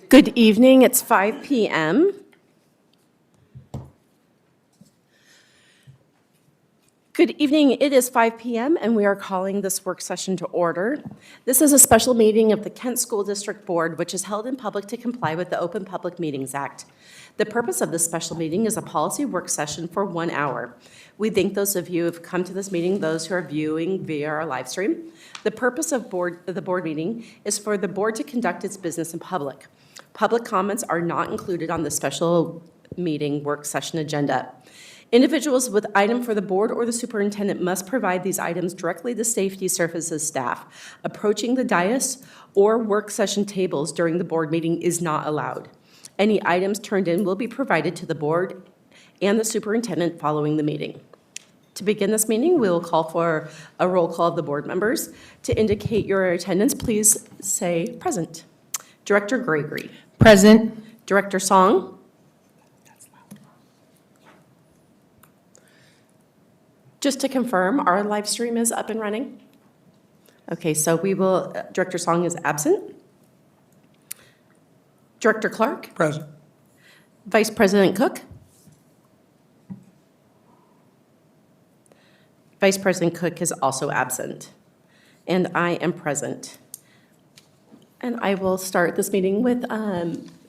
Good evening, it's 5 p.m. Good evening, it is 5 p.m. and we are calling this work session to order. This is a special meeting of the Kent School District Board, which is held in public to comply with the Open Public Meetings Act. The purpose of this special meeting is a policy work session for 1 hour. We thank those of you who have come to this meeting, those who are viewing via our live stream. The purpose of the board meeting is for the board to conduct its business in public. Public comments are not included on the special meeting work session agenda. Individuals with item for the board or the superintendent must provide these items directly to safety services staff. Approaching the dais or work session tables during the board meeting is not allowed. Any items turned in will be provided to the board and the superintendent following the meeting. To begin this meeting, we will call for a roll call of the board members. To indicate your attendance, please say present. Director Gregory. Present. Director Song. Just to confirm, our live stream is up and running? Okay, so we will, Director Song is absent. Director Clark? Present. Vice President Cook? Vice President Cook is also absent. And I am present. And I will start this meeting with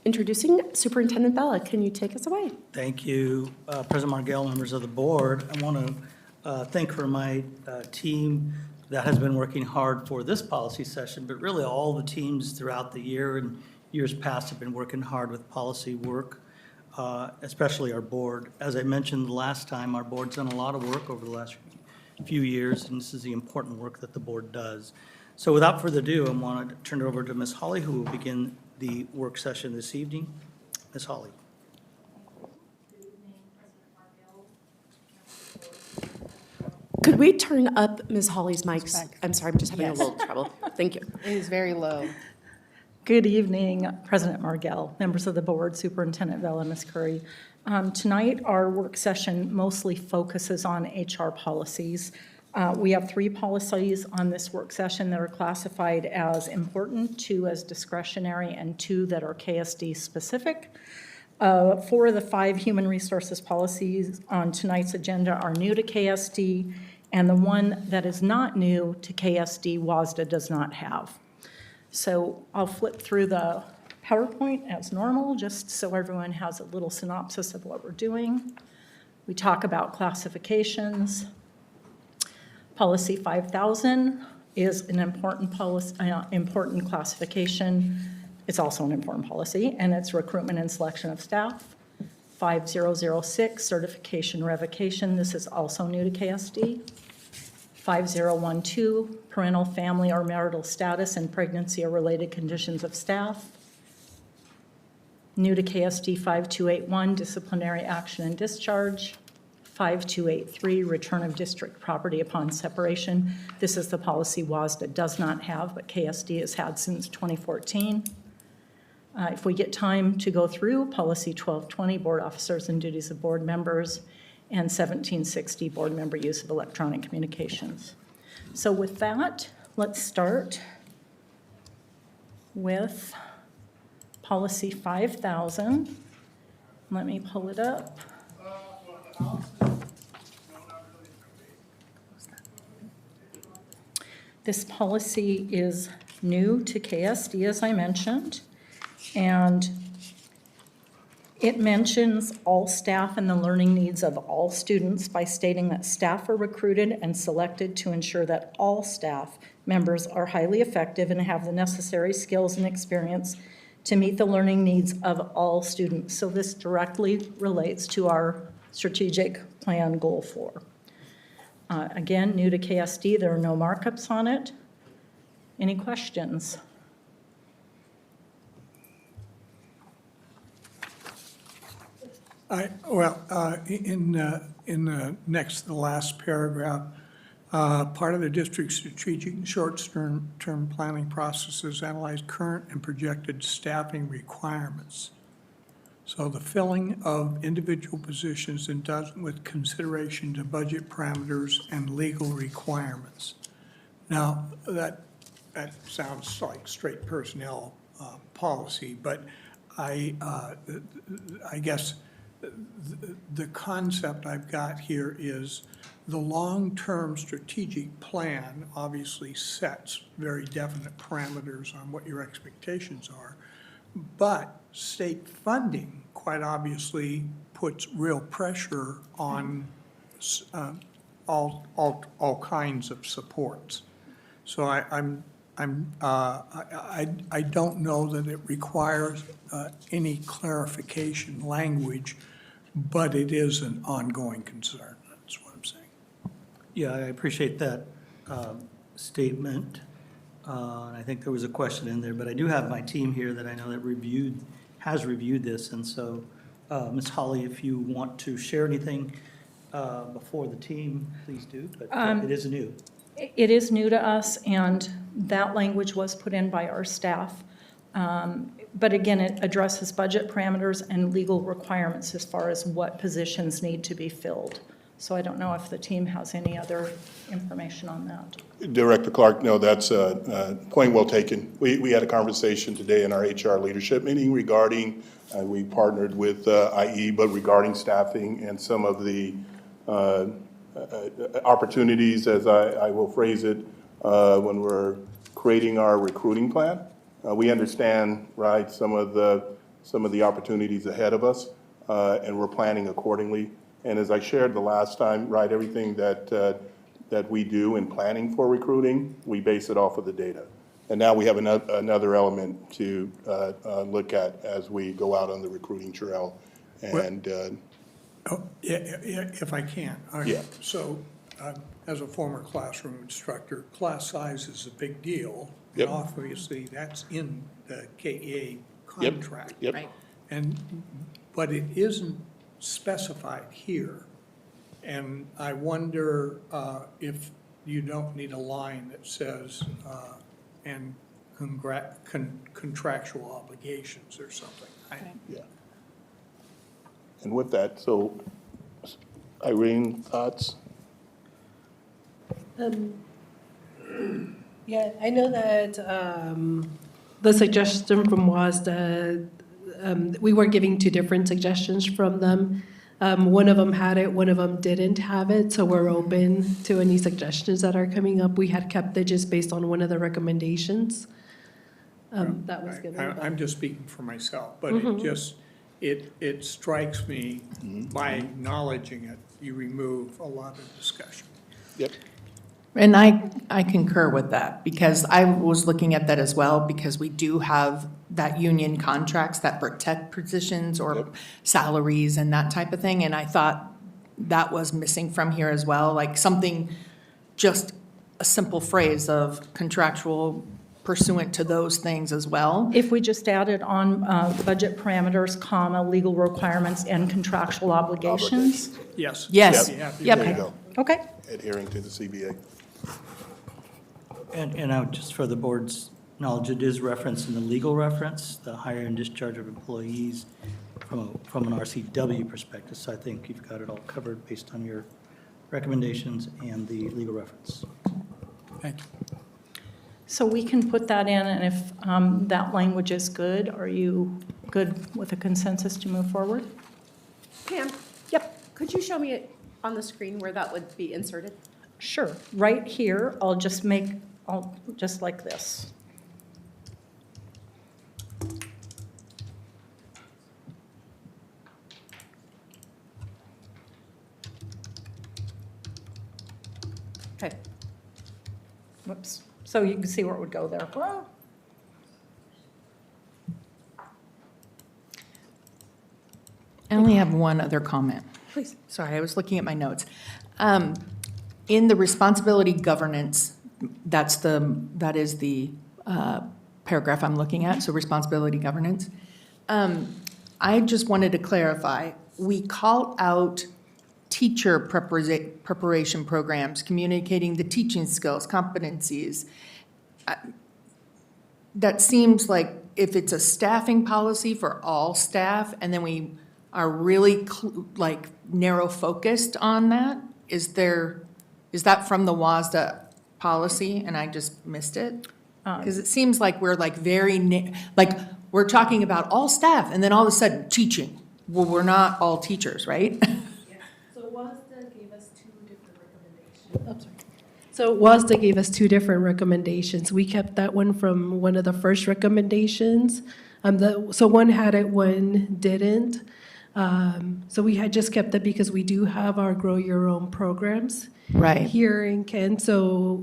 introducing Superintendent Bella. Can you take us away? Thank you, President Margell, members of the board. I want to thank for my team that has been working hard for this policy session, but really all the teams throughout the year and years past have been working hard with policy work, especially our board. As I mentioned the last time, our board's done a lot of work over the last few years, and this is the important work that the board does. So without further ado, I want to turn it over to Ms. Holly, who will begin the work session this evening. Ms. Holly. Could we turn up Ms. Holly's mics? I'm sorry, I'm just having a little trouble. Thank you. It is very low. Good evening, President Margell, members of the board, Superintendent Vella, Ms. Curry. Tonight, our work session mostly focuses on HR policies. We have 3 policies on this work session that are classified as important, 2 as discretionary, and 2 that are KSD specific. 4 of the 5 human resources policies on tonight's agenda are new to KSD, and the one that is not new to KSD, WASDA does not have. So I'll flip through the PowerPoint as normal, just so everyone has a little synopsis of what we're doing. We talk about classifications. Policy 5000 is an important policy, important classification. It's also an important policy, and it's recruitment and selection of staff. 5006, certification revocation. This is also new to KSD. 5012, parental, family, or marital status and pregnancy or related conditions of staff. New to KSD 5281, disciplinary action and discharge. 5283, return of district property upon separation. This is the policy WASDA does not have, but KSD has had since 2014. If we get time to go through, policy 1220, board officers and duties of board members, and 1760, board member use of electronic communications. So with that, let's start with policy 5000. Let me pull it up. This policy is new to KSD, as I mentioned, and it mentions all staff and the learning needs of all students by stating that staff are recruited and selected to ensure that all staff members are highly effective and have the necessary skills and experience to meet the learning needs of all students. So this directly relates to our strategic plan goal 4. Again, new to KSD, there are no markups on it. Any questions? In the last paragraph, part of the district's strategic and short-term planning processes analyze current and projected staffing requirements. So the filling of individual positions and done with consideration to budget parameters and legal requirements. Now, that sounds like straight personnel policy, but I guess the concept I've got here is the long-term strategic plan obviously sets very definite parameters on what your expectations are, but state funding quite obviously puts real pressure on all kinds of supports. So I don't know that it requires any clarification language, but it is an ongoing concern. That's what I'm saying. Yeah, I appreciate that statement. And I think there was a question in there, but I do have my team here that I know that has reviewed this. And so, Ms. Holly, if you want to share anything before the team, please do, but it is new. It is new to us, and that language was put in by our staff. But again, it addresses budget parameters and legal requirements as far as what positions need to be filled. So I don't know if the team has any other information on that. Director Clark, no, that's point well taken. We had a conversation today in our HR leadership meeting regarding, we partnered with IE, but regarding staffing and some of the opportunities, as I will phrase it, when we're creating our recruiting plan. We understand, right, some of the opportunities ahead of us, and we're planning accordingly. And as I shared the last time, right, everything that we do in planning for recruiting, we base it off of the data. And now we have another element to look at as we go out on the recruiting trail. And Oh, yeah, if I can. All right. Yeah. So, as a former classroom instructor, class size is a big deal. Yep. And obviously, that's in the KEA Yep. contract. Yep. Right. But it isn't specified here. And I wonder if you don't need a line that says, and contractual obligations or something. Yeah. And with that, so Irene, thoughts? Yeah, I know that the suggestion from was that we were giving two different suggestions from them. One of them had it, one of them didn't have it, so we're open to any suggestions that are coming up. We had kept it just based on one of the recommendations that was given. I'm just speaking for myself, but it just, it strikes me, by acknowledging it, you remove a lot of discussion. Yep. And I concur with that, because I was looking at that as well, because we do have that union contracts that protect positions or salaries and that type of thing, and I thought that was missing from here as well, like something, just a simple phrase of contractual pursuant to those things as well. If we just added on budget parameters, comma, legal requirements, and contractual obligations? Yes. Yes. Be happy Yep. with There you that. go. Okay. Adhering to the CBA. And I would, just for the board's knowledge, it is referenced in the legal reference, the hire and discharge of employees from an RCW perspective. So I think you've got it all covered based on your recommendations and the legal reference. Thank you. So we can put that in, and if that language is good, are you good with a consensus to move forward? Pam? Yep. Could you show me it on the screen where that would be inserted? Sure. Right here, I'll just like this. Okay. Whoops. So you can see where it would go there. I only have one other comment. Please. Sorry, I was looking at my notes. In the responsibility governance, that is the paragraph I'm looking at, so responsibility governance. I just wanted to clarify, we call out teacher preparation programs, communicating the teaching skills, competencies. That seems like if it's a staffing policy for all staff, and then we are really narrow focused on that, is that from the WASDA policy and I just missed it? Because it seems like we're like like, we're talking about all staff, and then all of a sudden, teaching. Well, we're not all teachers, right? So WASDA gave us two different recommendations. I'm sorry. So WASDA gave us two different recommendations. We kept that one from one of the first recommendations. So one had it, one didn't. So we had just kept it because we do have our Grow Your Own programs Right. here in Kent. So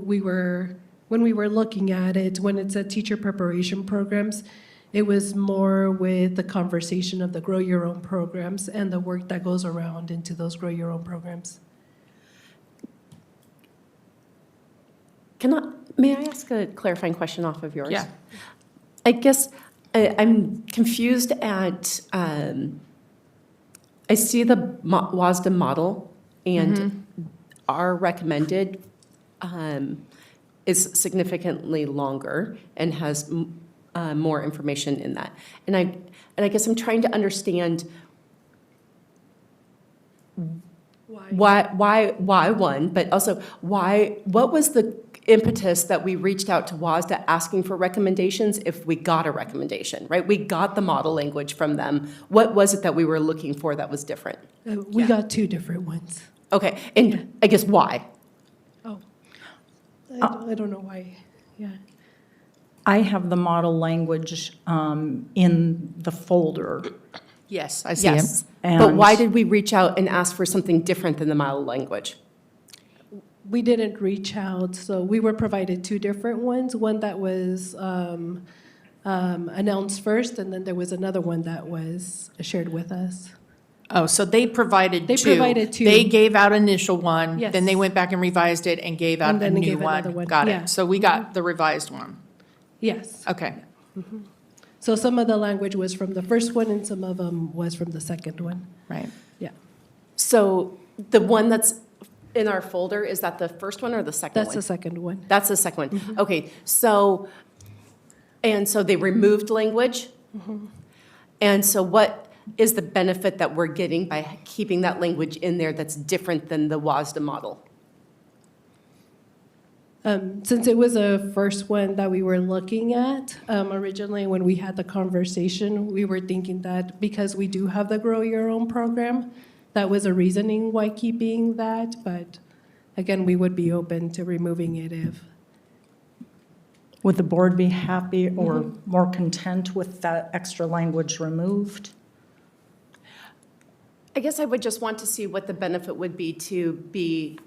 when we were looking at it, when it's a teacher preparation programs, it was more with the conversation of the Grow Your Own programs and the work that goes around into those Grow Your Own programs. May I ask a clarifying question off of yours? Yeah. I guess I'm confused at, I see the WASDA model, and our recommended is significantly longer and has more information in that. And I guess I'm trying to understand why one, but also what was the impetus that we reached out to WASDA asking for recommendations if we got a recommendation, right? We got the model language from them. What was it that we were looking for that was different? We got two different ones. Okay, and I guess why? Oh, I don't know why, yeah. I have the model language in the folder. Yes, I see it. Yes, but why And- did we reach out and ask for something different than the model language? We didn't reach out, so we were provided two different ones, one that was announced first, and then there was another one that was shared with us. Oh, so they provided two. They provided two. They gave out initial one, Yes. then they went back and revised it and gave out And a then they new gave another one, Got yeah. it. So we got the revised one. Yes. Okay. So some of the language was from the first one and some of them was from the second one. Right. Yeah. So the one that's in our folder, is that the first one or the second one? That's the second one. That's the second one. Okay, so they removed language? And so what is the benefit that we're getting by keeping that language in there that's different than the WASDA model? Since it was a first one that we were looking at, originally when we had the conversation, we were thinking that because we do have the Grow Your Own program, that was a reasoning why keeping that, but again, we would be open to removing it if. Would the board be happy or more content with that extra language removed? I guess I would just want to see what the benefit would be to be,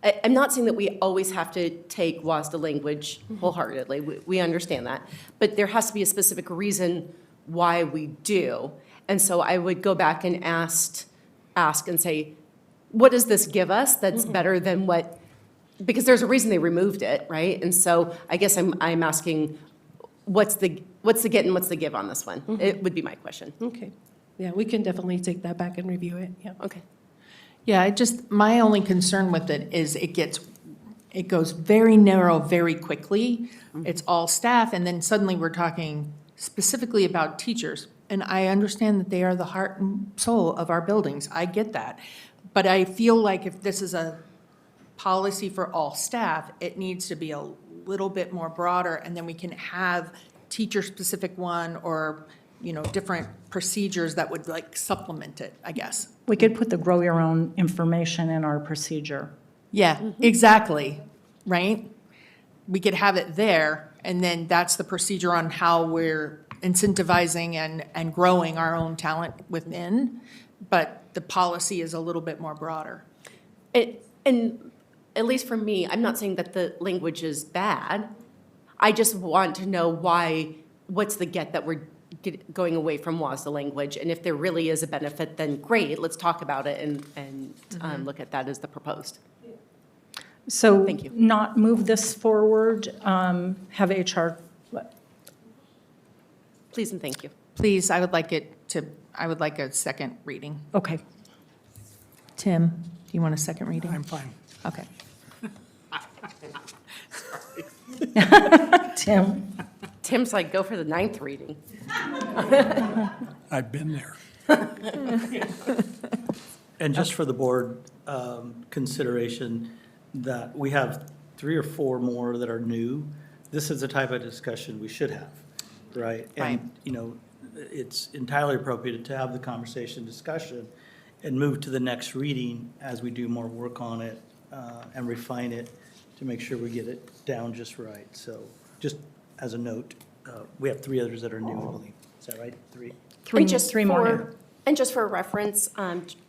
I'm not saying that we always have to take WASDA language wholeheartedly. We understand that. But there has to be a specific reason why we do. And so I would go back and ask and say, what does this give us that's better than what, because there's a reason they removed it, right? And so I guess I'm asking, what's the get and what's the give on this one? It would be my question. Okay. Yeah, we can definitely take that back and review it, yeah. Okay. Yeah, my only concern with it is it goes very narrow very quickly. It's all staff, and then suddenly we're talking specifically about teachers. And I understand that they are the heart and soul of our buildings. I get that. But I feel like if this is a policy for all staff, it needs to be a little bit more broader, and then we can have teacher-specific one or, different procedures that would like supplement it, I guess. We could put the grow your own information in our procedure. Yeah, exactly, right? We could have it there, and then that's the procedure on how we're incentivizing and growing our own talent within, but the policy is a little bit more broader. And at least for me, I'm not saying that the language is bad. I just want to know what's the get that we're going away from WASDA language. And if there really is a benefit, then great, let's talk about it and look at that as the proposed. So Thank you. not move this forward, have HR, Please and thank you. Please, I would like a second reading. okay. Tim, do you want a second reading? I'm fine. Okay. Tim? Tim's like, go for the 9th reading. I've been there. And just for the board consideration, that we have 3 or 4 more that are new this is the type of discussion we should have, right? Right. And, you know, it's entirely appropriate to have the conversation, discussion, and move to the next reading as we do more work on it and refine it to make sure we get it down just right. So just as a note, we have 3 others that are new, I believe. Is that right? 3? And just Three more for- new. And just for reference,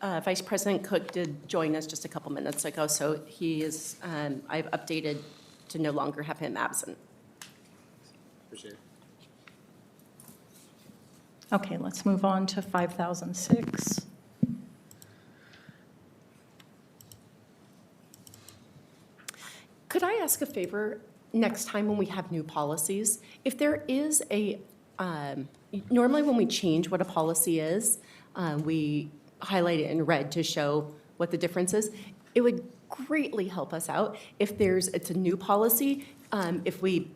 Vice President Cook did join us just a couple minutes ago, so he is, I've updated to no longer have him absent. Okay, let's move on to 5006. Could I ask a favor, next time when we have new policies, if there is a, normally when we change what a policy is, we highlight it in red to show what the difference is. It would greatly help us out if it's a new policy, if we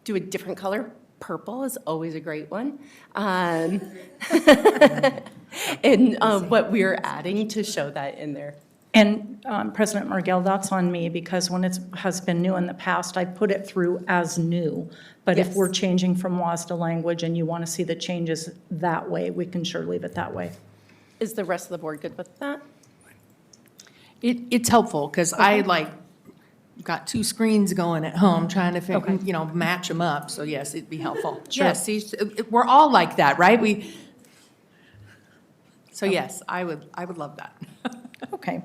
do a different color. Purple is always a great one. And what we're adding to show that in there. And President Margell, that's on me, because when it has been new in the past, I put it through as new. But if Yes. we're changing from WASDA language and you want to see the changes that way, we can sure leave it that way. Is the rest of the board good with that? It's helpful, because I got 2 screens going at home trying to, Okay. match them up, so yes, it'd be helpful. Sure. Yes, we're all like that, right? So yes, I would love that. Okay.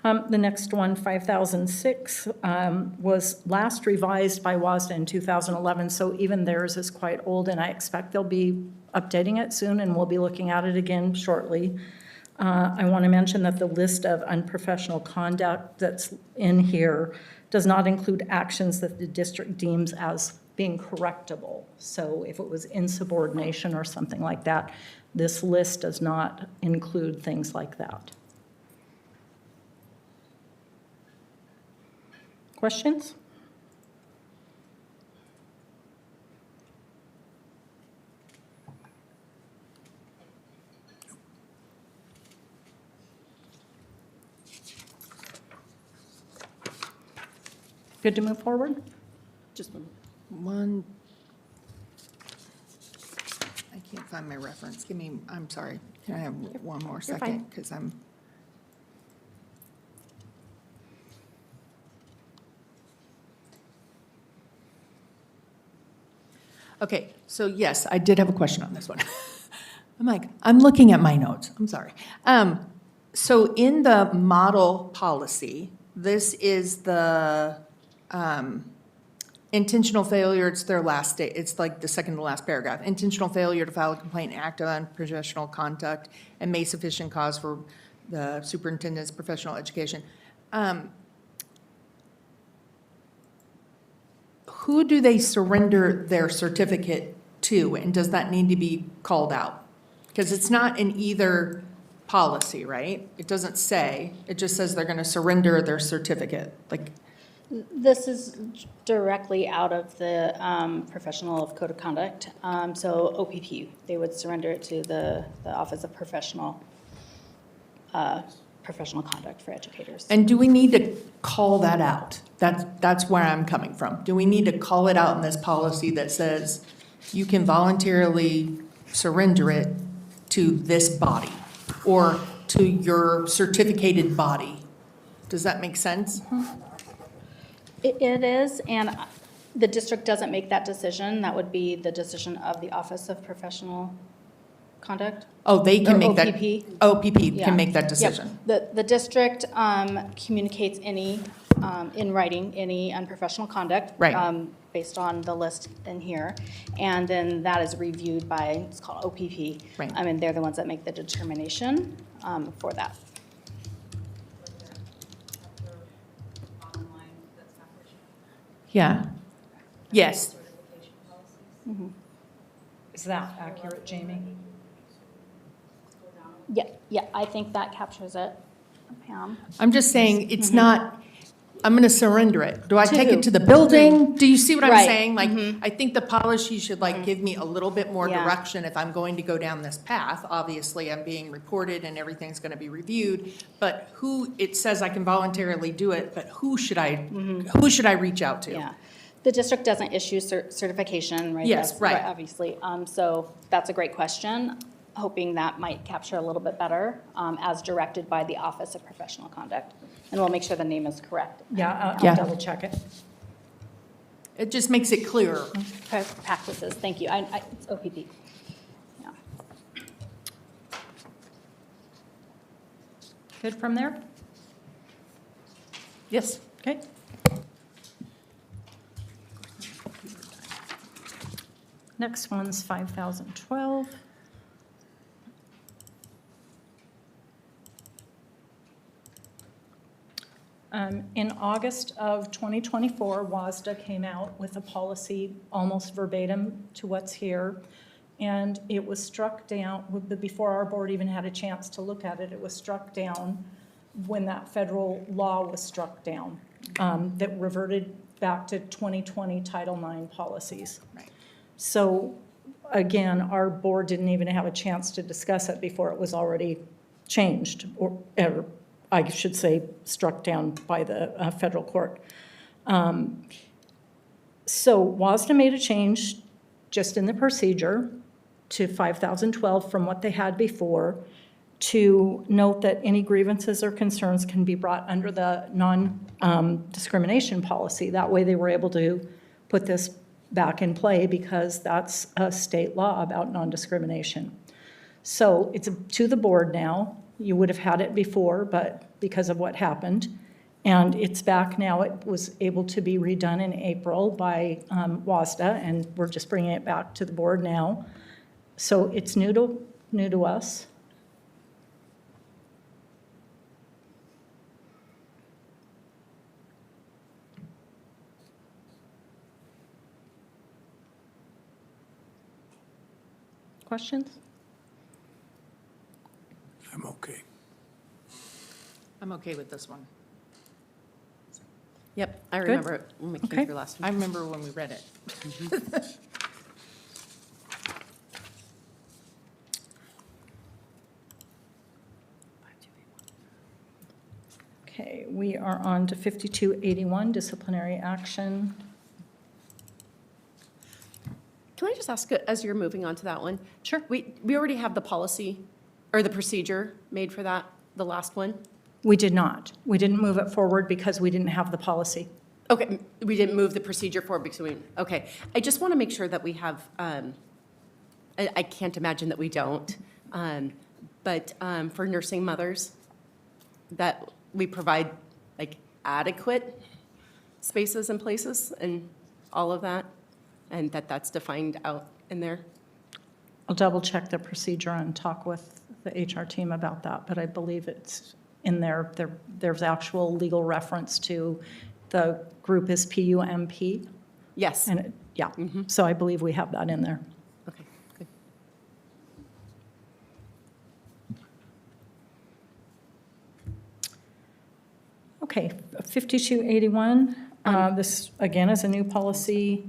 The next one, 5006, was last revised by WASDA in 2011, so even theirs is quite old, and I expect they'll be updating it soon, and we'll be looking at it again shortly. I want to mention that the list of unprofessional conduct that's in here does not include actions that the district deems as being correctable. So if it was insubordination or something like that, this list does not include things like that. Questions? Good to move forward? Just one. One, I can't find my reference. I'm sorry. Can I have one more fine. second? Because Okay, so yes, I did have a question on this one. I'm looking at my notes. I'm sorry. So in the model policy, this is the intentional failure, it's their last day, it's like the second to last paragraph. Intentional failure to file a complaint and act on professional conduct and may sufficient cause for the superintendent's professional education. Who do they surrender their certificate to, and does that need to be called out? Because it's not in either policy, right? It doesn't say, it just says they're going to surrender their certificate, like. This is directly out of the Professional of Code of Conduct. So OPP, they would surrender it to the Office of Professional Conduct for Educators. And do we need to call that out? That's where I'm coming from. Do we need to call it out in this policy that says you can voluntarily surrender it to this body or to your certificated body? Does that make sense? It is, and the district doesn't make that decision. That would be the decision of the Office of Professional Conduct. Oh, they can Or make that. OPP. OPP Yeah. can make that Yep. decision. The district communicates any, in writing, any unprofessional conduct. Right. Based on the list in here. And then that is reviewed by, it's called OPP. Right. And they're the ones that make the determination for that. Yeah. Yes. Is that accurate, Jamie? Yeah, I think that captures it, Pam. I'm just saying, it's not, I'm going to surrender it. Do I To take who? it to the building? Do you see what I'm Right. saying? Like, I think the policy should give me a little bit more Yeah. direction if I'm going to go down this path. Obviously, I'm being reported and everything's going to be reviewed. But it says I can voluntarily do it, but who should I reach out to? Yeah. The district doesn't issue certification, right? Yes, right. Obviously. So that's a great question, hoping that might capture a little bit better as directed by the Office of Professional Conduct. And we'll make sure the name is correct. Yeah, Yeah. I'll double check it. It just makes it clearer. Practices, thank you. It's OPP. Yeah. Good from there? Yes. Okay. Next one's 5012. In August of 2024, WASDA came out with a policy almost verbatim to what's here, and it was struck down, before our board even had a chance to look at it, it was struck down when that federal law was struck down, that reverted back to 2020 Title IX policies. Right. So again, our board didn't even have a chance to discuss it before it was already changed, or I should say, struck down by the federal court. So WASDA made a change just in the procedure to 5012 from what they had before, to note that any grievances or concerns can be brought under the non-discrimination policy. That way they were able to put this back in play because that's a state law about non-discrimination. So it's to the board now. You would have had it before, but because of what happened. And it's back now. It was able to be redone in April by WASDA, and we're just bringing it back to the board now. So it's new to us. Questions? I'm okay. I'm okay with this one. Yep, I remember it when we came Okay. through last I time. remember when we read it. Okay, we are on to 5281, disciplinary action. Can I just ask, as you're moving on to that one? Sure. We already have the policy or the procedure made for that, the last one? We did not. We didn't move it forward because we didn't have the policy. Okay, we didn't move the procedure forward because okay. I just want to make sure that we have, I can't imagine that we don't, but for nursing mothers, that we provide like adequate spaces and places and all of that, and that's defined out in there. I'll double check the procedure and talk with the HR team about that, but I believe it's in there. There's actual legal reference to the group is PUMP. Yes. And yeah, so I believe we have that in there. Okay, good. Okay, 5281, this again is a new policy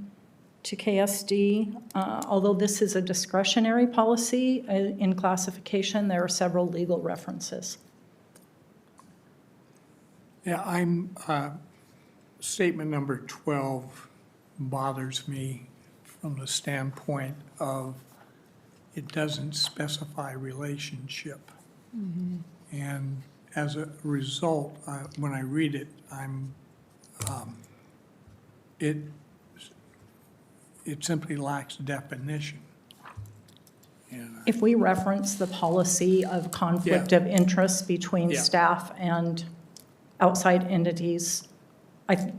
to KSD. Although this is a discretionary policy in classification, there are several legal references. Yeah, statement number 12 bothers me from the standpoint of it doesn't specify relationship. And as a result, when I read it, it simply lacks definition. And If we reference the policy of conflict of interest between Yeah. staff and outside entities,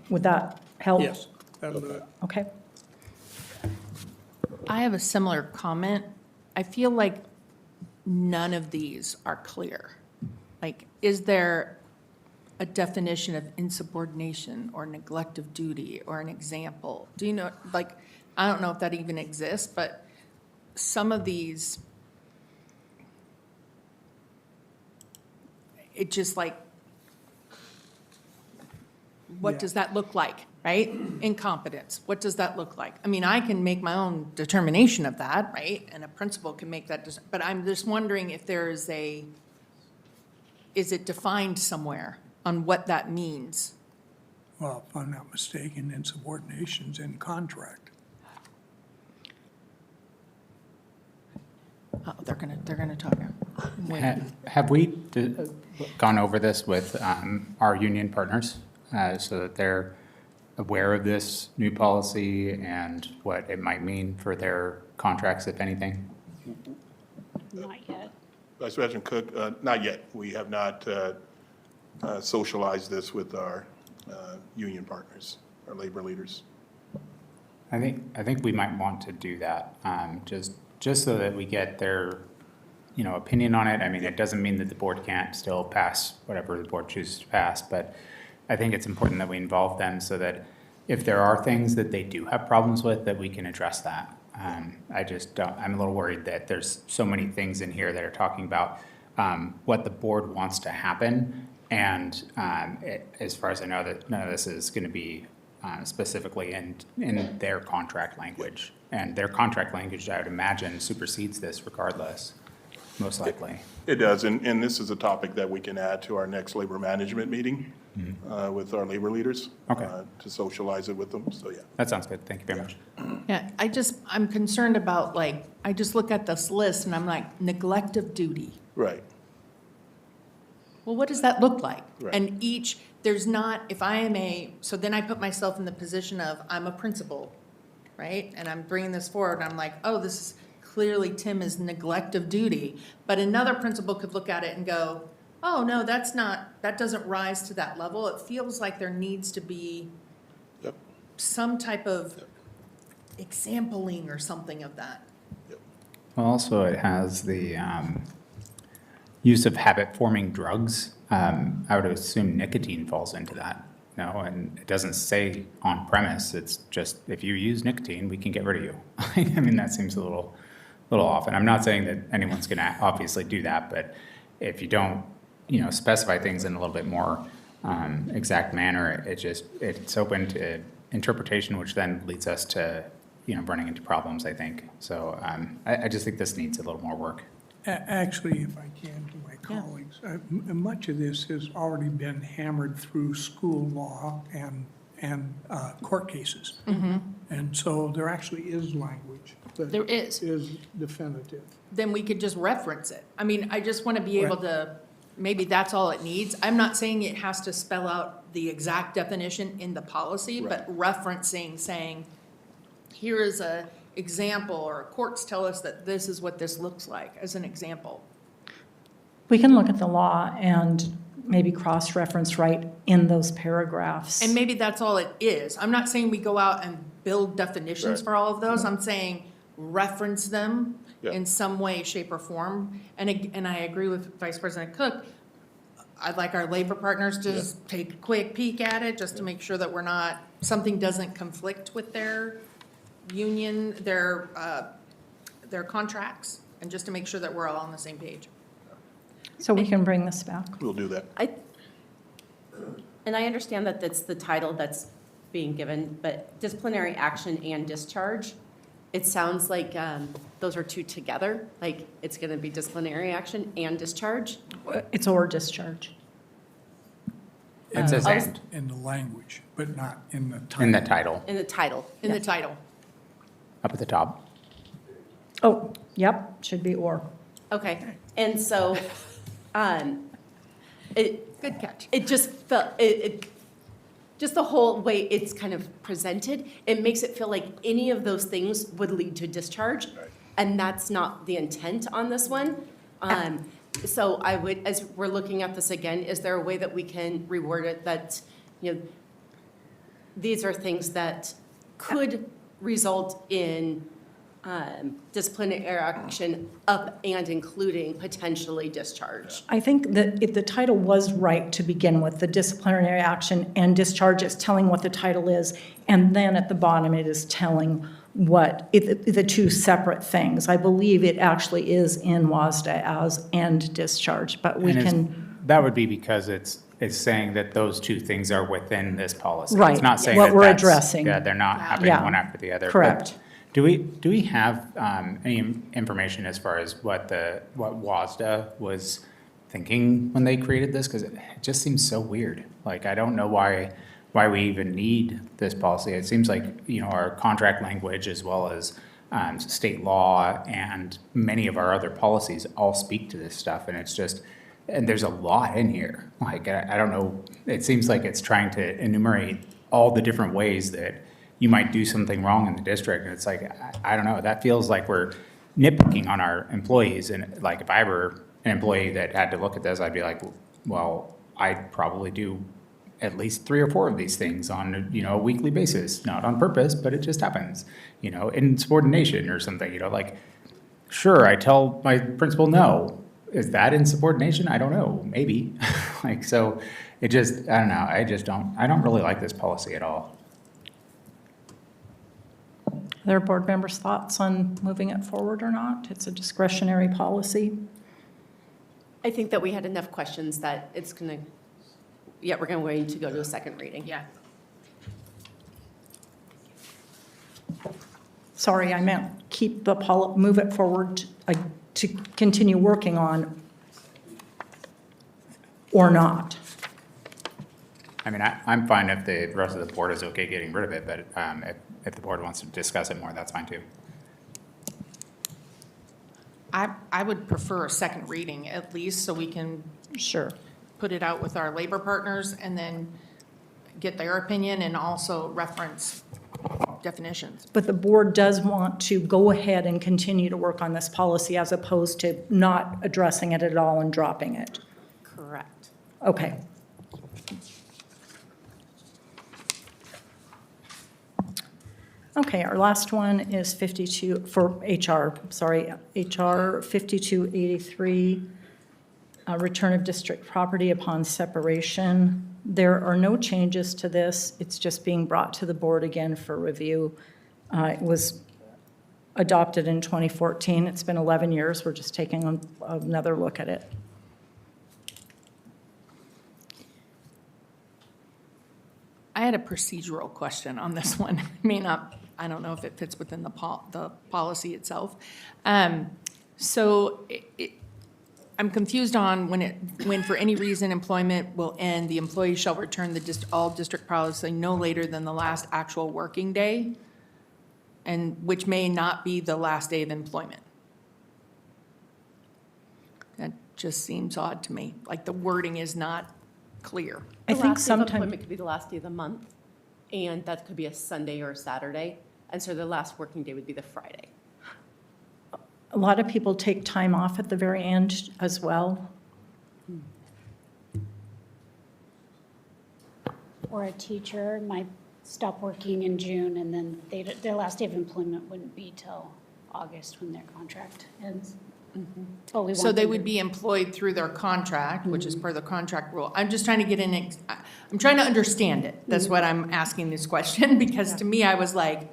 would that help? yes, that'll do it. Okay. I have a similar comment. I feel like none of these are clear. Like, is there a definition of insubordination or neglect of duty or an example? Do you know, like, I don't know if that even exists, but some of these, it just like, what Yeah. does that look like, right? Incompetence, what does that look like? I mean, I can make my own determination of that, right? And a principal can make that, but I'm just wondering if there is is it defined somewhere on what that means? well, if I'm not mistaken, insubordination's in contract. Oh, they're gonna talk. Wait. Have we gone over this with our union partners so that they're aware of this new policy and what it might mean for their contracts, if anything? Not yet. Vice President Cook, not yet. We have not socialized this with our union partners, our labor leaders. I think we might want to do that, just so that we get their, opinion on it. I mean, it doesn't mean that the board can't still pass whatever the board chooses to pass, but I think it's important that we involve them so that if there are things that they do have problems with, that we can address that. I just don't, I'm a little worried that there's so many things in here that are talking about what the board wants to happen. And as far as I know, that none of this is going to be specifically in their contract language. And their contract language, I would imagine, supersedes this regardless, most likely. It does, and this is a topic that we can add to our next labor management meeting with our labor leaders. Okay. To socialize it with them, so yeah. That sounds good. Thank you very much. Yeah, I'm concerned about, like, I just look at this list and I'm like, neglect of duty. Right, Well, what does that look like? Right. And there's not, if I am so then I put myself in the position of, I'm a principal, right? And I'm bringing this forward, and I'm like, oh, this is clearly Tim is neglect of duty. But another principal could look at it and go, oh, no, that doesn't rise to that level. It feels like there needs to be yep, some type of exampling or something of that. yep. Well, also, it has the use of habit-forming drugs. I would assume nicotine falls into that. No, and it doesn't say on premise. It's just if you use nicotine, we can get rid of you. I mean, that seems a little off. And I'm not saying that anyone's going to obviously do that, but if you don't, specify things in a little bit more exact manner, it's open to interpretation, which then leads us to running into problems, I think. So I just think this needs a little more work. Actually, if I can, to my colleagues, much of this has already been hammered through school law and court cases. And so there actually is language that There is. definitive. Then we could just reference it. I mean, I just want to be able to, maybe that's all it needs. I'm not saying it has to spell out the exact definition in the policy, but referencing, saying, here is a example, or courts tell us that this is what this looks like, as an example. We can look at the law and maybe cross-reference right in those paragraphs. And maybe that's all it is. I'm not saying we go out and build definitions Right. for all of those. I'm saying reference them Yeah. in some way, shape, or form. And I agree with Vice President Cook. I'd like our labor partners to just take a quick peek at it, just to make sure that something doesn't conflict with their union, their contracts, and just to make sure that we're all on the same page. So we can bring this back. We'll do that. And I understand that that's the title that's being given, but disciplinary action and discharge, it sounds like those are two together, like it's going to be disciplinary action and discharge. It's or discharge. It says and In the language, but not in the title. in the title, In the title. In the title. up at the top. Oh, yep, should be or. Okay, and so, Good catch. it just felt, just the whole way it's kind of presented, it makes it feel like any of those things would lead to discharge. Right. And that's not the intent on this one. So I would, as we're looking at this again, is there a way that we can reword it that, these are things that could result in disciplinary action up and including potentially discharge? I think that if the title was right to begin with, the disciplinary action and discharge is telling what the title is, and then at the bottom it is telling what, the two separate things. I believe it actually is in WASDA as and discharge, but we And can, that would be because it's saying that those two things are within this policy. Right, It's not saying what that we're that's- addressing. Yeah, they're not happening Yeah. one after the other. But Correct. Do we have any information as far as what WASDA was thinking when they created this? Because it just seems so weird. Like, I don't know why why we even need this policy. It seems like, our contract language as well as state law and many of our other policies all speak to this stuff, and it's just, and there's a lot in here. Like, I don't know, it seems like it's trying to enumerate all the different ways that you might do something wrong in the district, and it's like, I don't know, that feels like we're nitpicking on our employees, and like, if I were an employee that had to look at this, I'd be like, well, I'd probably do at least 3 or 4 of these things on, a weekly basis, not on purpose, but it just happens, in subordination or something, like, sure, I tell my principal no. Is that insubordination? I don't know, maybe. Like, so it just, I don't know, I don't really like this policy at all. Are there board members' thoughts on moving it forward or not? It's a discretionary policy. I think that we had enough questions that it's going to, we're going to go to a second reading. Yeah. Sorry, I meant keep the move it forward to continue working on or not. I mean, I'm fine if the rest of the board is okay getting rid of it, but if the board wants to discuss it more, that's fine too. I would prefer a second reading at least, so we can Sure. put it out with our labor partners and then get their opinion and also reference definitions. But the board does want to go ahead and continue to work on this policy as opposed to not addressing it at all and dropping it. Correct. Okay. Okay, our last one is 52, for HR 5283, return of district property upon separation. There are no changes to this. It's just being brought to the board again for review. It was adopted in 2014. It's been 11 years. We're just taking another look at it. I had a procedural question on this one. I don't know if it fits within the policy itself. So I'm confused on when for any reason employment will end, the employee shall return all district policy no later than the last actual working day, and which may not be the last day of employment. That just seems odd to me, like the wording is not clear. I The think last day of sometimes, employment could be the last day of the month, and that could be a Sunday or a Saturday, and so the last working day would be the Friday. a lot of people take time off at the very end as well. Or a teacher might stop working in June, and then their last day of employment wouldn't be till August when their contract ends. But we So want they them would to- be employed through their contract, which is per the contract rule. I'm just trying to get I'm trying to understand it. That's what I'm asking this question, because to me, I was like,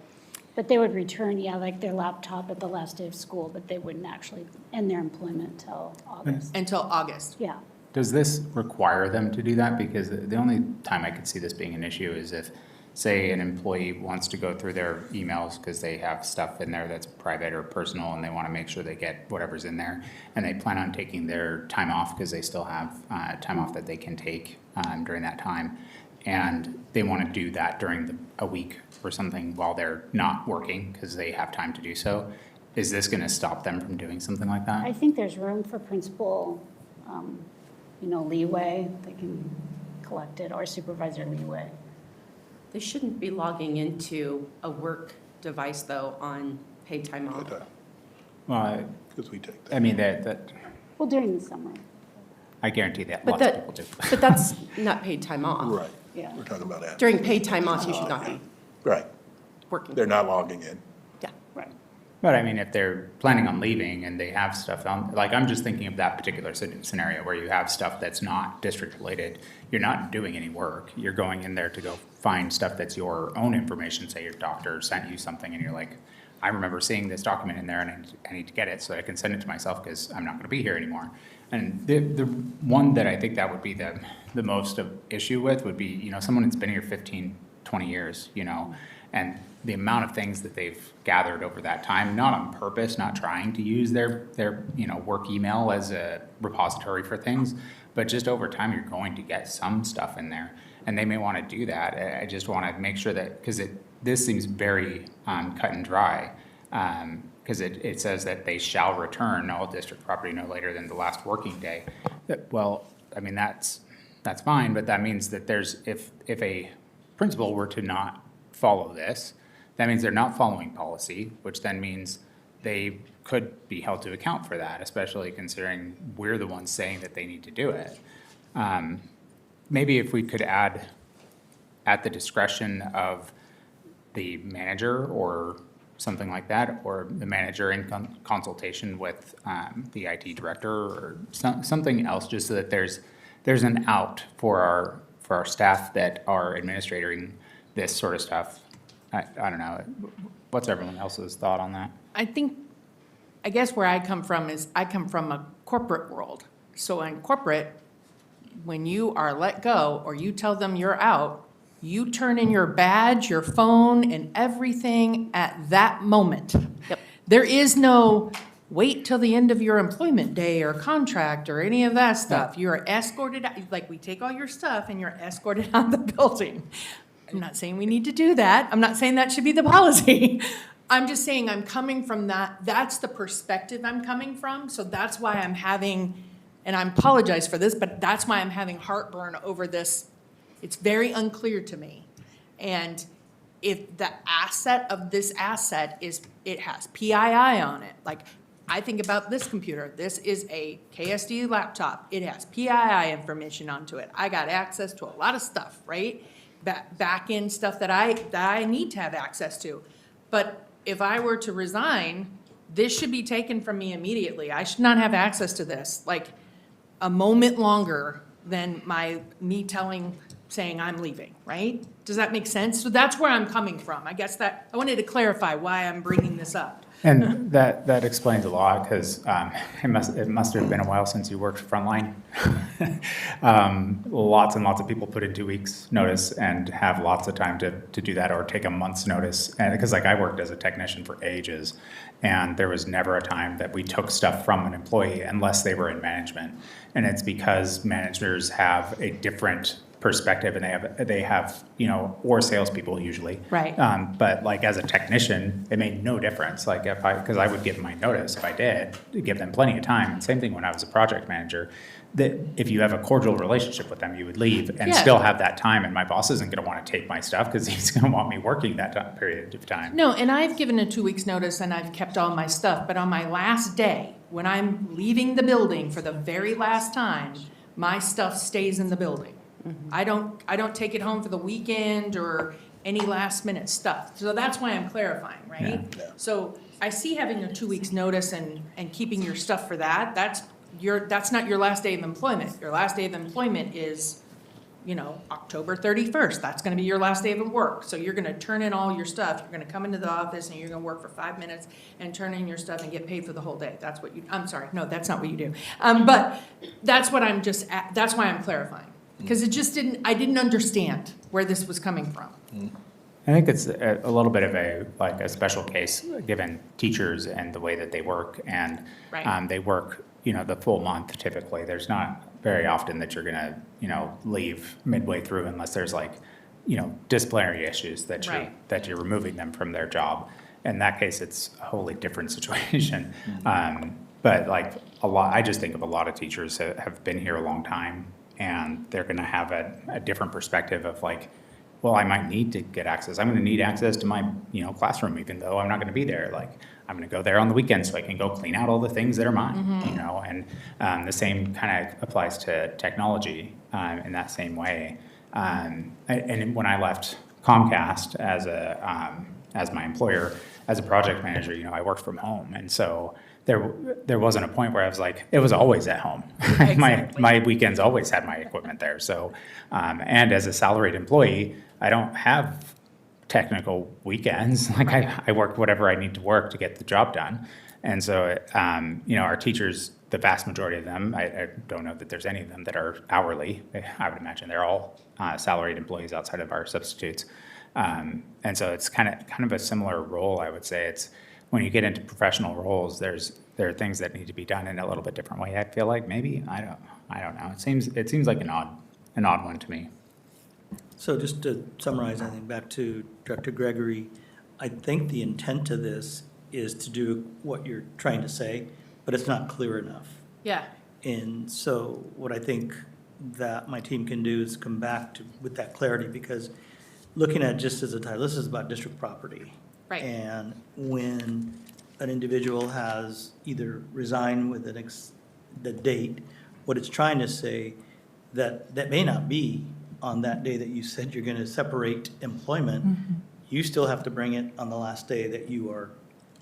But they would return, like their laptop at the last day of school, but they wouldn't actually end their employment till August. until August. Yeah. Does this require them to do that? Because the only time I could see this being an issue is if, say, an employee wants to go through their emails because they have stuff in there that's private or personal and they want to make sure they get whatever's in there, and they plan on taking their time off because they still have time off that they can take during that time, and they want to do that during a week or something while they're not working because they have time to do so. Is this going to stop them from doing something like that? I think there's room for principal, leeway. They can collect it, or supervisor leeway. They shouldn't be logging into a work device, though, on paid time off. Well, Because we take that. I mean, that Well, during the summer, I guarantee that But lots of people do. But that's not paid time off. Right. yeah. We're talking about that. During paid time off, you should not be Right. working. They're not logging in. Yeah. Right. But I mean, if they're planning on leaving and they have stuff on, like, I'm just thinking of that particular scenario where you have stuff that's not district related. You're not doing any work. You're going in there to go find stuff that's your own information. Say your doctor sent you something and you're like, I remember seeing this document in there and I need to get it so I can send it to myself because I'm not going to be here anymore. And the one that I think that would be the most of issue with would be, someone that's been here 15, 20 years, and the amount of things that they've gathered over that time, not on purpose, not trying to use their work email as a repository for things, but just over time, you're going to get some stuff in there. And they may want to do that. I just want to make sure that, because this seems very cut and dry, because it says that they shall return all district property no later than the last working day. Well, I mean, that's fine, but that means that if a principal were to not follow this, that means they're not following policy, which then means they could be held to account for that, especially considering we're the ones saying that they need to do it. Maybe if we could add at the discretion of the manager or something like that, or the manager in consultation with the IT director or something else, just so that there's an out for our staff that are administrating this sort of stuff. I don't know. What's everyone else's thought on that? I guess where I come from is I come from a corporate world. So in corporate, when you are let go or you tell them you're out, you turn in your badge, your phone, and everything at that moment. Yep. There is no wait till the end of your employment day or contract or any of that stuff. You are escorted out, like we take all your stuff and you're escorted out of the building. I'm not saying we need to do that. I'm not saying that should be the policy. I'm just saying I'm coming from that. That's the perspective I'm coming from. So that's why I'm having, and I apologize for this, but that's why I'm having heartburn over this. It's very unclear to me. And if the asset of this asset is, it has PII on it, like I think about this computer. This is a KSD laptop. It has PII information onto it. I got access to a lot of stuff, right? Back end stuff that I need to have access to. But if I were to resign, this should be taken from me immediately. I should not have access to this, like a moment longer than me saying I'm leaving, right? Does that make sense? So that's where I'm coming from. I guess that, I wanted to clarify why I'm bringing this up. And that explains a lot, because it must have been a while since you worked frontline. Lots and lots of people put in 2 weeks' notice and have lots of time to do that, or take a month's notice. And because like I worked as a technician for ages, and there was never a time that we took stuff from an employee unless they were in management. And it's because managers have a different perspective, and they have or salespeople usually. Right. But like as a technician, it made no difference. Like because I would give my notice if I did, give them plenty of time. And same thing when I was a project manager, that if you have a cordial relationship with them, you would leave and Yeah. still have that time. And my boss isn't going to want to take my stuff because he's going to want me working that period of time. No, and I've given a 2 weeks notice and I've kept all my stuff, but on my last day, when I'm leaving the building for the very last time, my stuff stays in the building. I don't take it home for the weekend or any last minute stuff. So that's why I'm clarifying, right? Yeah. So I see having a 2 weeks notice and keeping your stuff for that, that's not your last day of employment. Your last day of employment is, October 31st. That's gonna be your last day of work. So you're gonna turn in all your stuff. You're gonna come into the office and you're gonna work for 5 minutes and turn in your stuff and get paid for the whole day. That's what I'm sorry, no, that's not what you do. But that's what that's why I'm clarifying. Because I didn't understand where this was coming from. I think it's a little bit of a special case given teachers and the way that they work, and Right. they work the full month typically. There's not very often that you're gonna leave midway through unless there's disciplinary issues that you're removing them from their job. In that case, it's a wholly different situation. But I just think of a lot of teachers that have been here a long time, and they're going to have a different perspective of well, I might need to get access. I'm going to need access to my, classroom, even though I'm not going to be there. I'm going to go there on the weekend so I can go clean out all the things that are mine, and the same kind of applies to technology in that same way. And when I left Comcast as my employer, as a project manager, I worked from home, and so there wasn't a point where I was it was always at home. Exactly. my weekends always had my equipment there. So, and as a salaried employee, I don't have technical weekends. I work whatever I need to work to get the job done. And so, our teachers, the vast majority of them, I don't know that there's any of them that are hourly. I would imagine they're all salaried employees outside of our substitutes. And so it's kind of a similar role, I would say. It's when you get into professional roles, there are things that need to be done in a little bit different way. I feel like maybe, I don't know. I don't know. It seems like an odd one to me. So just to summarize, I think back to Director Gregory, I think the intent of this is to do what you're trying to say, but it's not clear enough. Yeah. And so what I think that my team can do is come back with that clarity, because looking at it just as a title, this is about district property. Right. And when an individual has either resigned with the date, what it's trying to say, that may not be on that day that you said you're going to separate employment. You still have to bring it on the last day that you are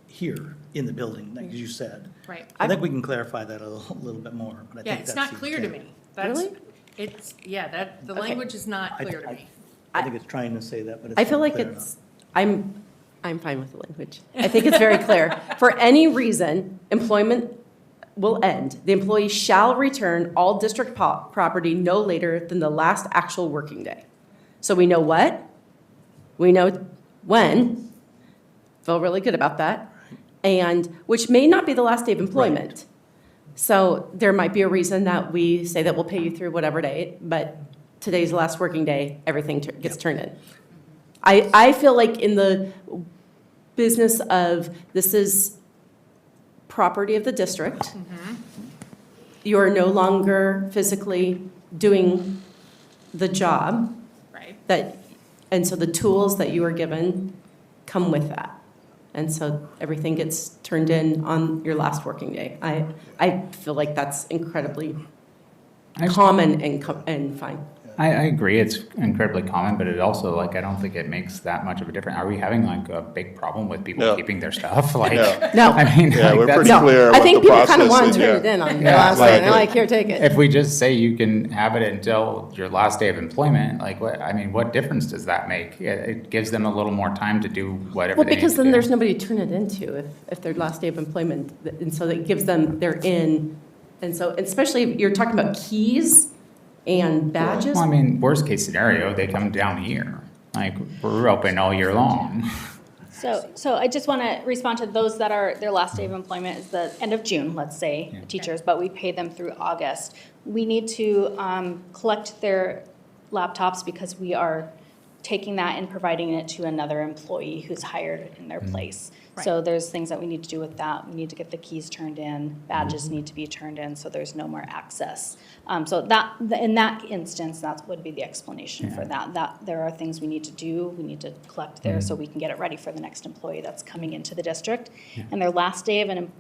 here in the building, like you said. Right. I think we can clarify that a little bit more, but I Yeah, think it's that's not the clear to intent. me. That's, Really? it's, yeah, that, the Okay. language is not clear to me. I think it's trying to say that, but it's I feel not like clear it's, I'm fine with the language. I think it's very clear. For any reason, employment will end. The employee shall return all district property no later than the last actual working day. So we know what, we know when, feel really good about that, and which may not be the last day of employment. So there might be a reason that we say that we'll pay you through whatever date, but today's the last working day, everything gets turned in. I feel like in the business of this is property of the district, you are no longer physically doing the job Right. that, and so the tools that you are given come with that. And so everything gets turned in on your last working day. I feel like that's incredibly common and fine. I agree, it's incredibly common, but it also, like, I don't think it makes that much of a difference. Are we having like a big problem with people No. keeping their stuff? Like, No. No. I mean, Yeah, like, we're that's- pretty No, clear I what think the people kind of want process to is, turn it yeah. in on the Yeah, last like- day, and they're like, here, take it. If we just say you can have it until your last day of employment, like, what, I mean, what difference does that make? It gives them a little more time to do whatever Well, they need because to then do. there's nobody to turn it into if their last day of employment, and so that gives them, they're in. And so, especially if you're talking about keys and badges. Well, I mean, worst case scenario, they come down here. Like, we're open all year long. So I just want to respond to those that are, their last day of employment is the end of June, let's say, Yeah. teachers, but we pay them through August. We need to collect their laptops because we are taking that and providing it to another employee who's hired in their place. So there's things that we need to do with that. We need to get the keys turned in, badges need to be turned in, so there's no more access. So that, in that instance, that would be the explanation for that. That there are things we need to do, we need to collect there so we can get it ready for the next employee that's coming into the district. And their last day of an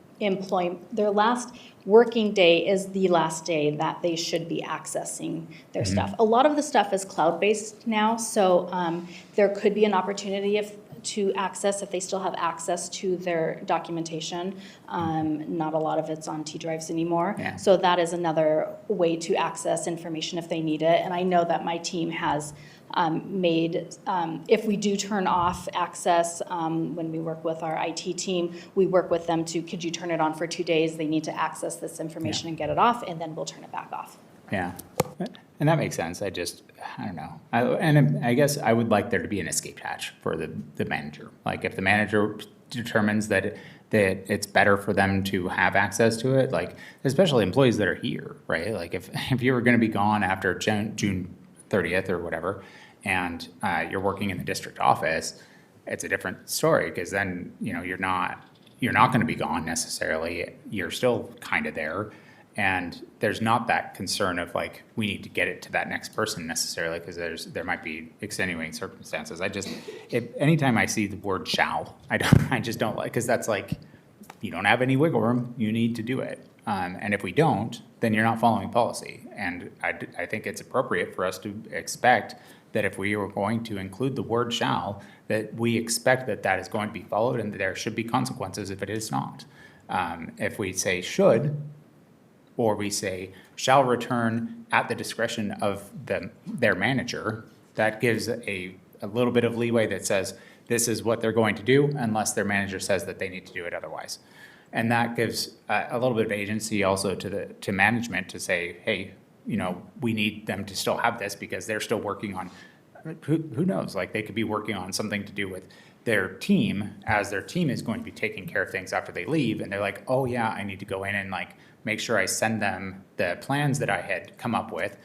their last working day is the last day that they should be accessing their stuff. A lot of the stuff is cloud-based now, so there could be an opportunity to access, if they still have access to their documentation. Not a lot of it's on T drives anymore. Yeah. So that is another way to access information if they need it. And I know that my team has made, if we do turn off access, when we work with our IT team, we work with them to, could you turn it on for 2 days? They need to access this information and get it off, and then we'll turn it back off. Yeah, and that makes sense. I don't know. I guess I would like there to be an escape hatch for the manager. Like, if the manager determines that it's better for them to have access to it, like, especially employees that are here, right? Like, if you were going to be gone after June 30th or whatever, and you're working in the district office, it's a different story, because then, you're not going to be gone necessarily. You're still kind of there. And there's not that concern of, like, we need to get it to that next person necessarily, because there might be extenuating circumstances. Anytime I see the word shall, I just don't like, because that's like, you don't have any wiggle room, you need to do it. And if we don't, then you're not following policy. And I think it's appropriate for us to expect that if we are going to include the word shall, that we expect that is going to be followed, and that there should be consequences if it is not. If we say should, or we say shall return at the discretion of their manager, that gives a little bit of leeway that says this is what they're going to do unless their manager says that they need to do it otherwise. And that gives a little bit of agency also to management to say, hey, we need them to still have this because they're still working on who knows? Like, they could be working on something to do with their team, as their team is going to be taking care of things after they leave, and they're like, oh yeah, I need to go in and like make sure I send them the plans that I had come up with,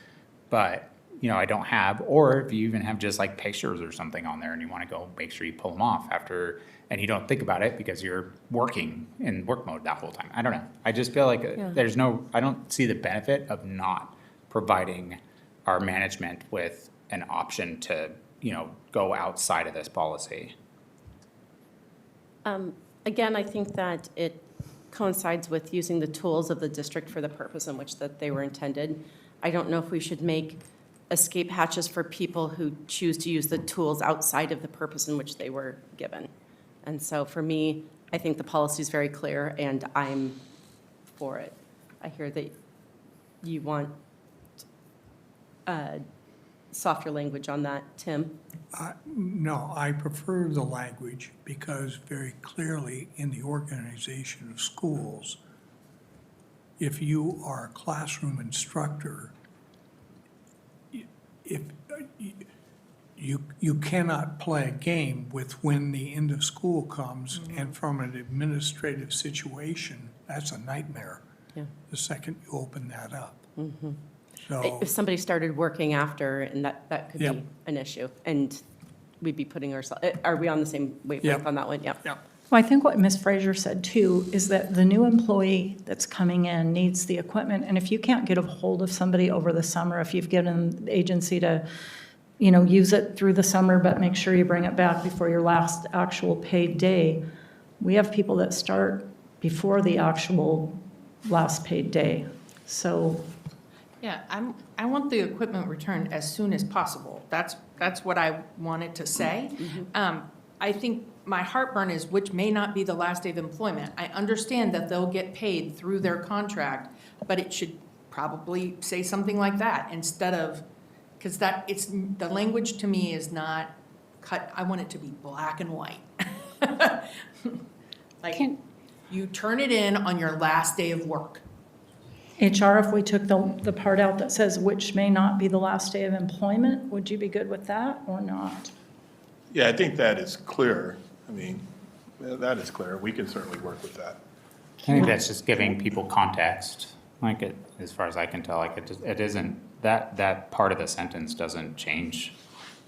but I don't have, or if you even have just like pictures or something on there and you want to go make sure you pull them off after, and you don't think about it because you're working in work mode that whole time. I don't know. I just feel like I don't see the benefit of not providing our management with an option to, go outside of this policy. Again, I think that it coincides with using the tools of the district for the purpose in which that they were intended. I don't know if we should make escape hatches for people who choose to use the tools outside of the purpose in which they were given. And so for me, I think the policy is very clear, and I'm for it. I hear that you want softer language on that. Tim? No, I prefer the language because very clearly in the organization of schools, if you are a classroom instructor, if you cannot play a game with when the end of school comes, and from an administrative situation, that's a nightmare. Yeah. The second you open that up. So, If somebody started working after, and that could Yep. be an issue, and we'd be putting ourselves, are we on the same wavelength Yep. on that one? Yep. yeah, Well, I think what Ms. Fraser said too is that the new employee that's coming in needs the equipment, and if you can't get a hold of somebody over the summer, if you've given the agency to, use it through the summer, but make sure you bring it back before your last actual paid day. We have people that start before the actual last paid day. So, Yeah, I want the equipment returned as soon as possible. That's what I wanted to say. I think my heartburn is, which may not be the last day of employment. I understand that they'll get paid through their contract, but it should probably say something like that instead of, because the language to me is not cut, I want it to be black and white. Like, Can- you turn it in on your last day of work. HR, if we took the part out that says which may not be the last day of employment, would you be good with that or not? Yeah, I think that is clear. I mean, that is clear. We can certainly work with that. I think that's just giving people context, as far as I can tell, it isn't, that part of the sentence doesn't change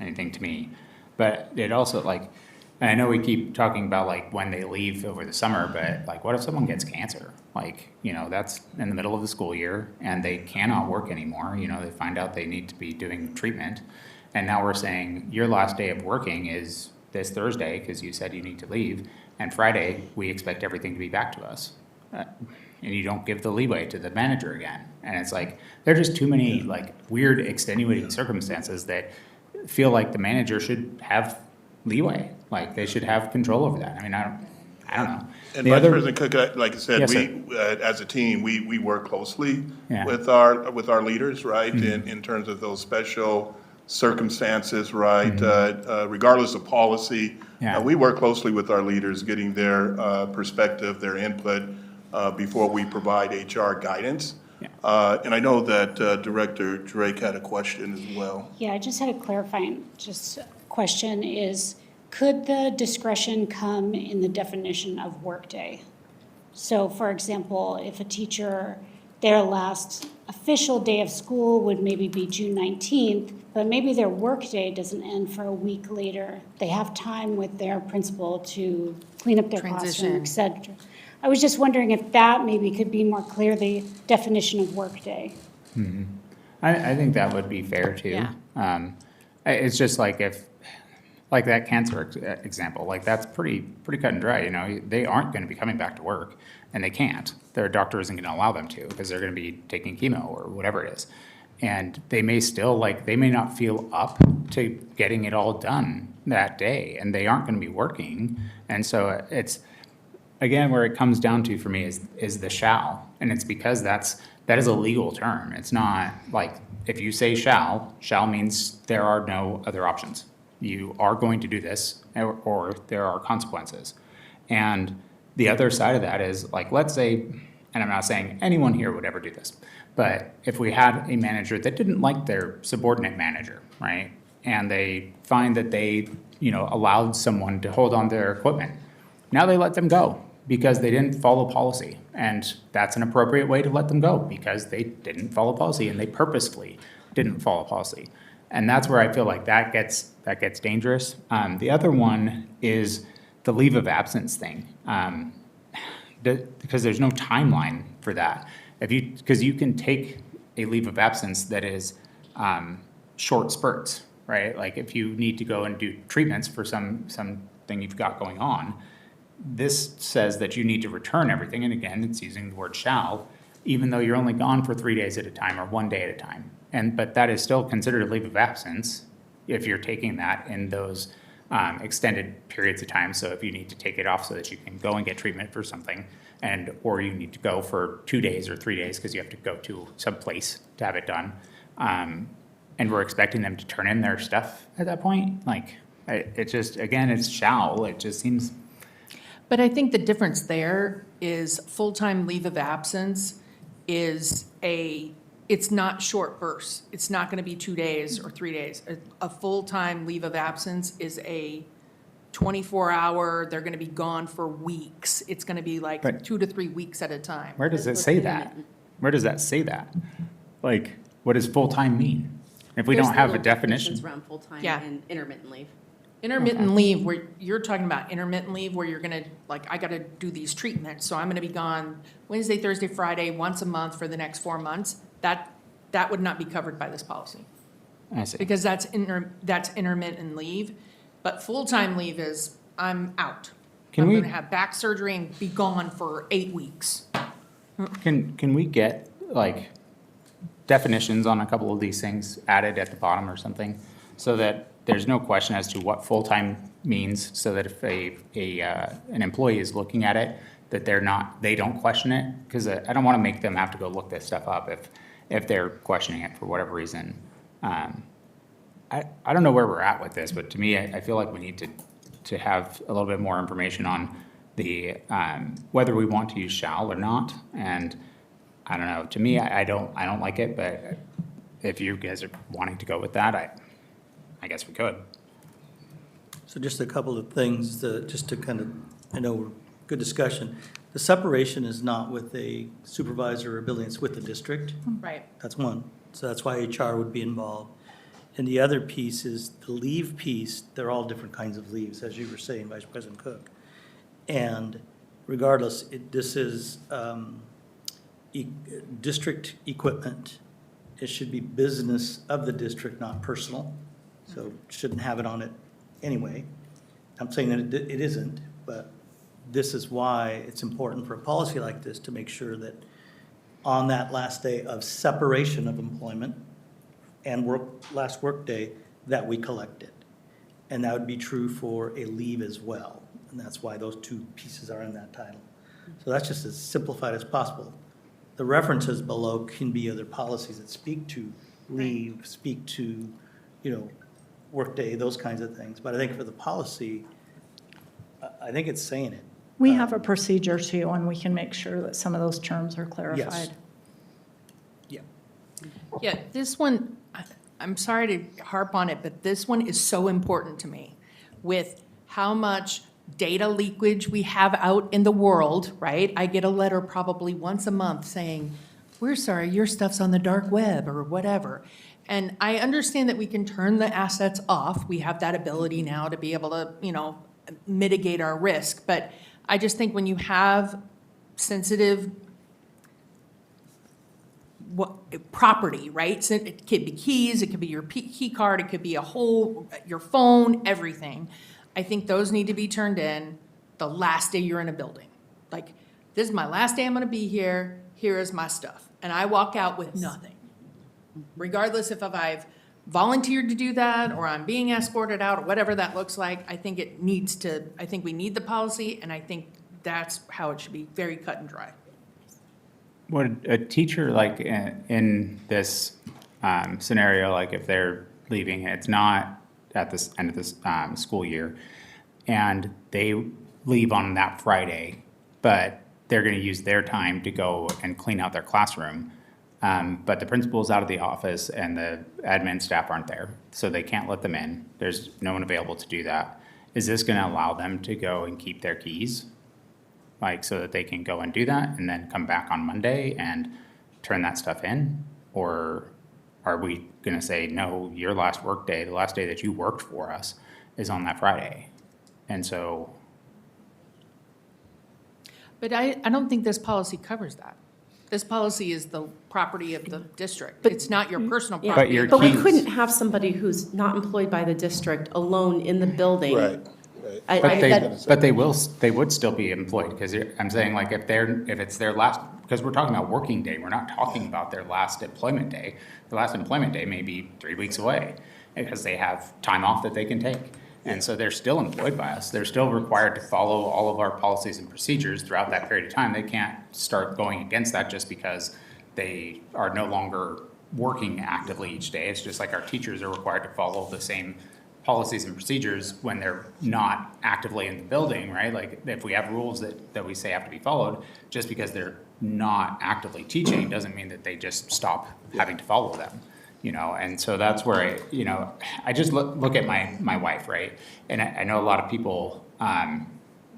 anything to me. But it also, and I know we keep talking about when they leave over the summer, but what if someone gets cancer? That's in the middle of the school year and they cannot work anymore. They find out they need to be doing treatment. And now we're saying your last day of working is this Thursday because you said you need to leave. And Friday, we expect everything to be back to us. And you don't give the leeway to the manager again. And it's there are just too many weird extenuating circumstances that feel like the manager should have leeway. They should have control over that. I mean, I don't know. And The Vice other- President Cook, like I said, Yes, we, as a team, we work closely Yeah. with our leaders, right? In terms of those special circumstances, right? Regardless of policy, Yeah. we work closely with our leaders, getting their perspective, their input before we provide HR guidance. And I know that Director Drake had a question as well. Yeah, I just had a clarifying, question is, could the discretion come in the definition of workday? So for example, if a teacher, their last official day of school would maybe be June 19th, but maybe their workday doesn't end for a week later. They have time with their principal to clean up their classroom, et cetera. I was just wondering if that maybe could be more clear, the definition of workday. I think that would be fair too. Yeah. It's just if, that cancer example, that's pretty cut and dry, they aren't gonna be coming back to work and they can't. Their doctor isn't gonna allow them to because they're gonna be taking chemo or whatever it is. And they may still, they may not feel up to getting it all done that day and they aren't gonna be working. And so it's, again, where it comes down to for me is the shall. And it's because that is a legal term. It's not if you say shall means there are no other options. You are going to do this or there are consequences. And the other side of that is let's say, and I'm not saying anyone here would ever do this, but if we had a manager that didn't like their subordinate manager, right? and they find that they, allowed someone to hold on to their equipment. Now they let them go because they didn't follow policy. And that's an appropriate way to let them go because they didn't follow policy and they purposefully didn't follow policy. And that's where I feel like that gets dangerous. The other one is the leave of absence thing. Because there's no timeline for that. Because you can take a leave of absence that is short spurts, right? Like if you need to go and do treatments for something you've got going on, this says that you need to return everything, and again, it's using the word shall, even though you're only gone for 3 days at a time or 1 day at a time. But that is still considered a leave of absence if you're taking that in those extended periods of time. So if you need to take it off so that you can go and get treatment for something, or you need to go for 2 days or 3 days because you have to go to some place to have it done, and we're expecting them to turn in their stuff at that point, it just, again, it's shall, it just seems. But I think the difference there is full-time leave of absence is it's not short bursts. It's not gonna be 2 days or 3 days. A full-time leave of absence is a 24-hour, they're gonna be gone for weeks. It's gonna be like Right. 2 to 3 weeks at a time. Where does it say that? Where does that say that? Like, what does full-time mean? If we There's don't have a little definition. definitions around full-time Yeah. and intermittent leave. Intermittent leave, where you're talking about intermittent leave, where you're gonna, I gotta do these treatments, so I'm gonna be gone Wednesday, Thursday, Friday, once a month for the next 4 months. That would not be covered by this policy, I see. because that's intermittent leave. But full-time leave is, I'm out. Can I'm we- gonna have back surgery and be gone for 8 weeks. Can we get, definitions on a couple of these things added at the bottom or something? So that there's no question as to what full-time means, so that if an employee is looking at it, that they don't question it? Because I don't want to make them have to go look this stuff up if they're questioning it for whatever reason. I don't know where we're at with this, but to me, I feel like we need to have a little bit more information on the, whether we want to use shall or not. And I don't know, to me, I don't like it, but if you guys are wanting to go with that, I guess we could. So just a couple of things, just to kind of, I know, good discussion. The separation is not with a supervisor or building, it's with the district. Right. That's one. So that's why HR would be involved. And the other piece is the leave piece. They're all different kinds of leaves, as you were saying, Vice President Cook. And regardless, this is district equipment. It should be business of the district, not personal. So shouldn't have it on it anyway. I'm saying that it isn't, but this is why it's important for a policy like this to make sure that on that last day of separation of employment and last work day, that we collect it. And that would be true for a leave as well. And that's why those two pieces are in that title. So that's just as simplified as possible. The references below can be other policies that speak to leave, speak to, workday, those kinds of things. But I think for the policy, I think it's saying it. We have a procedure too, and we can make sure that some of those terms are clarified. Yeah. Yeah, this one, I'm sorry to harp on it, but this one is so important to me with how much data leakage we have out in the world, right? I get a letter probably once a month saying, we're sorry, your stuff's on the dark web or whatever. And I understand that we can turn the assets off. We have that ability now to be able to, mitigate our risk. But I just think when you have sensitive property, right? So it could be keys, it could be your key card, it could be your phone, everything. I think those need to be turned in the last day you're in a building. Like, this is my last day I'm gonna be here, here is my stuff. And I walk out with nothing. Regardless if I've volunteered to do that, or I'm being escorted out, or whatever that looks like, I think we need the policy, and I think that's how it should be, very cut and dry. Would a teacher, in this scenario, if they're leaving, it's not at the end of this school year, and they leave on that Friday, but they're going to use their time to go and clean out their classroom, But the principal's out of the office and the admin staff aren't there, so they can't let them in. There's no one available to do that. Is this gonna allow them to go and keep their keys? Like, so that they can go and do that and then come back on Monday and turn that stuff in? Or are we gonna say, no, your last work day, the last day that you worked for us is on that Friday? And so, But I don't think this policy covers that. This policy is the property of the district. It's not your personal Yeah, property. your But we keys- couldn't have somebody who's not employed by the district alone in the building. Right. but they would still be employed, because I'm saying, like, if it's their last, because we're talking about working day, we're not talking about their last employment day. The last employment day may be 3 weeks away, because they have time off that they can take. And so they're still employed by us. They're still required to follow all of our policies and procedures throughout that period of time. They can't start going against that just because they are no longer working actively each day. It's just like our teachers are required to follow the same policies and procedures when they're not actively in the building, right? Like, if we have rules that we say have to be followed, just because they're not actively teaching doesn't mean that they just stop having to follow them. And so that's where I just look at my wife, right? And I know a lot of people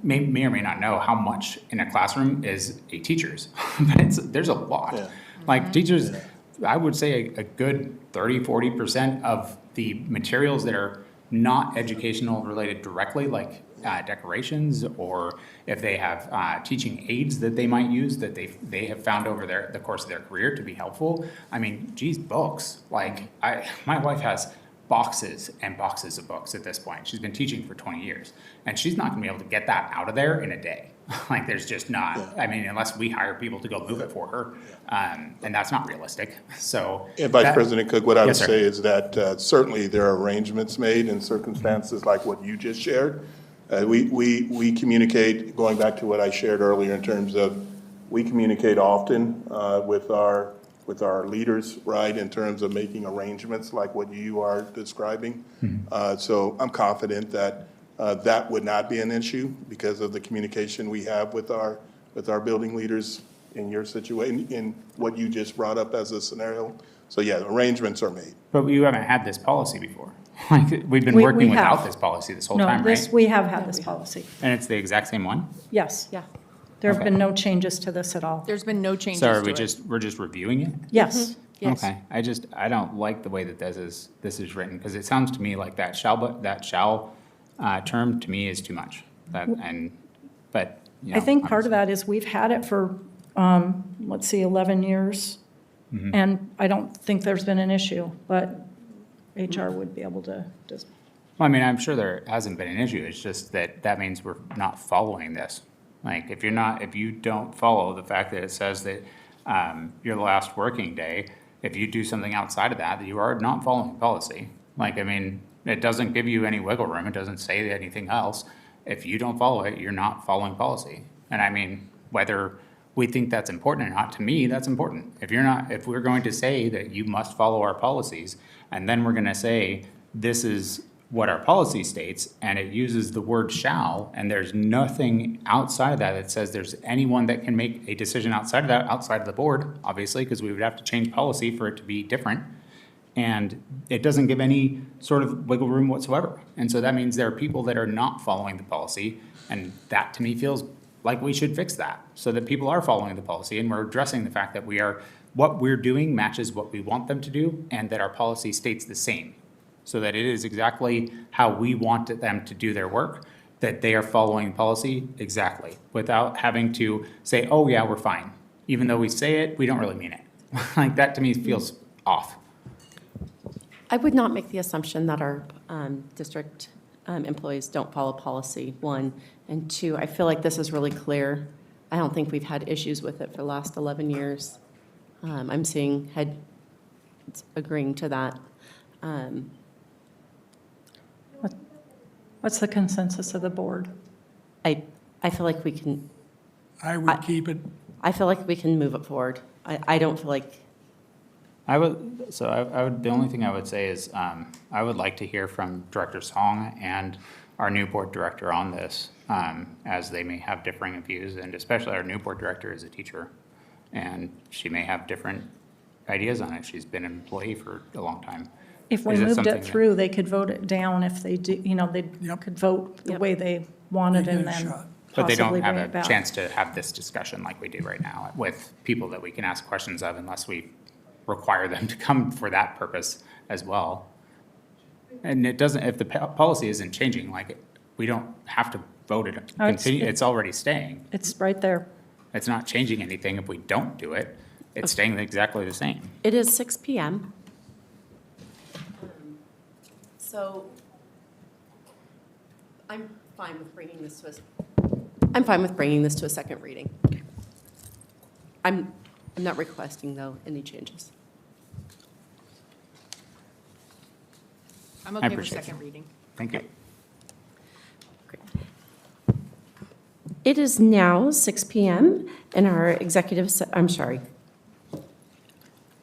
may or may not know how much in a classroom is a teacher's, but there's a lot. Yeah. Like, teachers, I would say a good 30-40% of the materials that are not educational related directly, like decorations, or if they have teaching aids that they might use that they have found over the course of their career to be helpful. I mean, geez, books. Like, my wife has boxes and boxes of books at this point. She's been teaching for 20 years, and she's not gonna be able to get that out of there in a day. Like, there's just not, I mean, unless we hire people to go move it for her, and that's not realistic, so. And Vice President Cook, what I would Yes, sir. say is that certainly there are arrangements made in circumstances like what you just shared. We communicate, going back to what I shared earlier in terms of, we communicate often with our leaders, right, in terms of making arrangements like what you are describing. So I'm confident that that would not be an issue because of the communication we have with our building leaders in your situation, in what you just brought up as a scenario. So yeah, arrangements are made. But you haven't had this policy before. Like, we've been We working without have. this policy this whole No, time, right? we have had this policy. And it's the exact same one? Yes. Yeah. There have Okay. been no changes to this at all. There's been no changes So are to we it. we're just reviewing it? Yes. Yes. Okay, I don't like the way that this is written, because it sounds to me like that shall term to me is too much. But, I think part of that is we've had it for, 11 years. Mm-hmm. And I don't think there's been an issue, but HR would be able to just, Well, I mean, I'm sure there hasn't been an issue, it's just that means we're not following this. Like, if you don't follow the fact that it says that your last working day, if you do something outside of that, you are not following policy. Like, I mean, it doesn't give you any wiggle room, it doesn't say anything else. If you don't follow it, you're not following policy. And I mean, whether we think that's important or not, to me, that's important. If we're going to say that you must follow our policies, and then we're gonna say, this is what our policy states, and it uses the word shall, and there's nothing outside of that that says there's anyone that can make a decision outside of that, outside of the board, obviously, because we would have to change policy for it to be different. And it doesn't give any sort of wiggle room whatsoever. And so that means there are people that are not following the policy, and that to me feels like we should fix that, so that people are following the policy, and we're addressing the fact that what we're doing matches what we want them to do, and that our policy states the same. So that it is exactly how we want them to do their work, that they are following policy exactly, without having to say, oh yeah, we're fine. Even though we say it, we don't really mean it. Like, that to me feels off. I would not make the assumption that our district employees don't follow policy, one. And two, I feel like this is really clear. I don't think we've had issues with it for the last 11 years. I'm seeing head agreeing to that. what's the consensus of the board? I feel like we can, I would keep it. I feel like we can move it forward. I don't feel like, I would, the only thing I would say is, I would like to hear from Director Song and our new board director on this, as they may have differing views, and especially our new board director is a teacher, and she may have different ideas on it. She's been an employee for a long time. If we Is it moved something it that- through, they could vote it down if they do, they Yep. could vote the Yep. way they wanted They get and a then shot. But they possibly don't bring have it a back. chance to have this discussion like we do right now with people that we can ask questions of unless we require them to come for that purpose as well. And it doesn't, if the policy isn't changing, like, we don't have to vote it, Oh, it's- continue, it's already staying. It's right there. It's not changing anything if we don't do it. It's staying exactly the same. It is 6 PM. So I'm fine with bringing this to a second reading. I'm not requesting, though, any changes. I'm I okay with appreciate second it. reading. Thank you. It is now 6 PM in our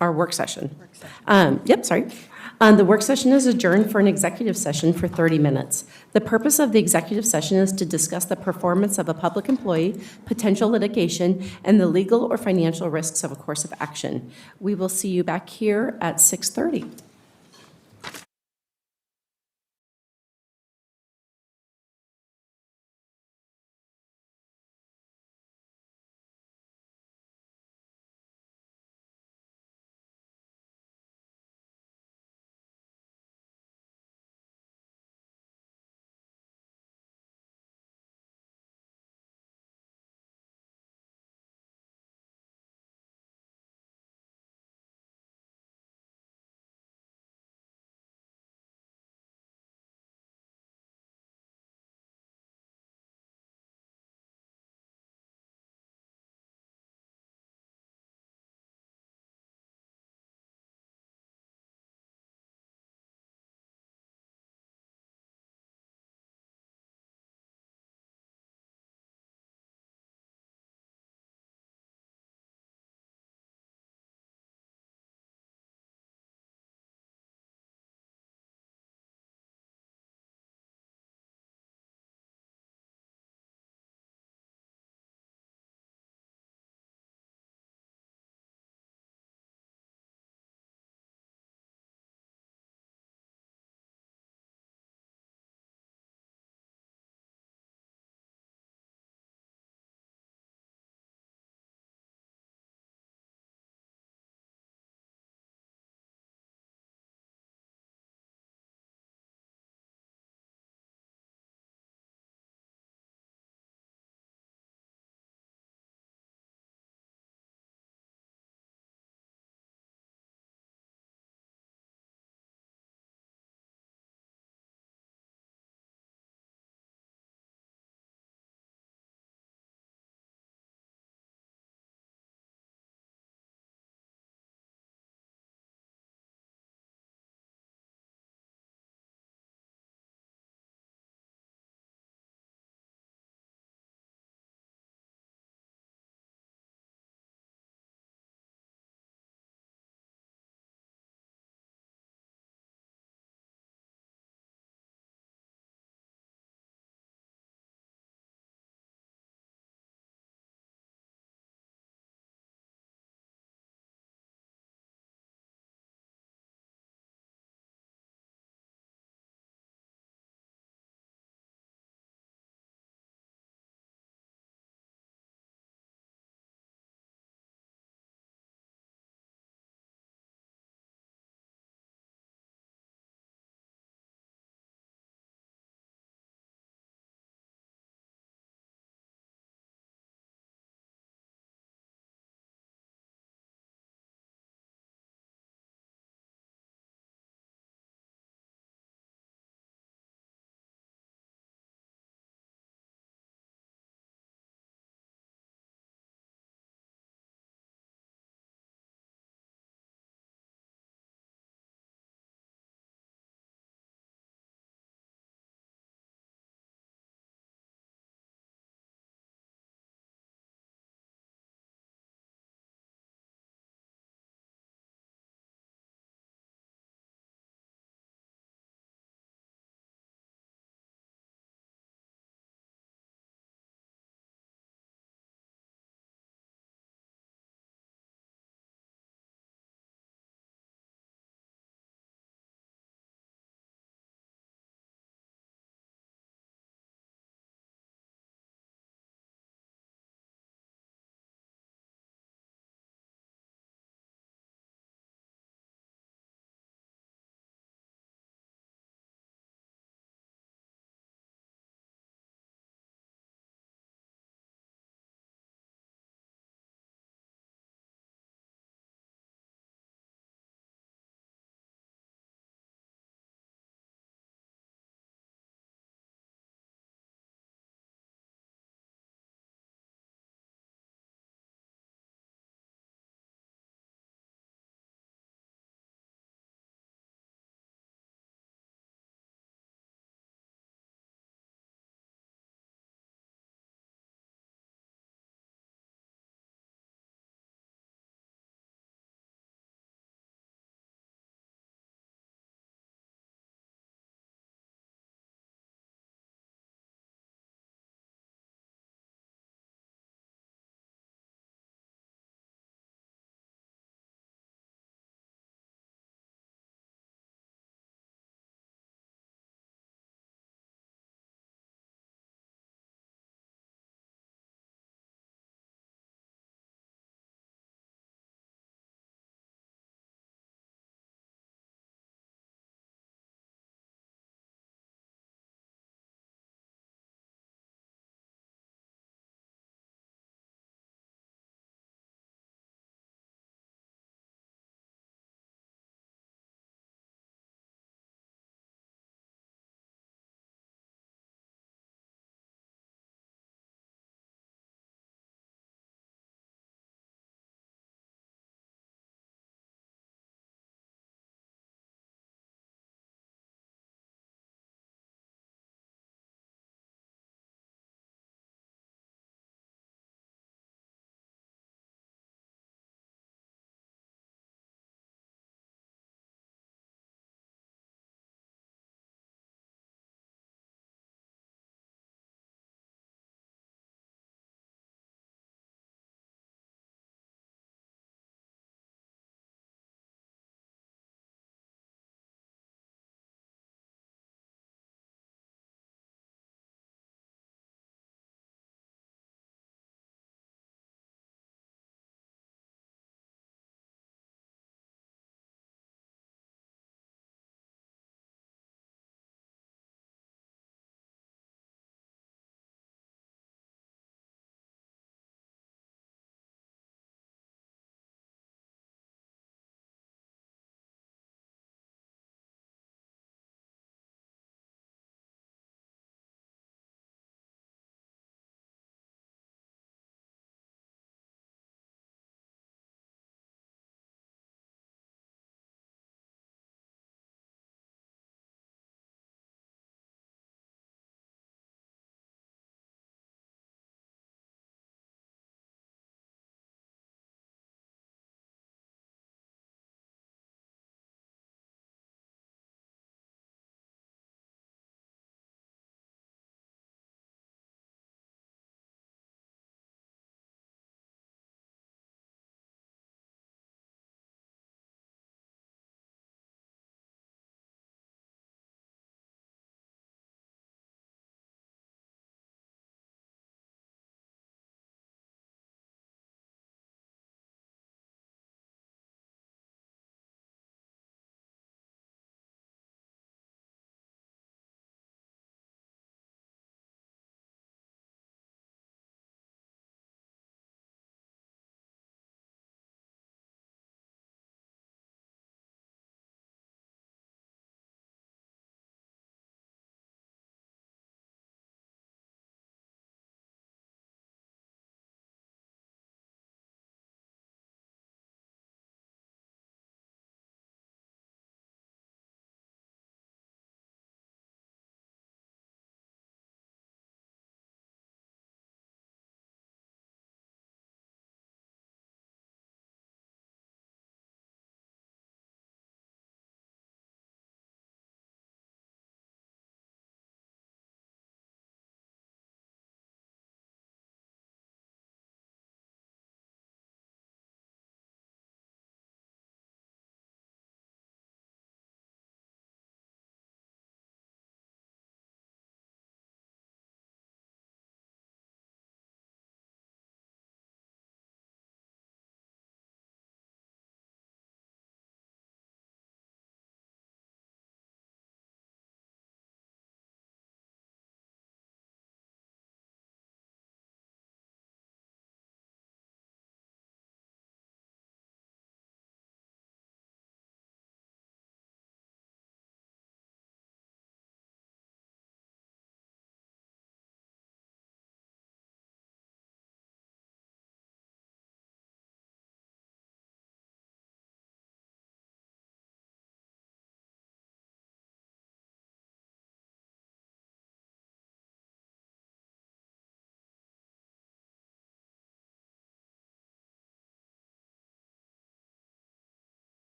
our work session. Sorry. The work session is adjourned for an executive session for 30 minutes. The purpose of the executive session is to discuss the performance of a public employee, potential litigation, and the legal or financial risks of a course of action. We will see you back here at 6:30.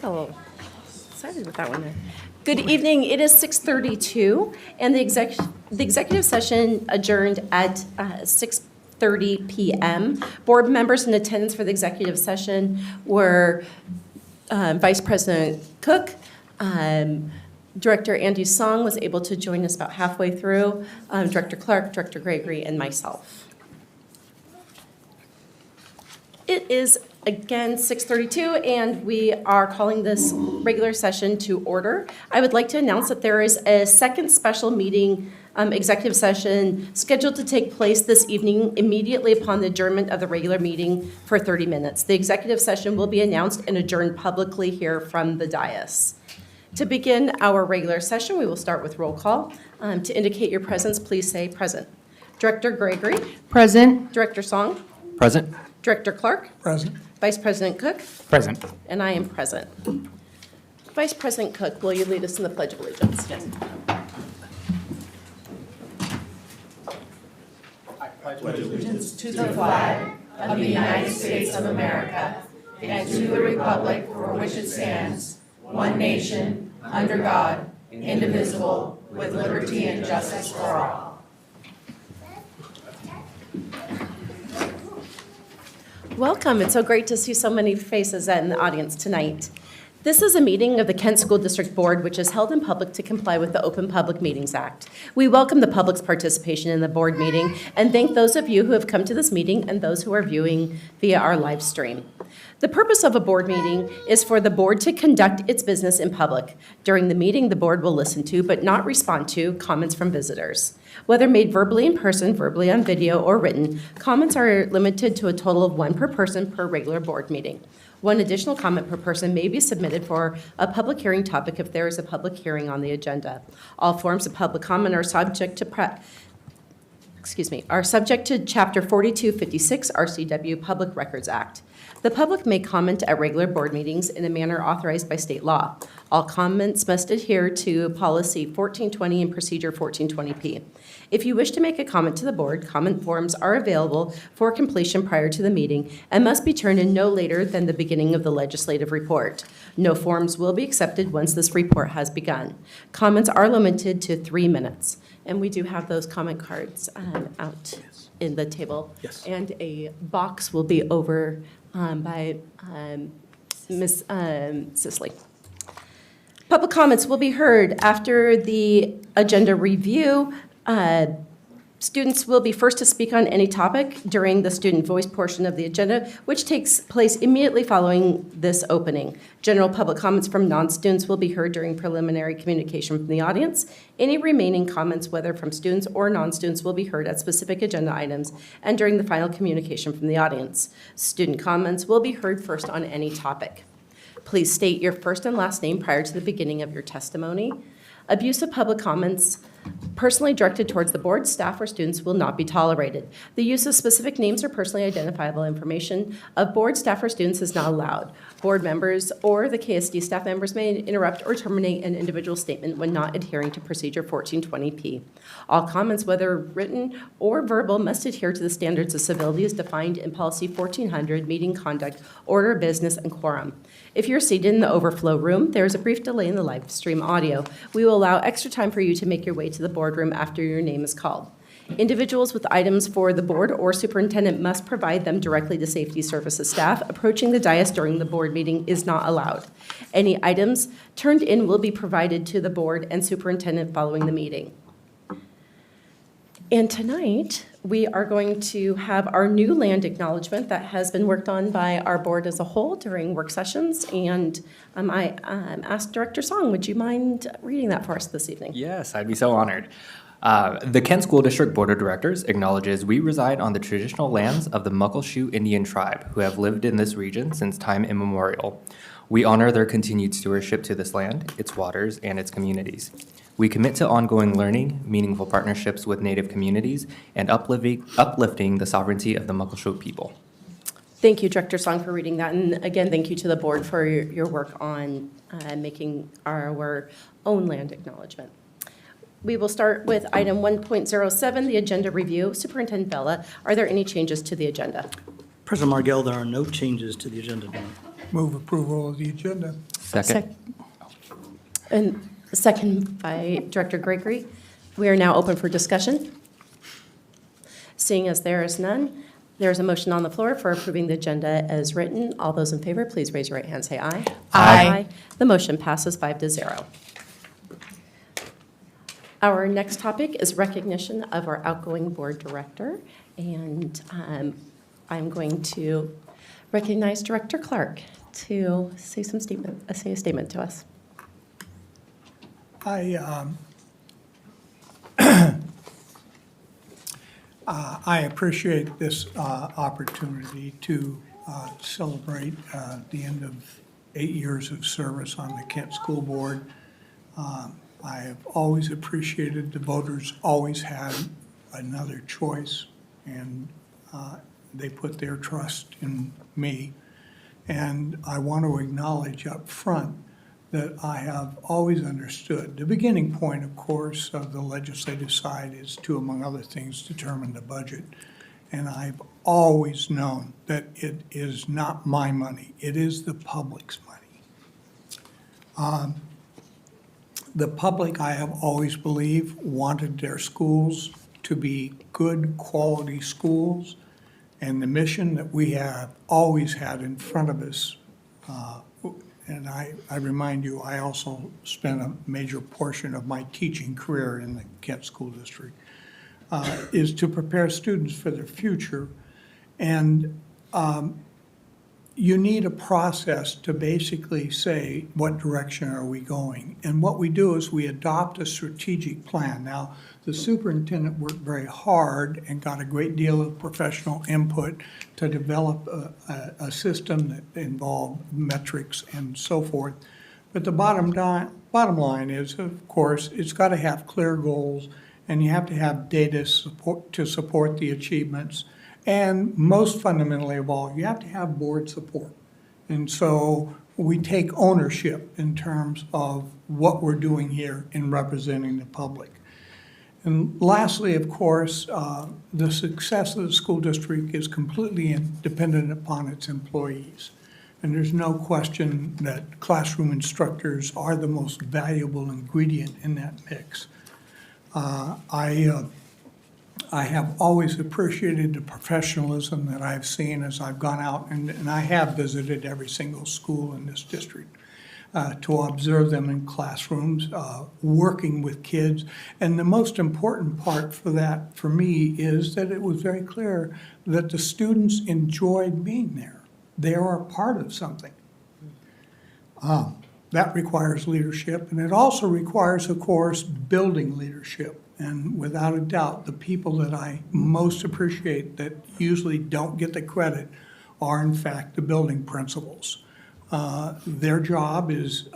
Oh, excited with that one there. Good evening. It is 6:32, and the executive session adjourned at 6:30 PM. Board members in attendance for the executive session were Vice President Cook, Director Andy Song was able to join us about halfway through, Director Clark, Director Gregory, and myself. It is again 6:32, and we are calling this regular session to order. I would like to announce that there is a second special meeting, executive session, scheduled to take place this evening immediately upon the adjournment of the regular meeting for 30 minutes. The executive session will be announced and adjourned publicly here from the dais. To begin our regular session, we will start with roll call. To indicate your presence, please say present. Director Gregory, Present. Director Song, Present. Director Clark, Present. Vice President Cook, Present. and I am present. Vice President Cook, will you lead us in the Pledge of Allegiance? Yes. To the flag of the United States of America and to the republic for which it stands, one nation, under God, indivisible, with liberty and justice for all. Welcome. It's so great to see so many faces in the audience tonight. This is a meeting of the Kent School District Board, which is held in public to comply with the Open Public Meetings Act. We welcome the public's participation in the board meeting and thank those of you who have come to this meeting and those who are viewing via our live stream. The purpose of a board meeting is for the board to conduct its business in public. During the meeting, the board will listen to, but not respond to, comments from visitors. Whether made verbally in person, verbally on video, or written, comments are limited to a total of one per person per regular board meeting. One additional comment per person may be submitted for a public hearing topic if there is a public hearing on the agenda. All forms of public comment are subject to Chapter 4256 RCW Public Records Act. The public may comment at regular board meetings in a manner authorized by state law. All comments must adhere to Policy 1420 and Procedure 1420P. If you wish to make a comment to the board, comment forms are available for completion prior to the meeting and must be turned in no later than the beginning of the legislative report. No forms will be accepted once this report has begun. Comments are limited to 3 minutes. And we do have those comment cards out in the table. Yes. And a box will be over by Ms. Sisley. Public comments will be heard after the agenda review. Students will be first to speak on any topic during the student voice portion of the agenda, which takes place immediately following this opening. General public comments from non-students will be heard during preliminary communication from the audience. Any remaining comments, whether from students or non-students, will be heard at specific agenda items and during the final communication from the audience. Student comments will be heard first on any topic. Please state your first and last name prior to the beginning of your testimony. Abuse of public comments personally directed towards the board, staff, or students will not be tolerated. The use of specific names or personally identifiable information of board, staff, or students is not allowed. Board members or the KSD staff members may interrupt or terminate an individual statement when not adhering to Procedure 1420P. All comments, whether written or verbal, must adhere to the standards of civility as defined in Policy 1400, Meeting Conduct, Order of Business, and Quorum. If you're seated in the overflow room, there is a brief delay in the live stream audio. We will allow extra time for you to make your way to the boardroom after your name is called. Individuals with items for the board or superintendent must provide them directly to safety services staff. Approaching the dais during the board meeting is not allowed. Any items turned in will be provided to the board and superintendent following the meeting. And tonight, we are going to have our new land acknowledgement that has been worked on by our board as a whole during work sessions. And I asked Director Song, would you mind reading that for us this evening? Yes, I'd be so honored. The Kent School District Board of Directors acknowledges we reside on the traditional lands of the Muckleshoot Indian tribe who have lived in this region since time immemorial. We honor their continued stewardship to this land, its waters, and its communities. We commit to ongoing learning, meaningful partnerships with Native communities, and uplifting the sovereignty of the Muckleshoot people. Thank you, Director Song, for reading that. And again, thank you to the board for your work on making our own land acknowledgement. We will start with item 1.07, the agenda review. Superintendent Vella, are there any changes to the agenda? President Margell, there are no changes to the agenda tonight. Move approval of the agenda. Second. And second by Director Gregory. We are now open for discussion. Seeing as there is none, there is a motion on the floor for approving the agenda as written. All those in favor, please raise your right hand and say aye. Aye. The motion passes 5-0. Our next topic is recognition of our outgoing board director, and I'm going to recognize Director Clark to say a statement to us. I appreciate this opportunity to celebrate the end of 8 years of service on the Kent School Board. I have always appreciated the voters always had another choice, and they put their trust in me. And I want to acknowledge up front that I have always understood. The beginning point, of course, of the legislative side is to, among other things, determine the budget. And I've always known that it is not my money, it is the public's money. The public, I have always believed, wanted their schools to be good, quality schools. And the mission that we have always had in front of us, and I remind you, I also spent a major portion of my teaching career in the Kent School District, is to prepare students for their future. And you need a process to basically say, what direction are we going? And what we do is we adopt a strategic plan. Now, the superintendent worked very hard and got a great deal of professional input to develop a system that involved metrics and so forth. But the bottom line is, of course, it's got to have clear goals, and you have to have data to support the achievements. And most fundamentally of all, you have to have board support. And so we take ownership in terms of what we're doing here in representing the public. And lastly, of course, the success of the school district is completely dependent upon its employees. And there's no question that classroom instructors are the most valuable ingredient in that mix. I have always appreciated the professionalism that I've seen as I've gone out, and I have visited every single school in this district to observe them in classrooms, working with kids. And the most important part for that, for me, is that it was very clear that the students enjoyed being there. They are a part of something. That requires leadership, and it also requires, of course, building leadership. And without a doubt, the people that I most appreciate that usually don't get the credit are, in fact, the building principals. Their job is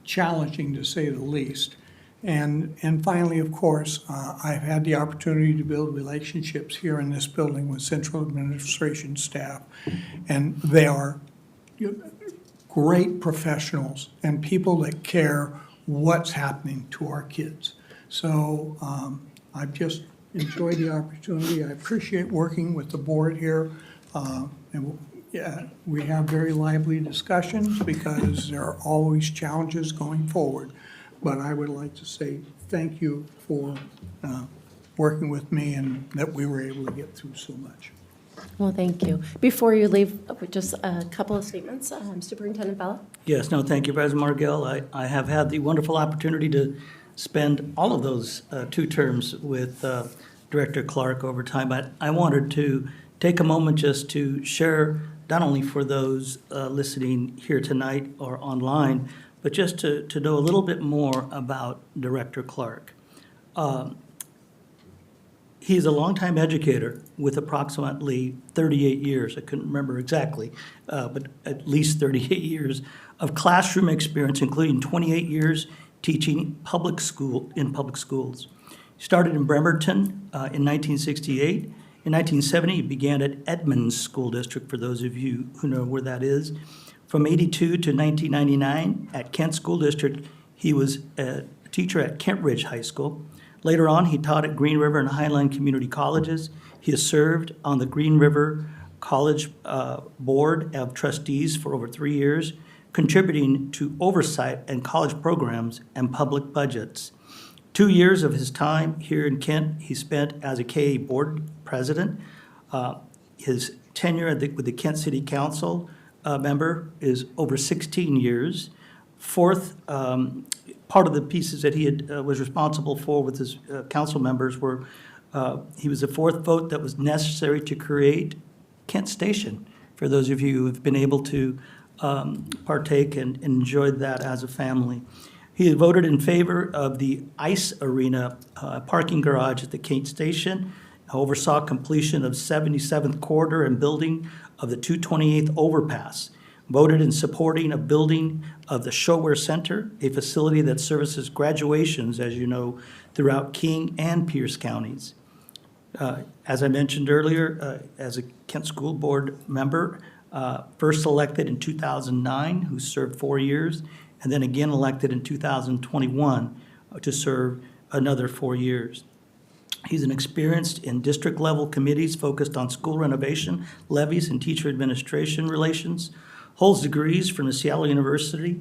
challenging, to say the least. And finally, of course, I've had the opportunity to build relationships here in this building with central administration staff, and they are great professionals and people that care what's happening to our kids. So I've just enjoyed the opportunity. I appreciate working with the board here. And we have very lively discussions because there are always challenges going forward. But I would like to say thank you for working with me and that we were able to get through so much. Well, thank you. Before you leave, just a couple of statements. Superintendent Bella? Yes, no, thank you, President Margell. I have had the wonderful opportunity to spend all of those 2 terms with Director Clark over time. But I wanted to take a moment just to share, not only for those listening here tonight or online, but just to know a little bit more about Director Clark. He is a longtime educator with approximately 38 years, I couldn't remember exactly, but at least 38 years of classroom experience, including 28 years teaching in public schools. He started in Bremerton in 1968. In 1970, he began at Edmonds School District, for those of you who know where that is. From 82 to 1999 at Kent School District, he was a teacher at Kent Ridge High School. Later on, he taught at Green River and Highland Community Colleges. He has served on the Green River College Board of Trustees for over 3 years, contributing to oversight and college programs and public budgets. 2 years of his time here in Kent, he spent as a KA board president. His tenure with the Kent City Council member is over 16 years. Fourth, part of the pieces that he was responsible for with his council members were, he was the fourth vote that was necessary to create Kent Station, for those of you who have been able to partake and enjoyed that as a family. He had voted in favor of the ice arena parking garage at the Kent Station, oversaw completion of 77th corridor and building of the 228th overpass, voted in supporting a building of the Showware Center, a facility that services graduations, as you know, throughout King and Pierce counties. As I mentioned earlier, as a Kent School Board member, first elected in 2009, who served 4 years, and then again elected in 2021 to serve another 4 years. He's an experienced in district-level committees focused on school renovation, levies, and teacher administration relations, holds degrees from the Seattle University,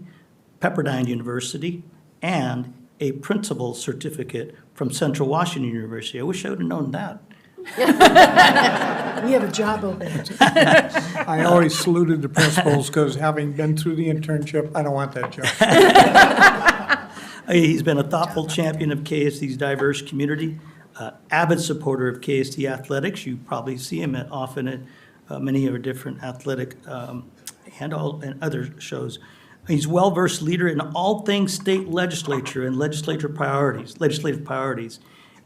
Pepperdine University, and a principal certificate from Central Washington University. I wish I would have known that. We have a job open. I always saluted the principals because having been through the internship, I don't want that job. He's been a thoughtful champion of KSD's diverse community, avid supporter of KSD athletics. You probably see him often at many of our different athletic and other shows. He's a well-versed leader in all things state legislature and legislative priorities,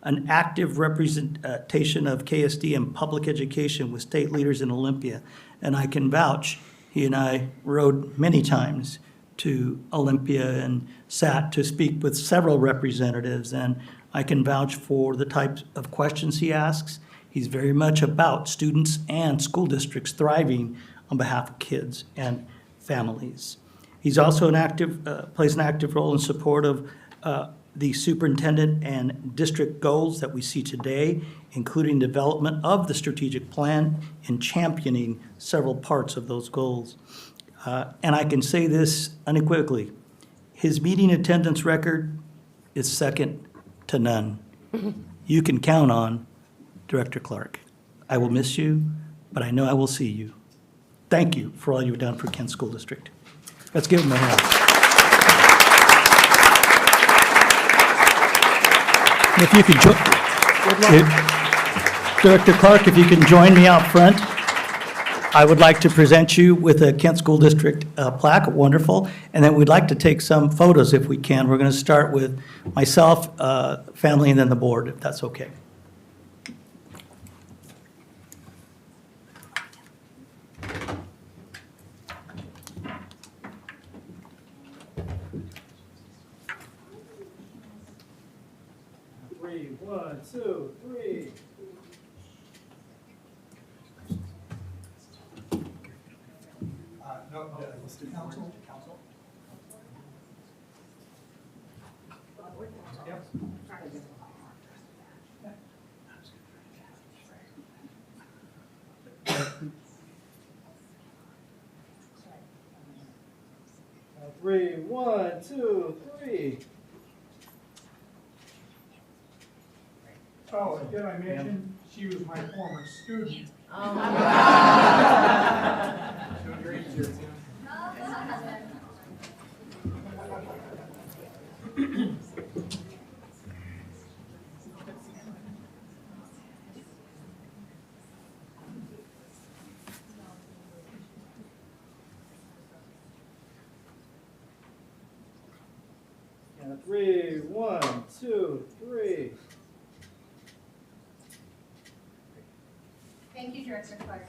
an active representation of KSD in public education with state leaders in Olympia. And I can vouch, he and I rode many times to Olympia and sat to speak with several representatives, and I can vouch for the types of questions he asks. He's very much about students and school districts thriving on behalf of kids and families. He's also plays an active role in support of the superintendent and district goals that we see today, including development of the strategic plan and championing several parts of those goals. And I can say this unequivocally, his meeting attendance record is second to none. You can count on Director Clark. I will miss you, but I know I will see you. Thank you for all you've done for Kent School District. Let's give him a hand. If you could Director Clark, if you can join me out front, I would like to present you with a Kent School District plaque, wonderful, and then we'd like to take some photos if we can. We're going to start with myself, family, and then the board, if that's okay. One, two, three. Council. Three, one, two, three. Oh, did I mention she was my former student? Oh, my God. 3, 1, 2, 3. Thank you, Director Clark.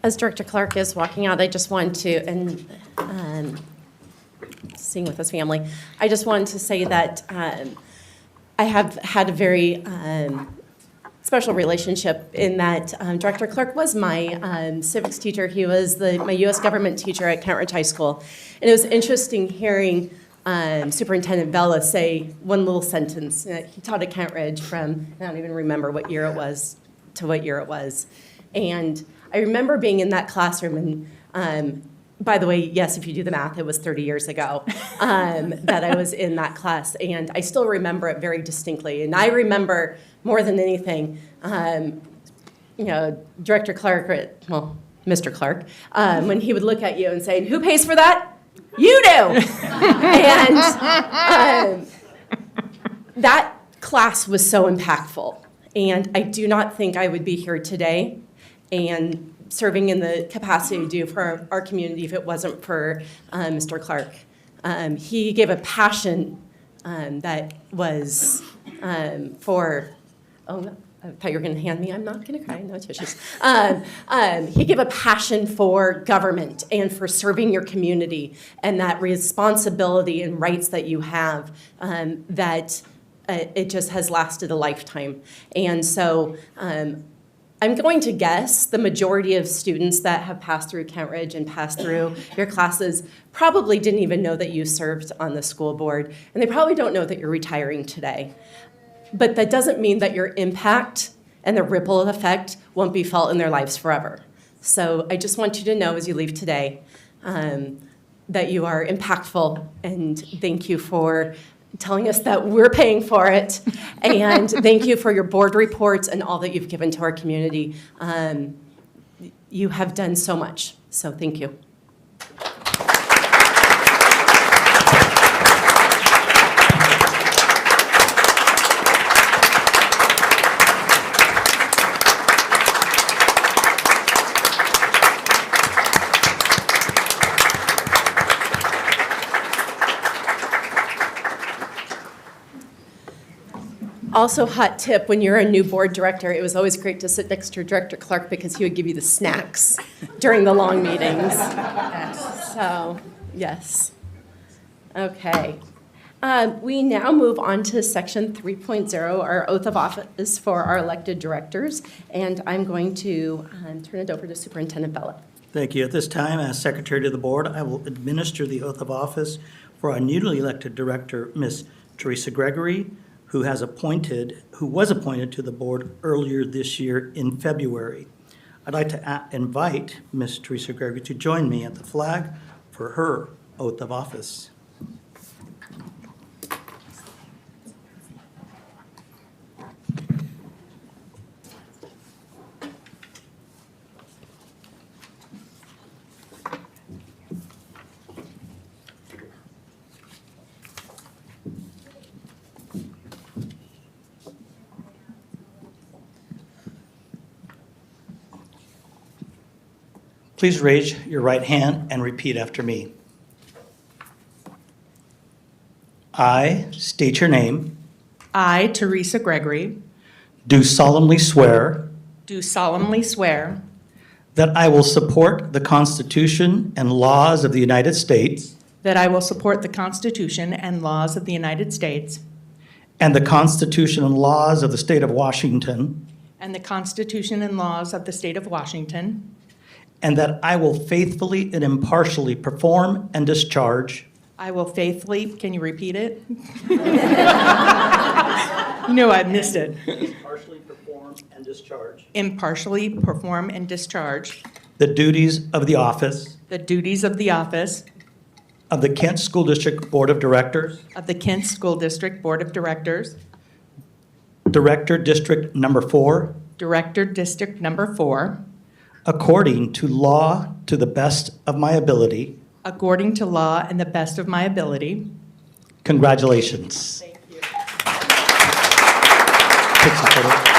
As Director Clark is walking out, I just want to, and seeing with his family, I just wanted to say that I have had a very special relationship in that Director Clark was my civics teacher. He was my U.S. government teacher at Kent Ridge High School. And it was interesting hearing Superintendent Vela say one little sentence. He taught at Kent Ridge from, I don't even remember what year it was to what year it was. And I remember being in that classroom, and by the way, yes, if you do the math, it was 30 years ago that I was in that class, and I still remember it very distinctly. And I remember more than anything, Director Clark, well, Mr. Clark, when he would look at you and say, "Who pays for that? You do." And that class was so impactful, and I do not think I would be here today and serving in the capacity I do for our community if it wasn't for Mr. Clark. He gave a passion that was for, oh, I thought you were going to hand me, I'm not going to cry, no tissues. He gave a passion for government and for serving your community and that responsibility and rights that you have that it just has lasted a lifetime. And so I'm going to guess the majority of students that have passed through Kent Ridge and passed through your classes probably didn't even know that you served on the school board, and they probably don't know that you're retiring today. But that doesn't mean that your impact and the ripple effect won't be felt in their lives forever. So I just want you to know as you leave today that you are impactful, and thank you for telling us that we're paying for it. And thank you for your board reports and all that you've given to our community. You have done so much, so thank you. Also, hot tip, when you're a new board director, it was always great to sit next to Director Clark because he would give you the snacks during the long meetings. So, yes. Okay. We now move on to section 3.0, our oath of office for our elected directors, and I'm going to turn it over to Superintendent Vela. Thank you. At this time, as Secretary to the Board, I will administer the oath of office for our newly elected director, Ms. Teresa Gregory, who was appointed to the board earlier this year in February. I'd like to invite Ms. Teresa Gregory to join me at the flag for her oath of office. Please raise your right hand and repeat after me. I state your name, I, Teresa Gregory, do solemnly swear do solemnly swear that I will support the Constitution and laws of the United States that I will support the Constitution and laws of the United States and the Constitution and laws of the State of Washington, and the Constitution and laws of the State of Washington, and that I will faithfully and impartially perform and discharge I will faithfully, can you repeat it? No, I missed it. impartially perform and discharge Impartially perform and discharge the duties of the office the duties of the office of the Kent School District Board of Directors, of the Kent School District Board of Directors, Director District Number 4, Director District Number 4, according to law to the best of my ability. according to law and the best of my ability. Congratulations. Thank you. Take some photos.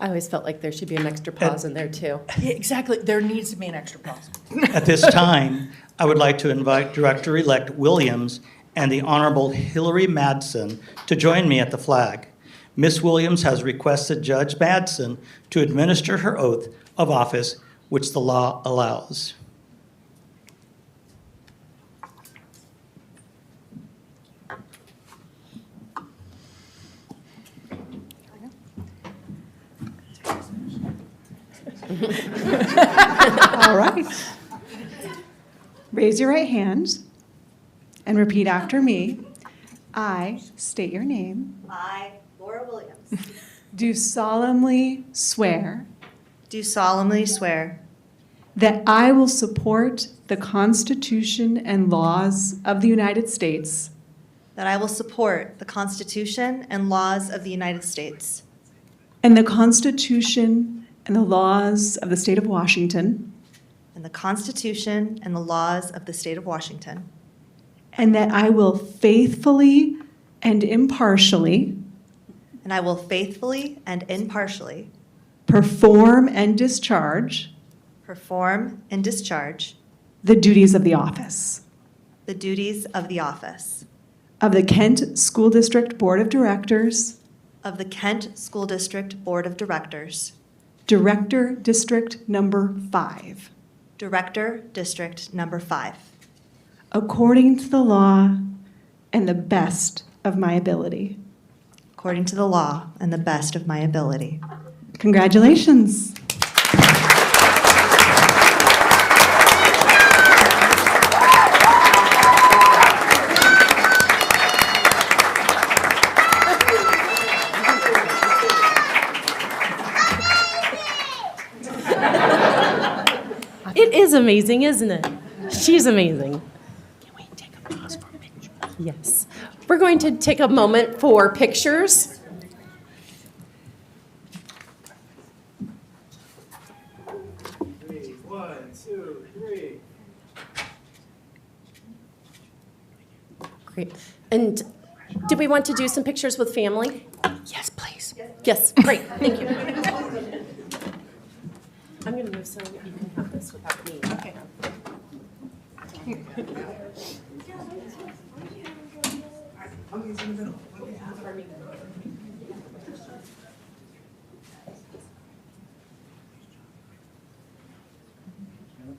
I always felt like there should be an extra pause in there, too. Yeah, exactly. There needs to be an extra pause. At this time, I would like to invite Director-elect Williams and the Honorable Hillary Madsen to join me at the flag. Ms. Williams has requested Judge Madsen to administer her oath of office, which the law allows. All right. Raise your right hand and repeat after me. I state your name. I, Laura Williams, Do solemnly swear do solemnly swear that I will support the Constitution and laws of the United States that I will support the Constitution and laws of the United States and the Constitution and the laws of the state of Washington, and the Constitution and the laws of the state of Washington, and that I will faithfully and impartially and I will faithfully and impartially perform and discharge perform and discharge the duties of the office the duties of the office of the Kent School District Board of Directors, of the Kent School District Board of Directors, Director District Number 5, Director District Number 5, according to the law and the best of my ability. according to the law and the best of my ability. Congratulations. It is amazing, isn't it? She's amazing. Can we take a pause for a picture? Yes. We're going to take a moment for pictures. One, two, three. Great. And do we want to do some pictures with family? Yes, please. Yes, great, thank you. I'm going to move so you can have this without me. Okay.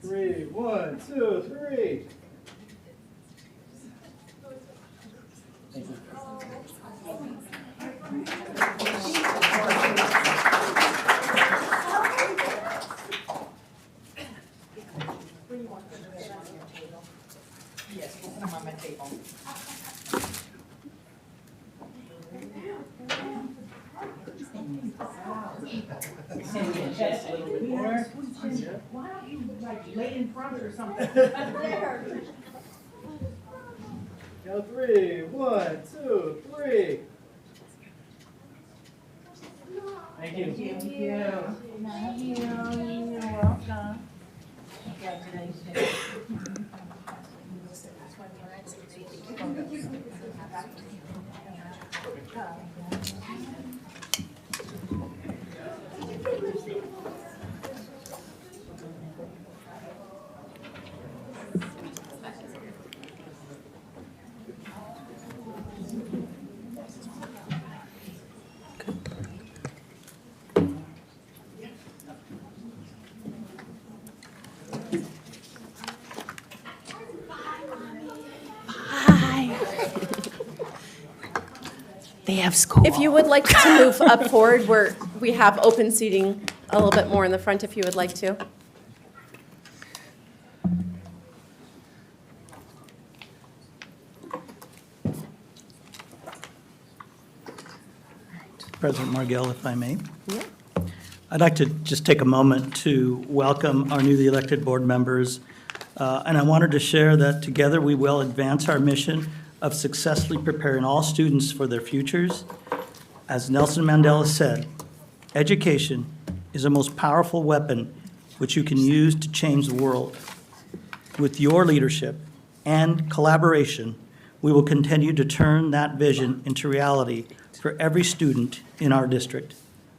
Three, one, two, three. Yes, we'll put them on my table. Just a little bit more. Why don't you like lay in front or something? Count three, one, two, three. Thank you. Thank you. You're welcome. Congratulations. They have school. If you would like to move up forward, we have open seating a little bit more in the front if you would like to. President Margell, if I may. Yeah. I'd like to just take a moment to welcome our newly elected board members. And I wanted to share that together we will advance our mission of successfully preparing all students for their futures. As Nelson Mandela said, education is the most powerful weapon which you can use to change the world. With your leadership and collaboration, we will continue to turn that vision into reality for every student in our district.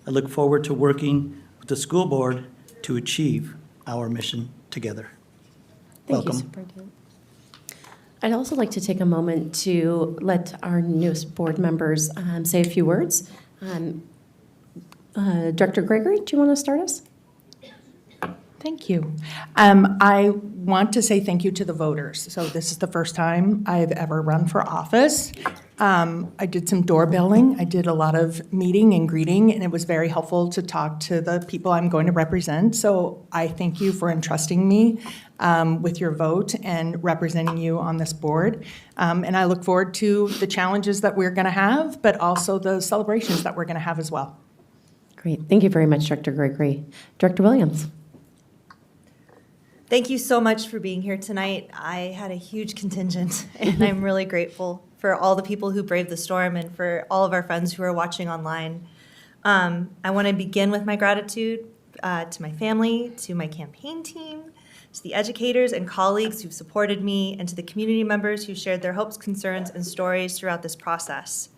I look forward to working with the school board to achieve our mission together. Thank you, Welcome. Superintendent. I'd also like to take a moment to let our newest board members say a few words. Director Gregory, do you want to start us? Thank you. I want to say thank you to the voters. So this is the first time I've ever run for office. I did some doorbelling. I did a lot of meeting and greeting, and it was very helpful to talk to the people I'm going to represent. So I thank you for entrusting me with your vote and representing you on this board. And I look forward to the challenges that we're going to have, but also the celebrations that we're going to have as well. Great. Thank you very much, Director Gregory. Director Williams. Thank you so much for being here tonight. I had a huge contingent, and I'm really grateful for all the people who braved the storm and for all of our friends who are watching online. I want to begin with my gratitude to my family, to my campaign team, to the educators and colleagues who've supported me, and to the community members who shared their hopes, concerns, and stories throughout this process.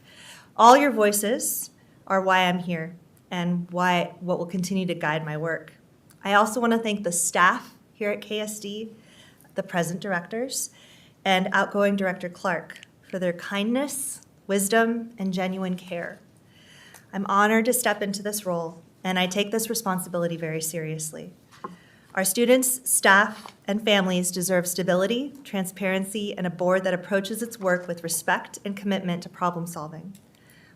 All your voices are why I'm here and what will continue to guide my work. I also want to thank the staff here at KSD, the present directors, and outgoing Director Clark for their kindness, wisdom, and genuine care. I'm honored to step into this role, and I take this responsibility very seriously. Our students, staff, and families deserve stability, transparency, and a board that approaches its work with respect and commitment to problem solving.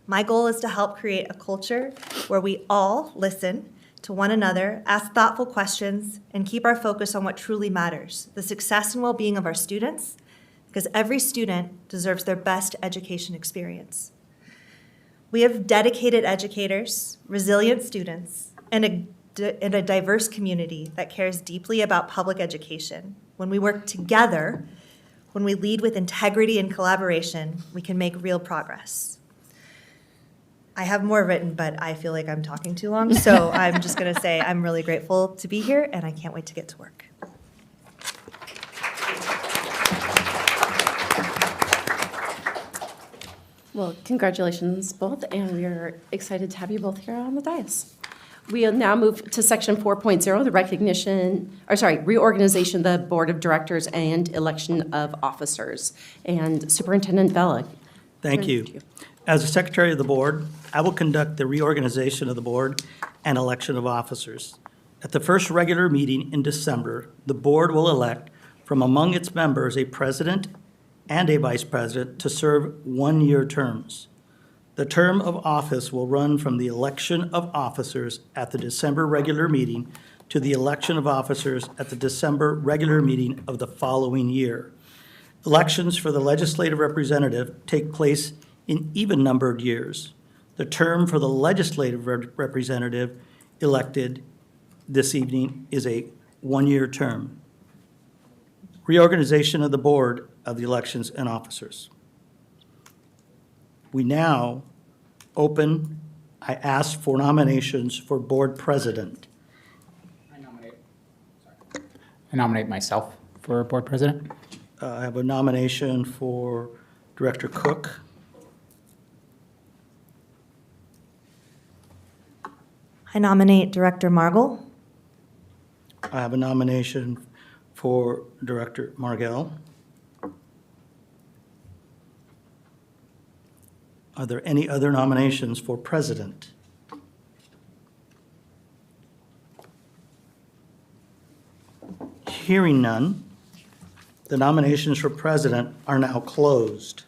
My goal is to help create a culture where we all listen to one another, ask thoughtful questions, and keep our focus on what truly matters, the success and well-being of our students, because every student deserves their best education experience. We have dedicated educators, resilient students, and a diverse community that cares deeply about public education. When we work together, when we lead with integrity and collaboration, we can make real progress. I have more written, but I feel like I'm talking too long, so I'm just going to say I'm really grateful to be here, and I can't wait to get to work. Well, congratulations both, and we are excited to have you both here on the dais. We'll now move to section 4.0, the reorganization of the Board of Directors and election of officers. And Superintendent Vela. Thank you. As the Secretary of the Board, I will conduct the reorganization of the board and election of officers. At the first regular meeting in December, the board will elect from among its members a president and a vice president to serve one-year terms. The term of office will run from the election of officers at the December regular meeting to the election of officers at the December regular meeting of the following year. Elections for the legislative representative take place in even-numbered years. The term for the legislative representative elected this evening is a one-year term. Reorganization of the Board of the Elections and Officers. We now I ask for nominations for Board President. I nominate myself for board president. I have a nomination for Director Cook. I nominate Director Margol. I have a nomination for Director Margell. Are there any other nominations for president? Hearing none, the nominations for president are now closed.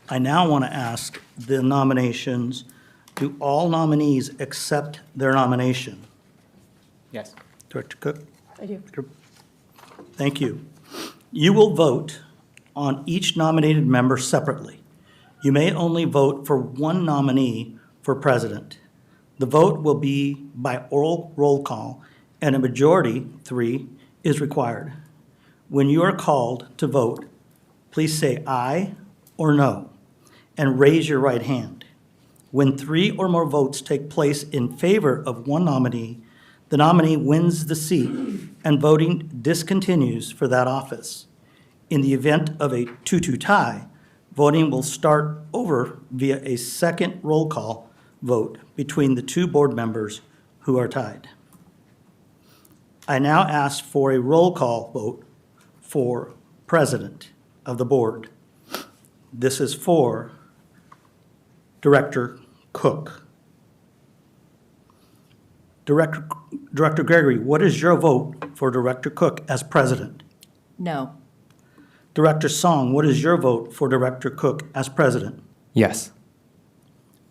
I now want to ask the nominations, do all nominees accept their nomination? Yes. Director Cook? I do. Thank you. You will vote on each nominated member separately. You may only vote for one nominee for president. The vote will be by oral roll call, and a majority, 3, is required. When you are called to vote, please say aye or no, and raise your right hand. When 3 or more votes take place in favor of one nominee, the nominee wins the seat, and voting discontinues for that office. In the event of a 2-2 tie, voting will start over via a second roll call vote between the two board members who are tied. I now ask for a roll call vote for president of the board. This is for Director Cook. Director Gregory, what is your vote for Director Cook as president? No. Director Song, what is your vote for Director Cook as president? Yes.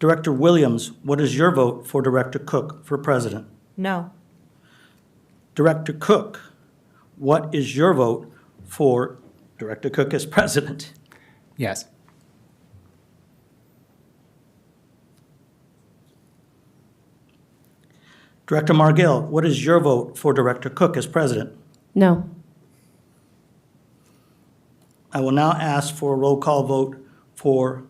Director Williams, what is your vote for Director Cook for president? No. Director Cook, what is your vote for Director Cook as president? Yes. Director Margell, what is your vote for Director Cook as president? No. I will now ask for a roll call vote for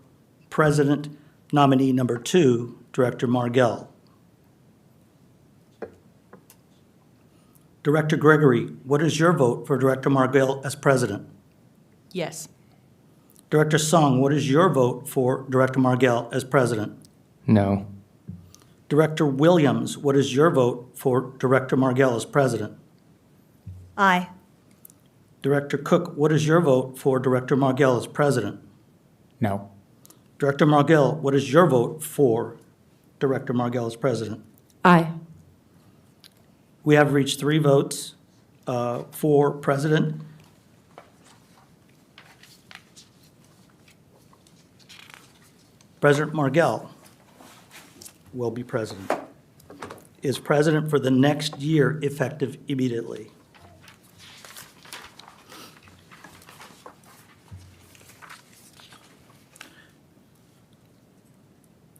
president nominee number 2, Director Margell. Director Gregory, what is your vote for Director Margell as president? Yes. Director Song, what is your vote for Director Margell as president? No. Director Williams, what is your vote for Director Margell as president? Aye. Director Cook, what is your vote for Director Margell as president? No. Director Margell, what is your vote for Director Margell as president? Aye. We have reached 3 votes for president. President Margell will be president. Is president for the next year effective immediately?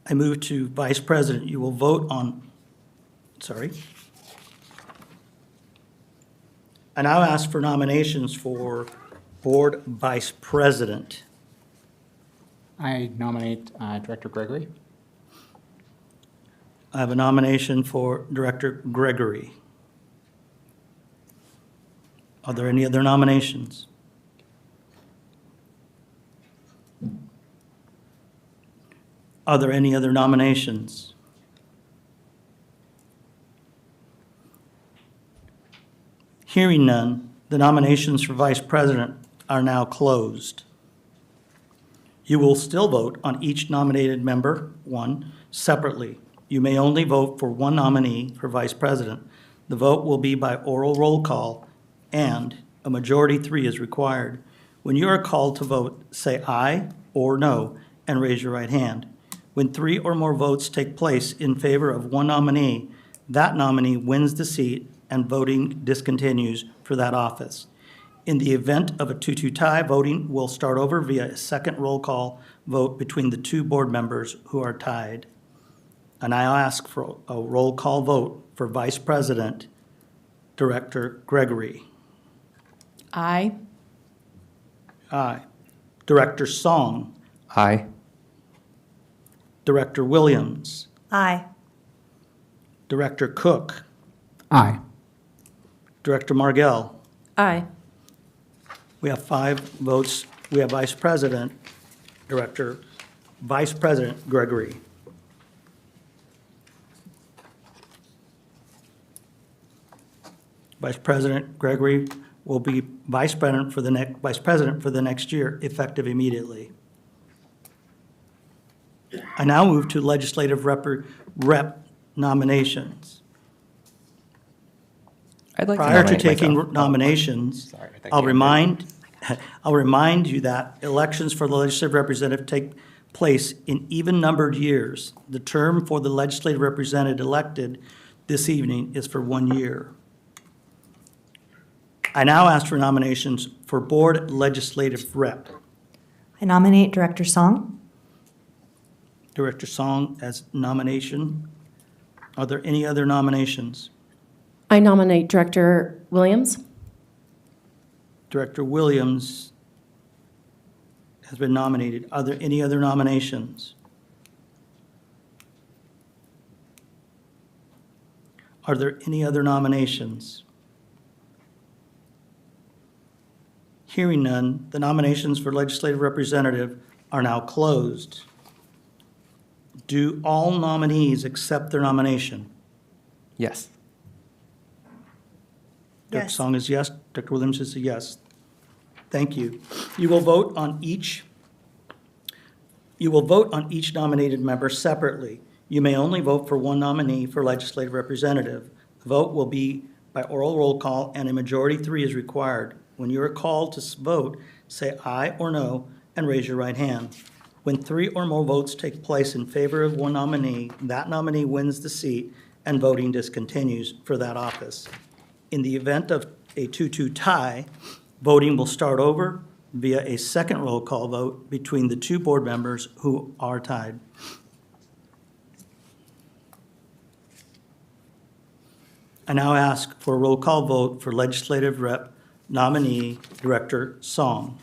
I move to vice president. You will vote on, I now ask for nominations for board vice president. I nominate Director Gregory. I have a nomination for Director Gregory. Are there any other nominations? Are there any other nominations? Hearing none, the nominations for vice president are now closed. You will still vote on each nominated member, 1, separately. You may only vote for one nominee for vice president. The vote will be by oral roll call, and a majority 3 is required. When you are called to vote, say aye or no and raise your right hand. When 3 or more votes take place in favor of one nominee, that nominee wins the seat and voting discontinues for that office. In the event of a 2-2 tie, voting will start over via a second roll call vote between the 2 board members who are tied. And I ask for a roll call vote for Vice President, Director Gregory. Aye. Aye. Director Song. Aye. Director Williams. Aye. Director Cook. Aye. Director Margell. Aye. We have 5 votes. We have Vice President Gregory. Vice President Gregory will be vice president for the next year, effective immediately. I now move to legislative rep nominations. I'd like Prior to nominate taking myself. nominations, Sorry, I think I'll you- remind you that elections for the legislative representative take place in even-numbered years. The term for the legislative representative elected this evening is for 1 year. I now ask for nominations for board legislative rep. I nominate Director Song. Director Song as nomination. Are there any other nominations? I nominate Director Williams. Director Williams has been nominated. Are there any other nominations? Are there any other nominations? Hearing none, the nominations for legislative representative are now closed. Do all nominees accept their nomination? Yes. Dr. Yes. Song is yes. Dr. Williams is a yes. Thank you. You will vote on each nominated member separately. You may only vote for one nominee for legislative representative. The vote will be by oral roll call, and a majority 3 is required. When you are called to vote, say aye or no and raise your right hand. When 3 or more votes take place in favor of one nominee, that nominee wins the seat and voting discontinues for that office. In the event of a 2-2 tie, voting will start over via a second roll call vote between the 2 board members who are tied. I now ask for a roll call vote for Legislative Rep nominee Director Song.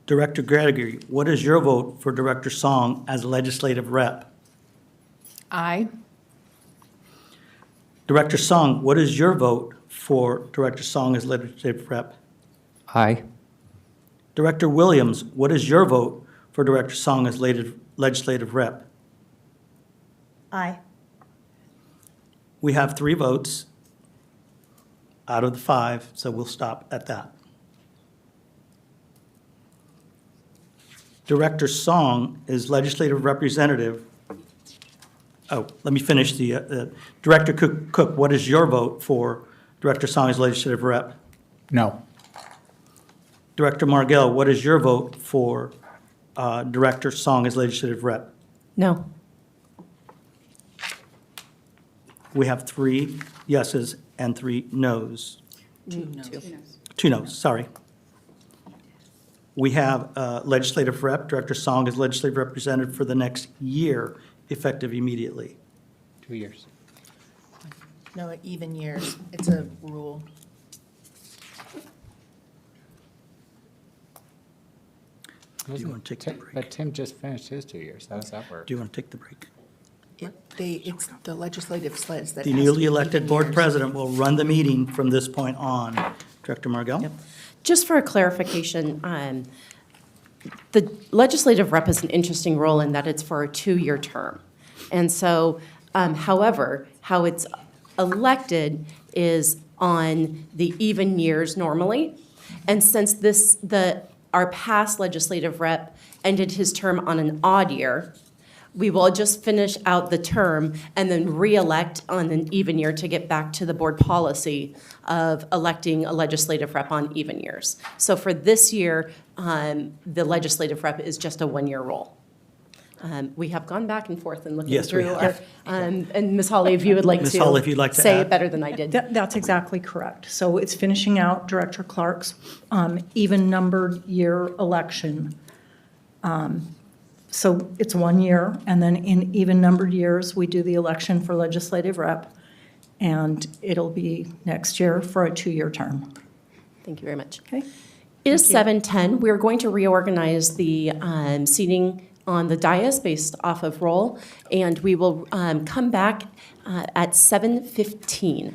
Director Gregory, what is your vote for Director Song as Legislative Rep? Aye. Director Song, what is your vote for Director Song as Legislative Rep? Aye. Director Williams, what is your vote for Director Song as Legislative Rep? Aye. We have 3 votes out of the 5, so we'll stop at that. Director Song is Legislative Representative. Oh, let me finish the, Director Cook, what is your vote for Director Song as Legislative Rep? No. Director Margell, what is your vote for Director Song as Legislative Rep? No. We have 3 yeses and 3 nos. 2 noes. 2 noes, sorry. We have Legislative Rep, Director Song as Legislative Representative for the next year, effective immediately. 2 years. No, even years. It's a rule. Do you want to take the break? But Tim just finished his 2 years. How does that work? Do you want to take the break? It's the legislative sleds that. The has to newly be elected even board years. president will run the meeting from this point on. Director Margell? Just for a clarification, the legislative rep is an interesting role in that it's for a 2-year term. And so, however, how it's elected is on the even years normally. And since our past legislative rep ended his term on an odd year, we will just finish out the term and then re-elect on an even year to get back to the board policy of electing a legislative rep on even years. So for this year, the legislative rep is just a 1-year role. We have gone back and forth and looking Yes, we through have. and Ms. Hawley, if you would like Ms. Hawley, if you'd like to say add. it better than I did. That's exactly correct. So it's finishing out Director Clark's even-numbered year election. So it's 1 year, and then in even-numbered years, we do the election for legislative rep, and it'll be next year for a 2-year term. Thank you very much. Okay? It is 7:10. We're going to reorganize the seating on the dais based off of roll, and we will come back at 7:15.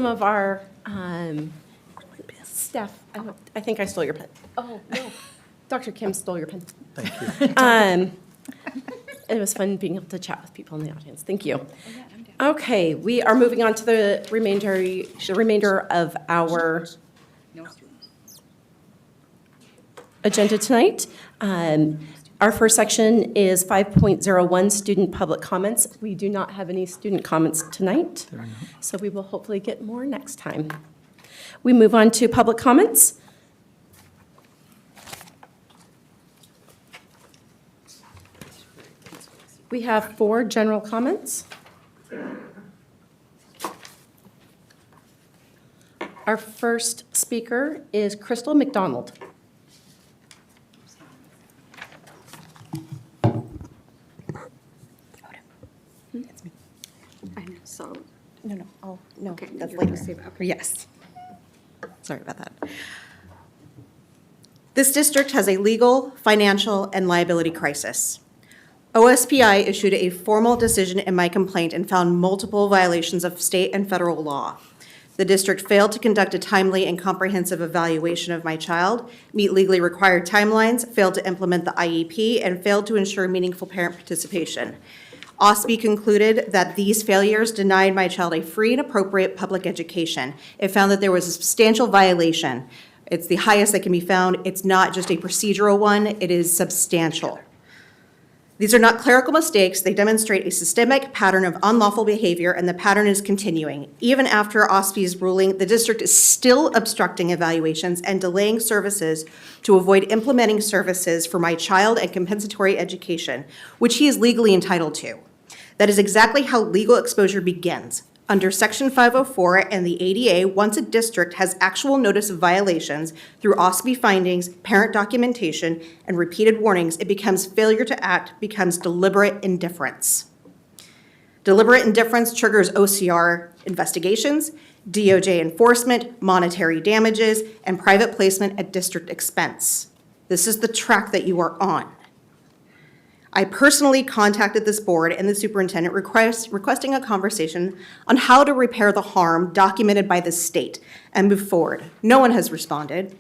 some of our staff. I think I stole your pen. Oh, no. Dr. Kim stole your pen. Thank you. It was fun being able to chat with people in the audience. Thank you. Okay, we are moving on to the remainder of our agenda tonight. Our first section is 5.01, student public comments. We do not have any student comments tonight, so we will hopefully get more next time. We move on to public comments. We have 4 general comments. Our first speaker is Crystal McDonald. I know, so, No, oh, no, okay, that's you're gonna later. save it, okay. Yes. Sorry about that. This district has a legal, financial, and liability crisis. OSPI issued a formal decision in my complaint and found multiple violations of state and federal law. The district failed to conduct a timely and comprehensive evaluation of my child, meet legally required timelines, failed to implement the IEP, and failed to ensure meaningful parent participation. OSPI concluded that these failures denied my child a free and appropriate public education. It found that there was a substantial violation. It's the highest that can be found. It's not just a procedural one, it is substantial. These are not clerical mistakes. They demonstrate a systemic pattern of unlawful behavior, and the pattern is continuing. Even after OSPI's ruling, the district is still obstructing evaluations and delaying services to avoid implementing services for my child and compensatory education, which he is legally entitled to. That is exactly how legal exposure begins. Under Section 504 and the ADA, once a district has actual notice of violations through OSPI findings, parent documentation, and repeated warnings, it becomes failure to act, becomes deliberate indifference. Deliberate indifference triggers OCR investigations, DOJ enforcement, monetary damages, and private placement at district expense. This is the track that you are on. I personally contacted this board and the superintendent requesting a conversation on how to repair the harm documented by the state and move forward. No one has responded.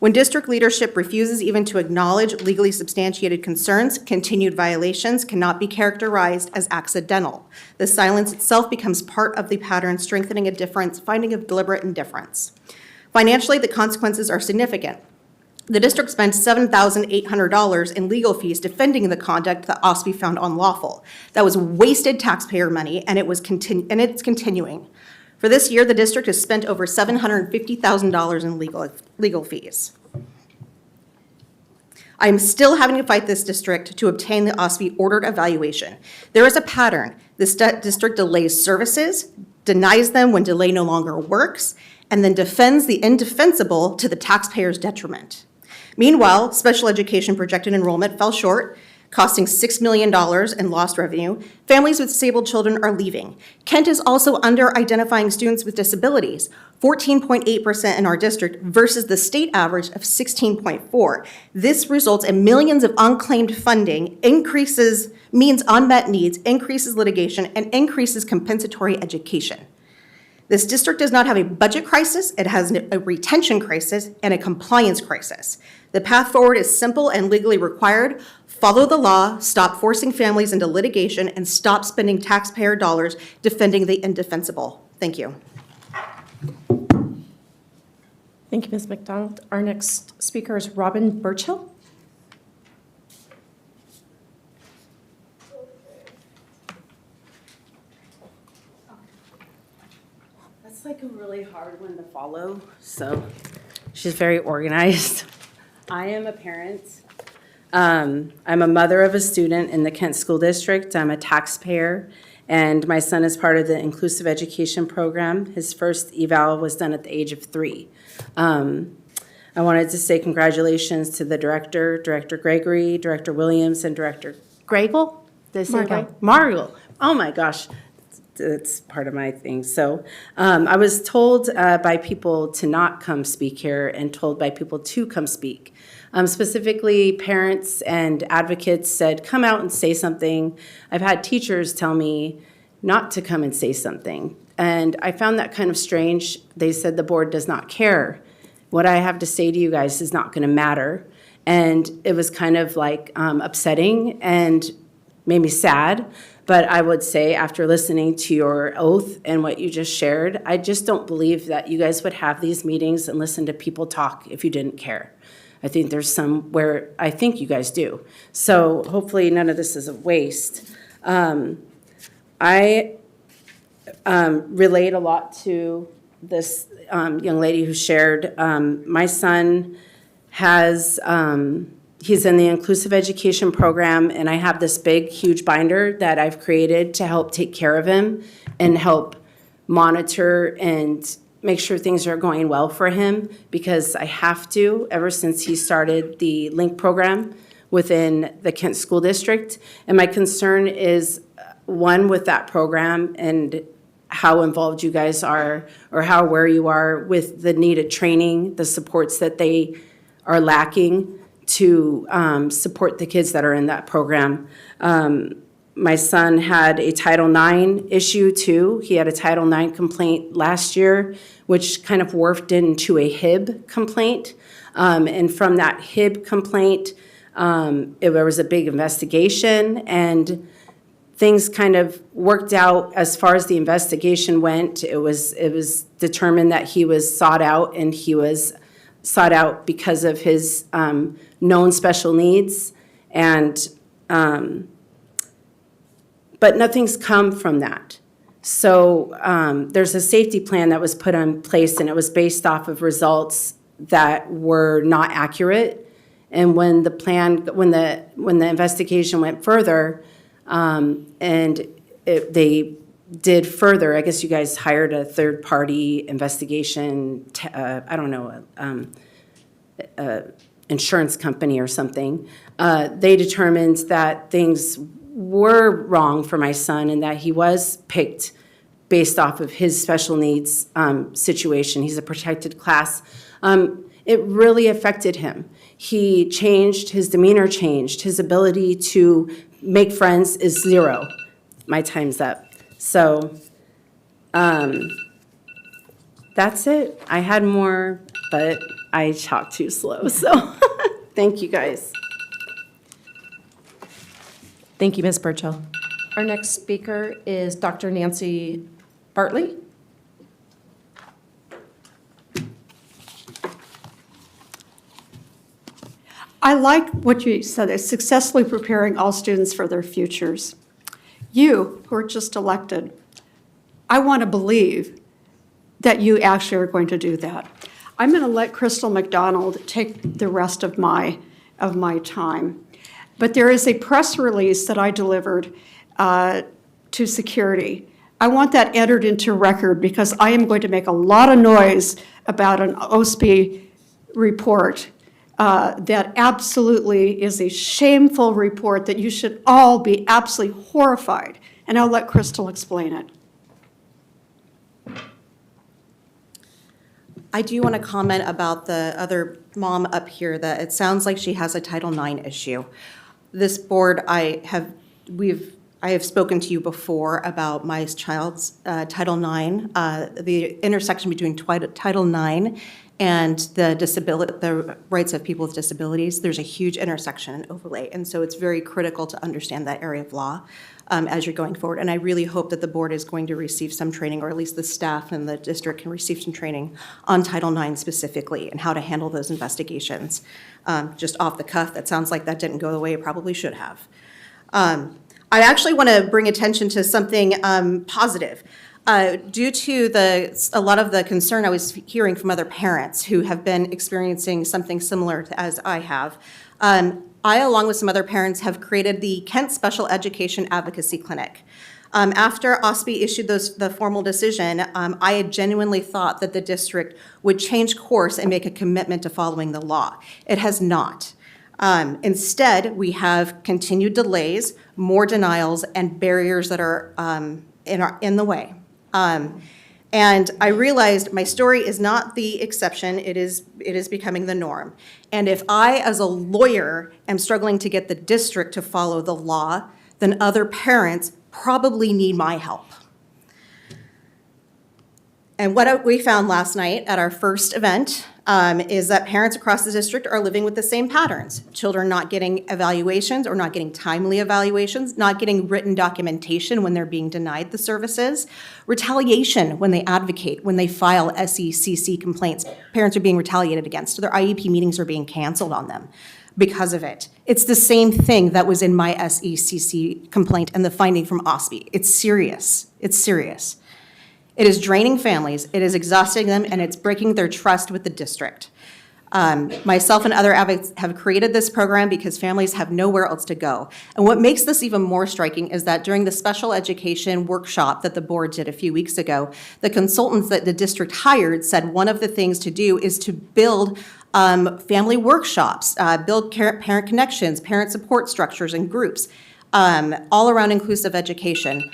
When district leadership refuses even to acknowledge legally substantiated concerns, continued violations cannot be characterized as accidental. The silence itself becomes part of the pattern, strengthening a finding of deliberate indifference. Financially, the consequences are significant. The district spent $7,800 in legal fees defending the conduct that OSPI found unlawful. That was wasted taxpayer money, and it's continuing. For this year, the district has spent over $750,000 in legal fees. I am still having to fight this district to obtain the OSPI ordered evaluation. There is a pattern. This district delays services, denies them when delay no longer works, and then defends the indefensible to the taxpayer's detriment. Meanwhile, special education projected enrollment fell short, costing $6 million in lost revenue. Families with disabled children are leaving. Kent is also under-identifying students with disabilities, 14.8% in our district versus the state average of 16.4%. This results in millions of unclaimed funding, means unmet needs, increases litigation, and increases compensatory education. This district does not have a budget crisis, it has a retention crisis and a compliance crisis. The path forward is simple and legally required. Follow the law, stop forcing families into litigation, and stop spending taxpayer dollars defending the indefensible. Thank you. Thank you, Ms. McDonald. Our next speaker is Robin Burchill. That's like a really hard one to follow, so she's very organized. I am a parent. I'm a mother of a student in the Kent School District. I'm a taxpayer, and my son is part of the inclusive education program. His first eval was done at the age of 3. I wanted to say congratulations to the director, Director Gregory, Director Williams, and Director Gregel. Did I say it right? Margel. Oh my gosh. It's part of my thing. So I was told by people to not come speak here and told by people to come speak. Specifically, parents and advocates said, come out and say something. I've had teachers tell me not to come and say something. and I found that kind of strange. They said the board does not care. What I have to say to you guys is not going to matter. And it was kind of like upsetting and made me sad. But I would say, after listening to your oath and what you just shared, I just don't believe that you guys would have these meetings and listen to people talk if you didn't care. I think there's some where I think you guys do. So hopefully none of this is a waste. I relate a lot to this young lady who shared. My son has, he's in the inclusive education program, and I have this big, huge binder that I've created to help take care of him and help monitor and make sure things are going well for him, because I have to, ever since he started the LINK program within the Kent School District. And my concern is, one, with that program and how involved you guys are, or how aware you are with the needed training, the supports that they are lacking to support the kids that are in that program. My son had a Title IX issue too. He had a Title IX complaint last year, which kind of morphed into a HIB complaint. And from that HIB complaint, there was a big investigation, and things kind of worked out as far as the investigation went. It was determined that he was sought out, and he was sought out because of his known special needs, and but nothing's come from that. So there's a safety plan that was put in place, and it was based off of results that were not accurate. And when the plan, when the investigation went further, they did further, I guess you guys hired a third-party investigation, insurance company or something. They determined that things were wrong for my son, and that he was picked based off of his special needs situation. He's a protected class. It really affected him. He changed, his demeanor changed, his ability to make friends is zero. My time's up. So that's it. I had more, but I talked too slow, so thank you, guys. Thank you, Ms. Burchell. Our next speaker is Dr. Nancy Bartley. I like what you said, is successfully preparing all students for their futures. You, who are just elected, I want to believe that you actually are going to do that. I'm going to let Crystal McDonald take the rest of my time. But there is a press release that I delivered to security. I want that entered into record, because I am going to make a lot of noise about an OSPE report that absolutely is a shameful report that you should all be absolutely horrified. And I'll let Crystal explain it. I do want to comment about the other mom up here, that it sounds like she has a Title IX issue. This board, I have spoken to you before about my child's Title IX, the intersection between Title IX and the rights of people with disabilities. There's a huge intersection and overlay, and so it's very critical to understand that area of law as you're going forward. And I really hope that the board is going to receive some training, or at least the staff and the district can receive some training on Title IX specifically and how to handle those investigations. Just off the cuff, that sounds like that didn't go the way it probably should have. I actually want to bring attention to something positive. Due to a lot of the concern I was hearing from other parents who have been experiencing something similar as I have, I, along with some other parents, have created the Kent Special Education Advocacy Clinic. After OSPE issued the formal decision, I had genuinely thought that the district would change course and make a commitment to following the law. It has not. Instead, we have continued delays, more denials, and barriers that are in the way. And I realized my story is not the exception, it is becoming the norm. And if I, as a lawyer, am struggling to get the district to follow the law, then other parents probably need my help. And what we found last night at our first event is that parents across the district are living with the same patterns. Children not getting evaluations or not getting timely evaluations, not getting written documentation when they're being denied the services, retaliation when they advocate, when they file SECC complaints. Parents are being retaliated against. Their IEP meetings are being canceled on them because of it. It's the same thing that was in my SECC complaint and the finding from OSPE. It's serious. It's serious. It is draining families, it is exhausting them, and it's breaking their trust with the district. Myself and other advocates have created this program because families have nowhere else to go. And what makes this even more striking is that during the special education workshop that the board did a few weeks ago, the consultants that the district hired said one of the things to do is to build family workshops, build parent connections, parent support structures and groups, all around inclusive education.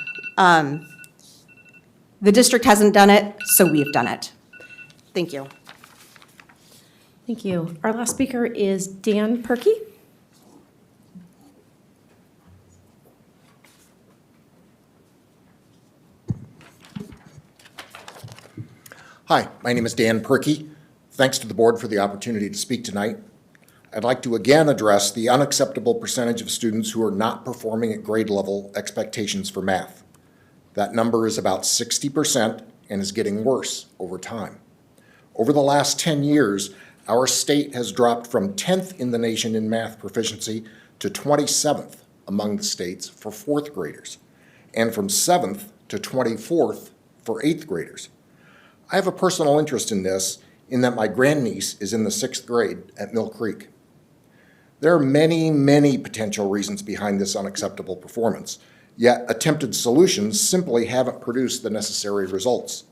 The district hasn't done it, so we've done it. Thank you. Thank you. Our last speaker is Dan Perky. Hi, my name is Dan Perky. Thanks to the board for the opportunity to speak tonight. I'd like to again address the unacceptable percentage of students who are not performing at grade level expectations for math. That number is about 60% and is getting worse over time. Over the last 10 years, our state has dropped from 10th in the nation in math proficiency to 27th among the states for 4th graders, and from 7th to 24th for 8th graders. I have a personal interest in this in that my grandniece is in the 6th grade at Mill Creek. There are many, many potential reasons behind this unacceptable performance. Yet attempted solutions simply haven't produced the necessary results.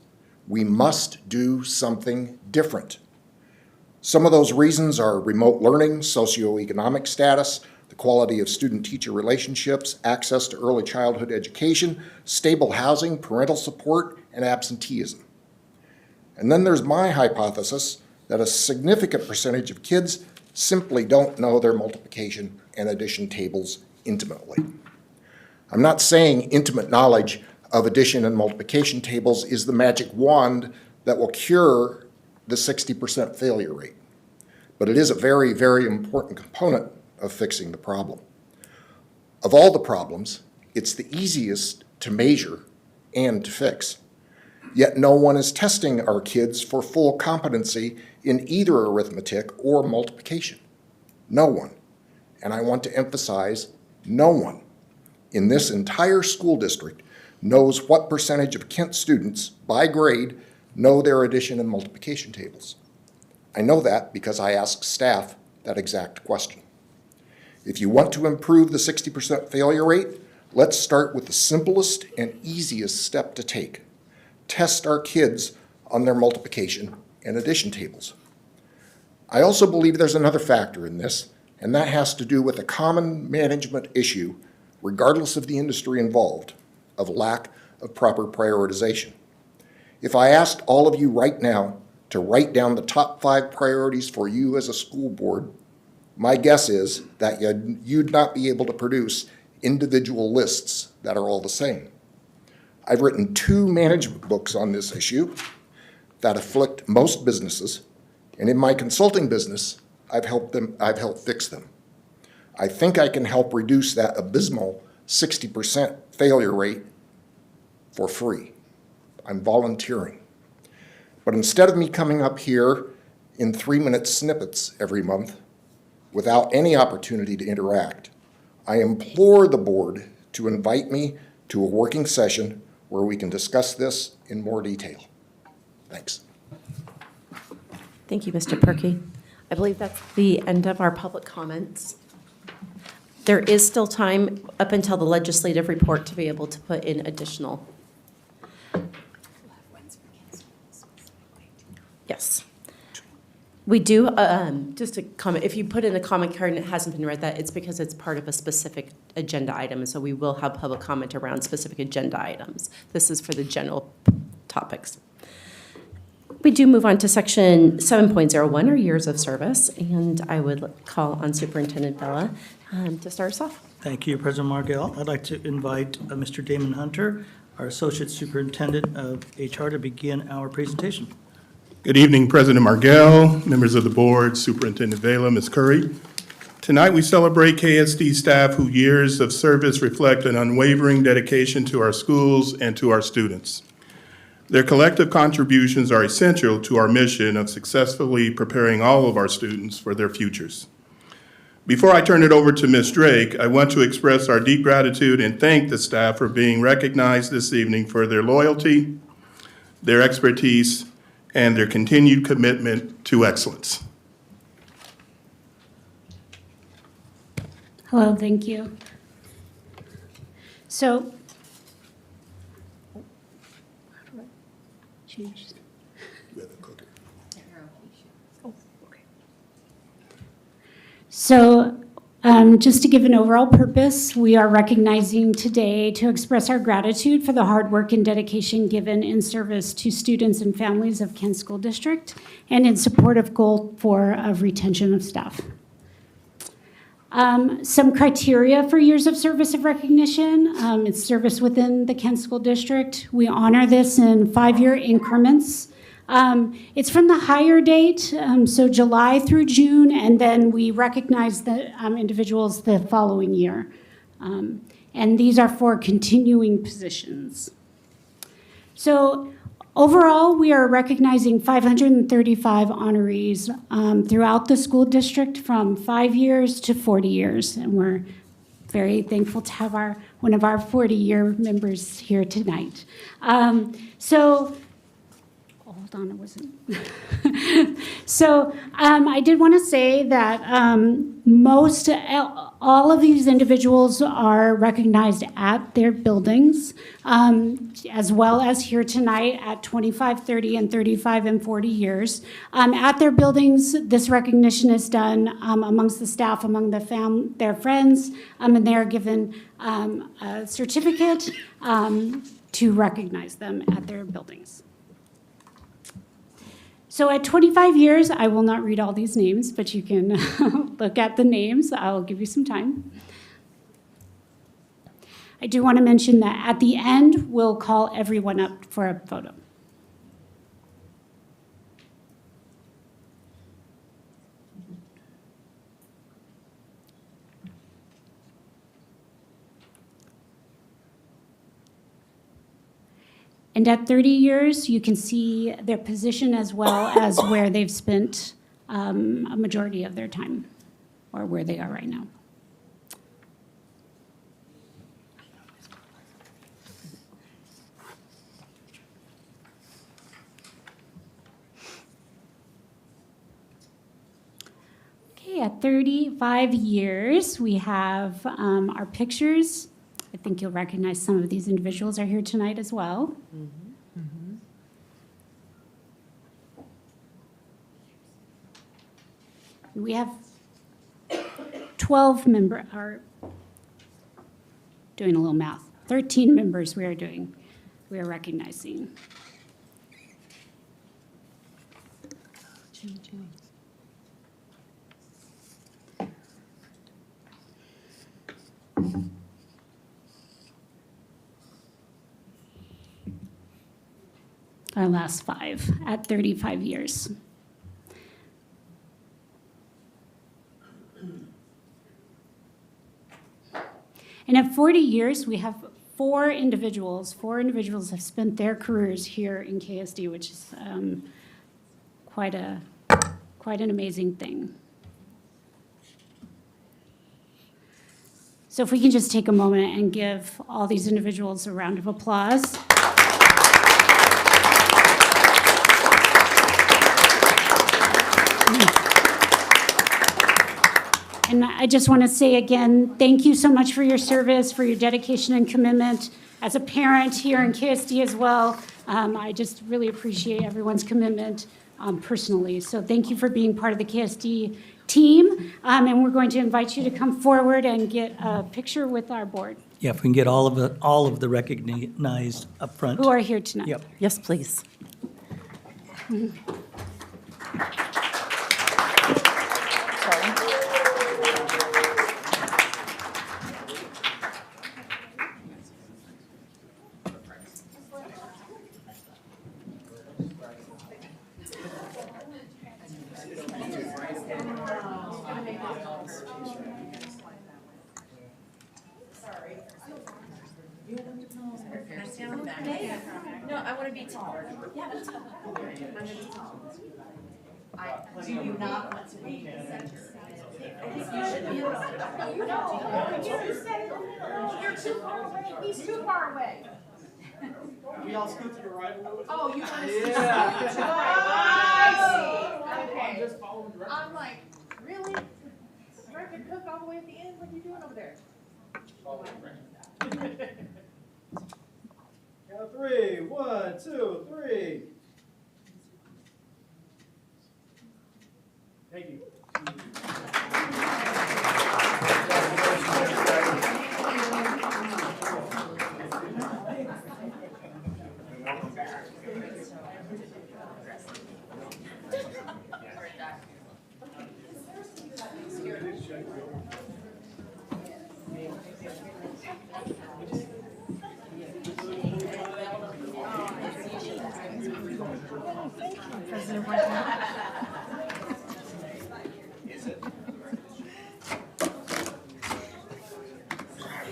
We must do something different. Some of those reasons are remote learning, socioeconomic status, the quality of student-teacher relationships, access to early childhood education, stable housing, parental support, and absenteeism. And then there's my hypothesis that a significant percentage of kids simply don't know their multiplication and addition tables intimately. I'm not saying intimate knowledge of addition and multiplication tables is the magic wand that will cure the 60% failure rate, but it is a very, very important component of fixing the problem. Of all the problems, it's the easiest to measure and to fix. Yet no one is testing our kids for full competency in either arithmetic or multiplication. No one. And I want to emphasize, no one in this entire school district knows what percentage of Kent students, by grade, know their addition and multiplication tables. I know that because I asked staff that exact question. If you want to improve the 60% failure rate, let's start with the simplest and easiest step to take. Test our kids on their multiplication and addition tables. I also believe there's another factor in this, and that has to do with a common management issue, regardless of the industry involved, of lack of proper prioritization. If I asked all of you right now to write down the top 5 priorities for you as a school board, my guess is that you'd not be able to produce individual lists that are all the same. I've written 2 management books on this issue that afflict most businesses, and in my consulting business, I've helped fix them. I think I can help reduce that abysmal 60% failure rate for free. I'm volunteering. But instead of me coming up here in 3-minute snippets every month without any opportunity to interact, I implore the board to invite me to a working session where we can discuss this in more detail. Thanks. Thank you, Mr. Perky. I believe that's the end of our public comments. There is still time up until the legislative report to be able to put in additional. Yes. We do, just a comment, if you put in a comment card and it hasn't been read, that it's because it's part of a specific agenda item, and so we will have public comment around specific agenda items. This is for the general topics. We do move on to section 7.01, or years of service, and I would call on Superintendent Bella to start us off. Thank you, President Margell. I'd like to invite Mr. Damon Hunter our Associate Superintendent of HR to begin our presentation. Good evening, President Margell, members of the board, Superintendent Vela, Ms. Curry. Tonight, we celebrate KSD staff whose years of service reflect an unwavering dedication to our schools and to our students. Their collective contributions are essential to our mission of successfully preparing all of our students for their futures. Before I turn it over to Ms. Drake, I want to express our deep gratitude and thank the staff for being recognized this evening for their loyalty, their expertise, and their continued commitment to excellence. Hello, thank you. So, how do I change? So, just to give an overall purpose, we are recognizing today to express our gratitude for the hard work and dedication given in service to students and families of Kent School District and in support of goal 4 of retention of staff. Some criteria for years of service of recognition. It's service within the Kent School District. We honor this in 5-year increments. It's from the hire date, so July through June, and then we recognize the individuals the following year. And these are for continuing positions. So overall, we are recognizing 535 honorees throughout the school district from 5 years to 40 years. And we're very thankful to have one of our 40-year members here tonight. Hold on, it wasn't. So I did want to say that all of these individuals are recognized at their buildings, as well as here tonight at 25, 30, and 35 and 40 years. At their buildings, this recognition is done amongst the staff, among their friends, and they are given a certificate to recognize them at their buildings. So at 25 years, I will not read all these names, but you can look at the names. I'll give you some time. I do want to mention that at the end, we'll call everyone up for a photo. And at 30 years, you can see their position as well as where they've spent a majority of their time, or where they are right now. Okay, at 35 years, we have our pictures. I think you'll recognize some of these individuals are here tonight as well. We have 12 members, are doing a little math, 13 members we are recognizing. Our last 5 at 35 years. And at 40 years, we have 4 individuals. 4 individuals have spent their careers here in KSD, which is quite an amazing thing. So if we can just take a moment and give all these individuals a round of applause. And I just want to say again, thank you so much for your service, for your dedication and commitment. As a parent here in KSD as well, I just really appreciate everyone's commitment personally. So thank you for being part of the KSD team. And we're going to invite you to come forward and get a picture with our board. Yeah, if we can get all of the recognized up front. Who are here tonight. Yep. Yes, please. No, I want to be taller. Yeah, that's fine. I'm going to be tall. Do you not want to be in the center? I think you should be in the center. No, you don't. You're too far away. He's too far away. We all scoot to the right a little bit? Oh, you want to see? Yeah. Oh, I see. I'm just following directions. I'm like, really? Director Cook all the way at the end? What are you doing over there? Count of three. 1, 2, 3. Thank you.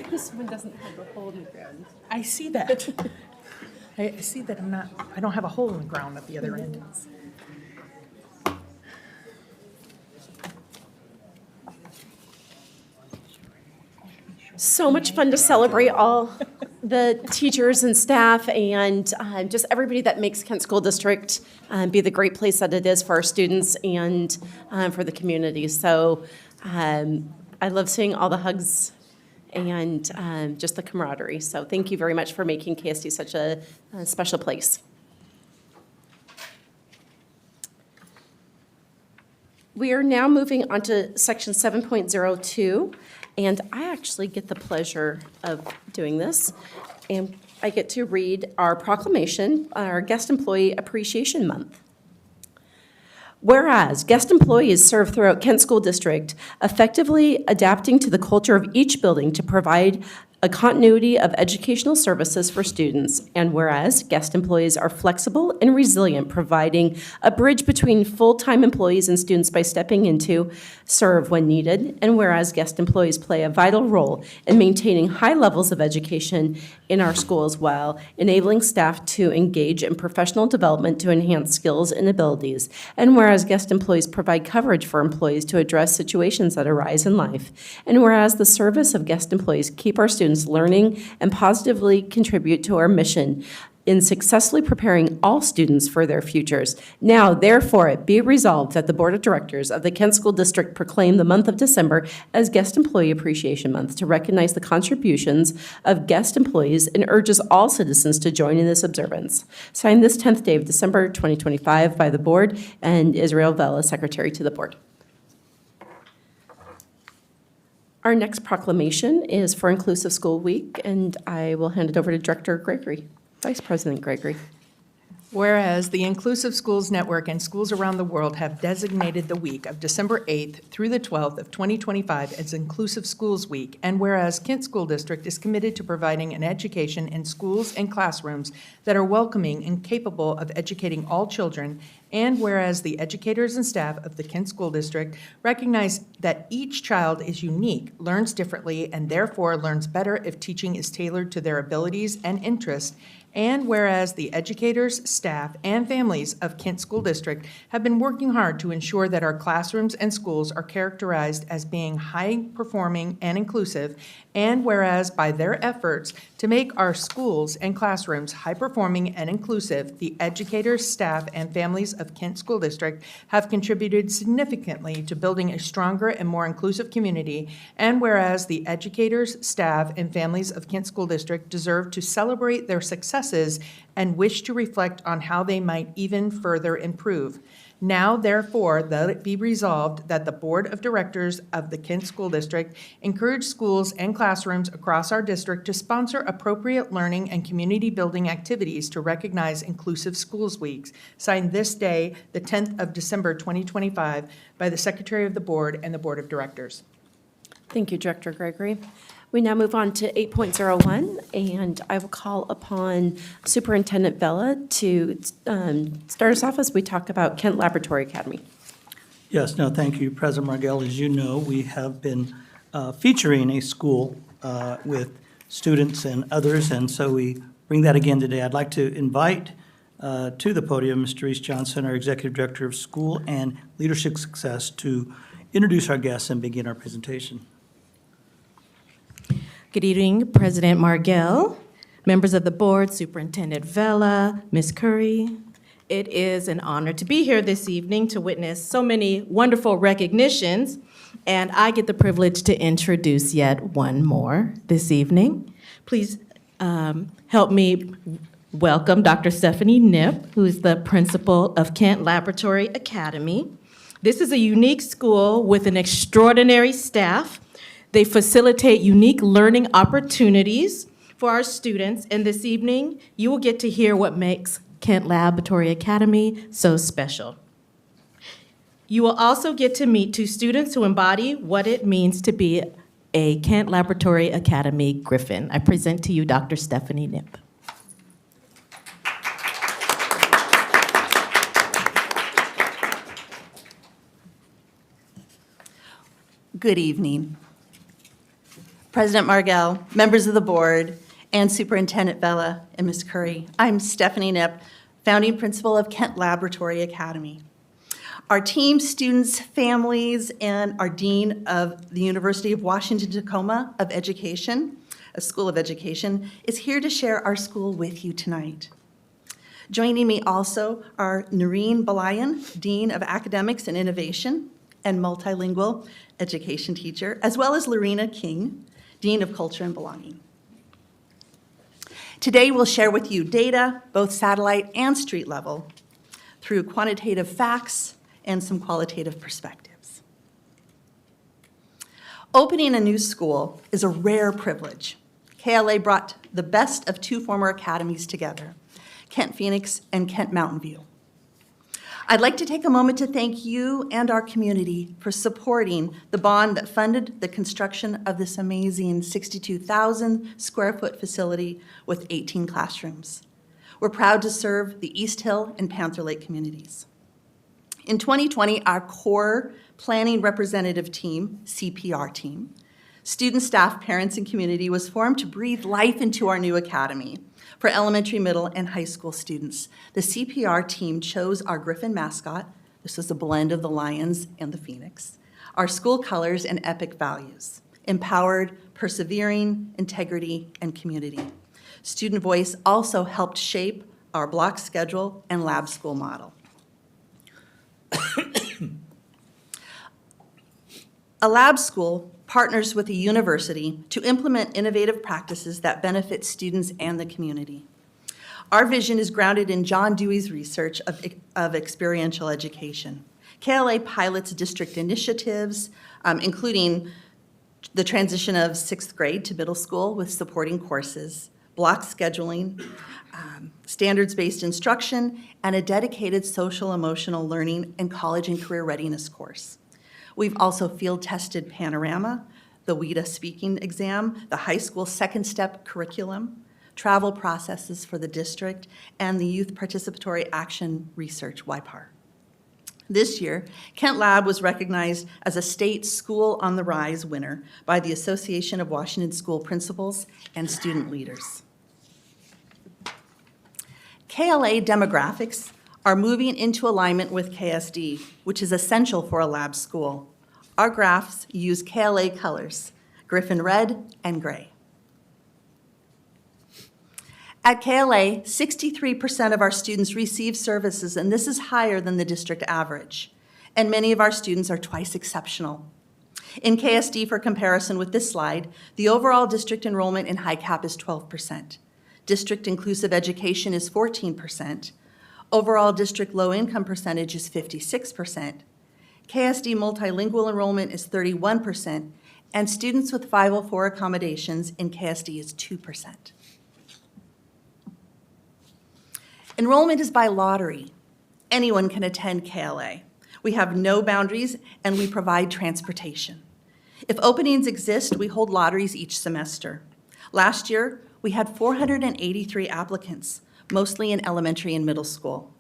This one doesn't have a hole in the ground. I see that. I see that I don't have a hole in the ground at the other end. So much fun to celebrate all the teachers and staff and just everybody that makes Kent School District be the great place that it is for our students and for the community. So I love seeing all the hugs and just the camaraderie. So thank you very much for making KSD such a special place. We are now moving on to section 7.02, and I actually get the pleasure of doing this. And I get to read our proclamation, our Guest Employee Appreciation Month. Whereas guest employees serve throughout Kent School District, effectively adapting to the culture of each building to provide a continuity of educational services for students. And whereas guest employees are flexible and resilient, providing a bridge between full-time employees and students by stepping into serve when needed. And whereas guest employees play a vital role in maintaining high levels of education in our schools while enabling staff to engage in professional development to enhance skills and abilities. And whereas guest employees provide coverage for employees to address situations that arise in life. And whereas the service of guest employees keep our students learning and positively contribute to our mission in successfully preparing all students for their futures. Now, therefore, it be resolved that the Board of Directors of the Kent School District proclaim the month of December as Guest Employee Appreciation Month to recognize the contributions of guest employees and urges all citizens to join in this observance. Signed this 10th day of December 2025 by the Board and Israel Vela, Secretary to the Board. Our next proclamation is for Inclusive School Week, and I will hand it over to Director Gregory, Vice President Gregory. Whereas the Inclusive Schools Network and schools around the world have designated the week of December 8th through the 12th of 2025 as Inclusive Schools Week, and whereas Kent School District is committed to providing an education in schools and classrooms that are welcoming and capable of educating all children, and whereas the educators and staff of the Kent School District recognize that each child is unique, learns differently, and therefore learns better if teaching is tailored to their abilities and interests, and whereas the educators, staff, and families of Kent School District have been working hard to ensure that our classrooms and schools are characterized as being high-performing and inclusive, and whereas by their efforts to make our schools and classrooms high-performing and inclusive, the educators, staff, and families of Kent School District have contributed significantly to building a stronger and more inclusive community, and whereas the educators, staff, and families of Kent School District deserve to celebrate their successes and wish to reflect on how they might even further improve. Now, therefore, let it be resolved that the Board of Directors of the Kent School District encourage schools and classrooms across our district to sponsor appropriate learning and community building activities to recognize Inclusive Schools Weeks, signed this day, the 10th of December, 2025, by the Secretary of the Board and the Board of Directors. Thank you, Director Gregory. We now move on to 8.01, and I will call upon Superintendent Vela to start us off as we talk about Kent Laboratory Academy. Yes, no, thank you, President Margell. As you know, we have been featuring a school with students and others, and so we bring that again today. I'd like to invite to the podium Mr. Reese Johnson, our Executive Director of School and Leadership Success, to introduce our guests and begin our presentation. Good evening, President Margell, members of the board, Superintendent Vela, Ms. Curry. It is an honor to be here this evening to witness so many wonderful recognitions, and I get the privilege to introduce yet one more this evening. Please help me welcome Dr. Stephanie Knipp, who is the principal of Kent Laboratory Academy. This is a unique school with an extraordinary staff. They facilitate unique learning opportunities for our students, and this evening, you will get to hear what makes Kent Laboratory Academy so special. You will also get to meet two students who embody what it means to be a Kent Laboratory Academy Griffin. I present to you Dr. Stephanie Knipp. Good evening. President Margell, members of the board, and Superintendent Vela and Ms. Curry. I'm Stephanie Knipp, founding principal of Kent Laboratory Academy. Our team, students, families, and our Dean of the University of Washington-Tacoma of Education, a School of Education, is here to share our school with you tonight. Joining me also are Noreen Balayan, Dean of Academics and Innovation and Multilingual Education teacher, as well as Lorena King, Dean of Culture and Belonging. Today, we'll share with you data, both satellite and street level, through quantitative facts and some qualitative perspectives. Opening a new school is a rare privilege. KLA brought the best of two former academies together, Kent Phoenix and Kent Mountain View. I'd like to take a moment to thank you and our community for supporting the bond that funded the construction of this amazing 62,000 square foot facility with 18 classrooms. We're proud to serve the East Hill and Panther Lake communities. In 2020, our core planning representative team, CPR team, student, staff, parents, and community was formed to breathe life into our new academy. For elementary, middle, and high school students, the CPR team chose our Griffin mascot. This was a blend of the Lions and the Phoenix. Our school colors and epic values: empowered, persevering, integrity, and community. Student voice also helped shape our block schedule and lab school model. A lab school partners with a university to implement innovative practices that benefit students and the community. Our vision is grounded in John Dewey's research of experiential education. KLA pilots district initiatives, including the transition of 6th grade to middle school with supporting courses, block scheduling, standards-based instruction, and a dedicated social-emotional learning and college and career readiness course. We've also field-tested Panorama, the WIDA speaking exam, the high school second step curriculum, travel processes for the district, and the Youth Participatory Action Research, YPAR. This year, Kent Lab was recognized as a state School on the Rise winner by the Association of Washington School Principals and Student Leaders. KLA demographics are moving into alignment with KSD, which is essential for a lab school. Our graphs use KLA colors, Griffin red and gray. At KLA, 63% of our students receive services, and this is higher than the district average. And many of our students are twice exceptional. In KSD, for comparison with this slide, the overall district enrollment in high cap is 12%. District inclusive education is 14%. Overall district low income percentage is 56%. KSD multilingual enrollment is 31%, and students with 504 accommodations in KSD is 2%. Enrollment is by lottery. Anyone can attend KLA. We have no boundaries, and we provide transportation. If openings exist, we hold lotteries each semester. Last year, we had 483 applicants, mostly in elementary and middle school.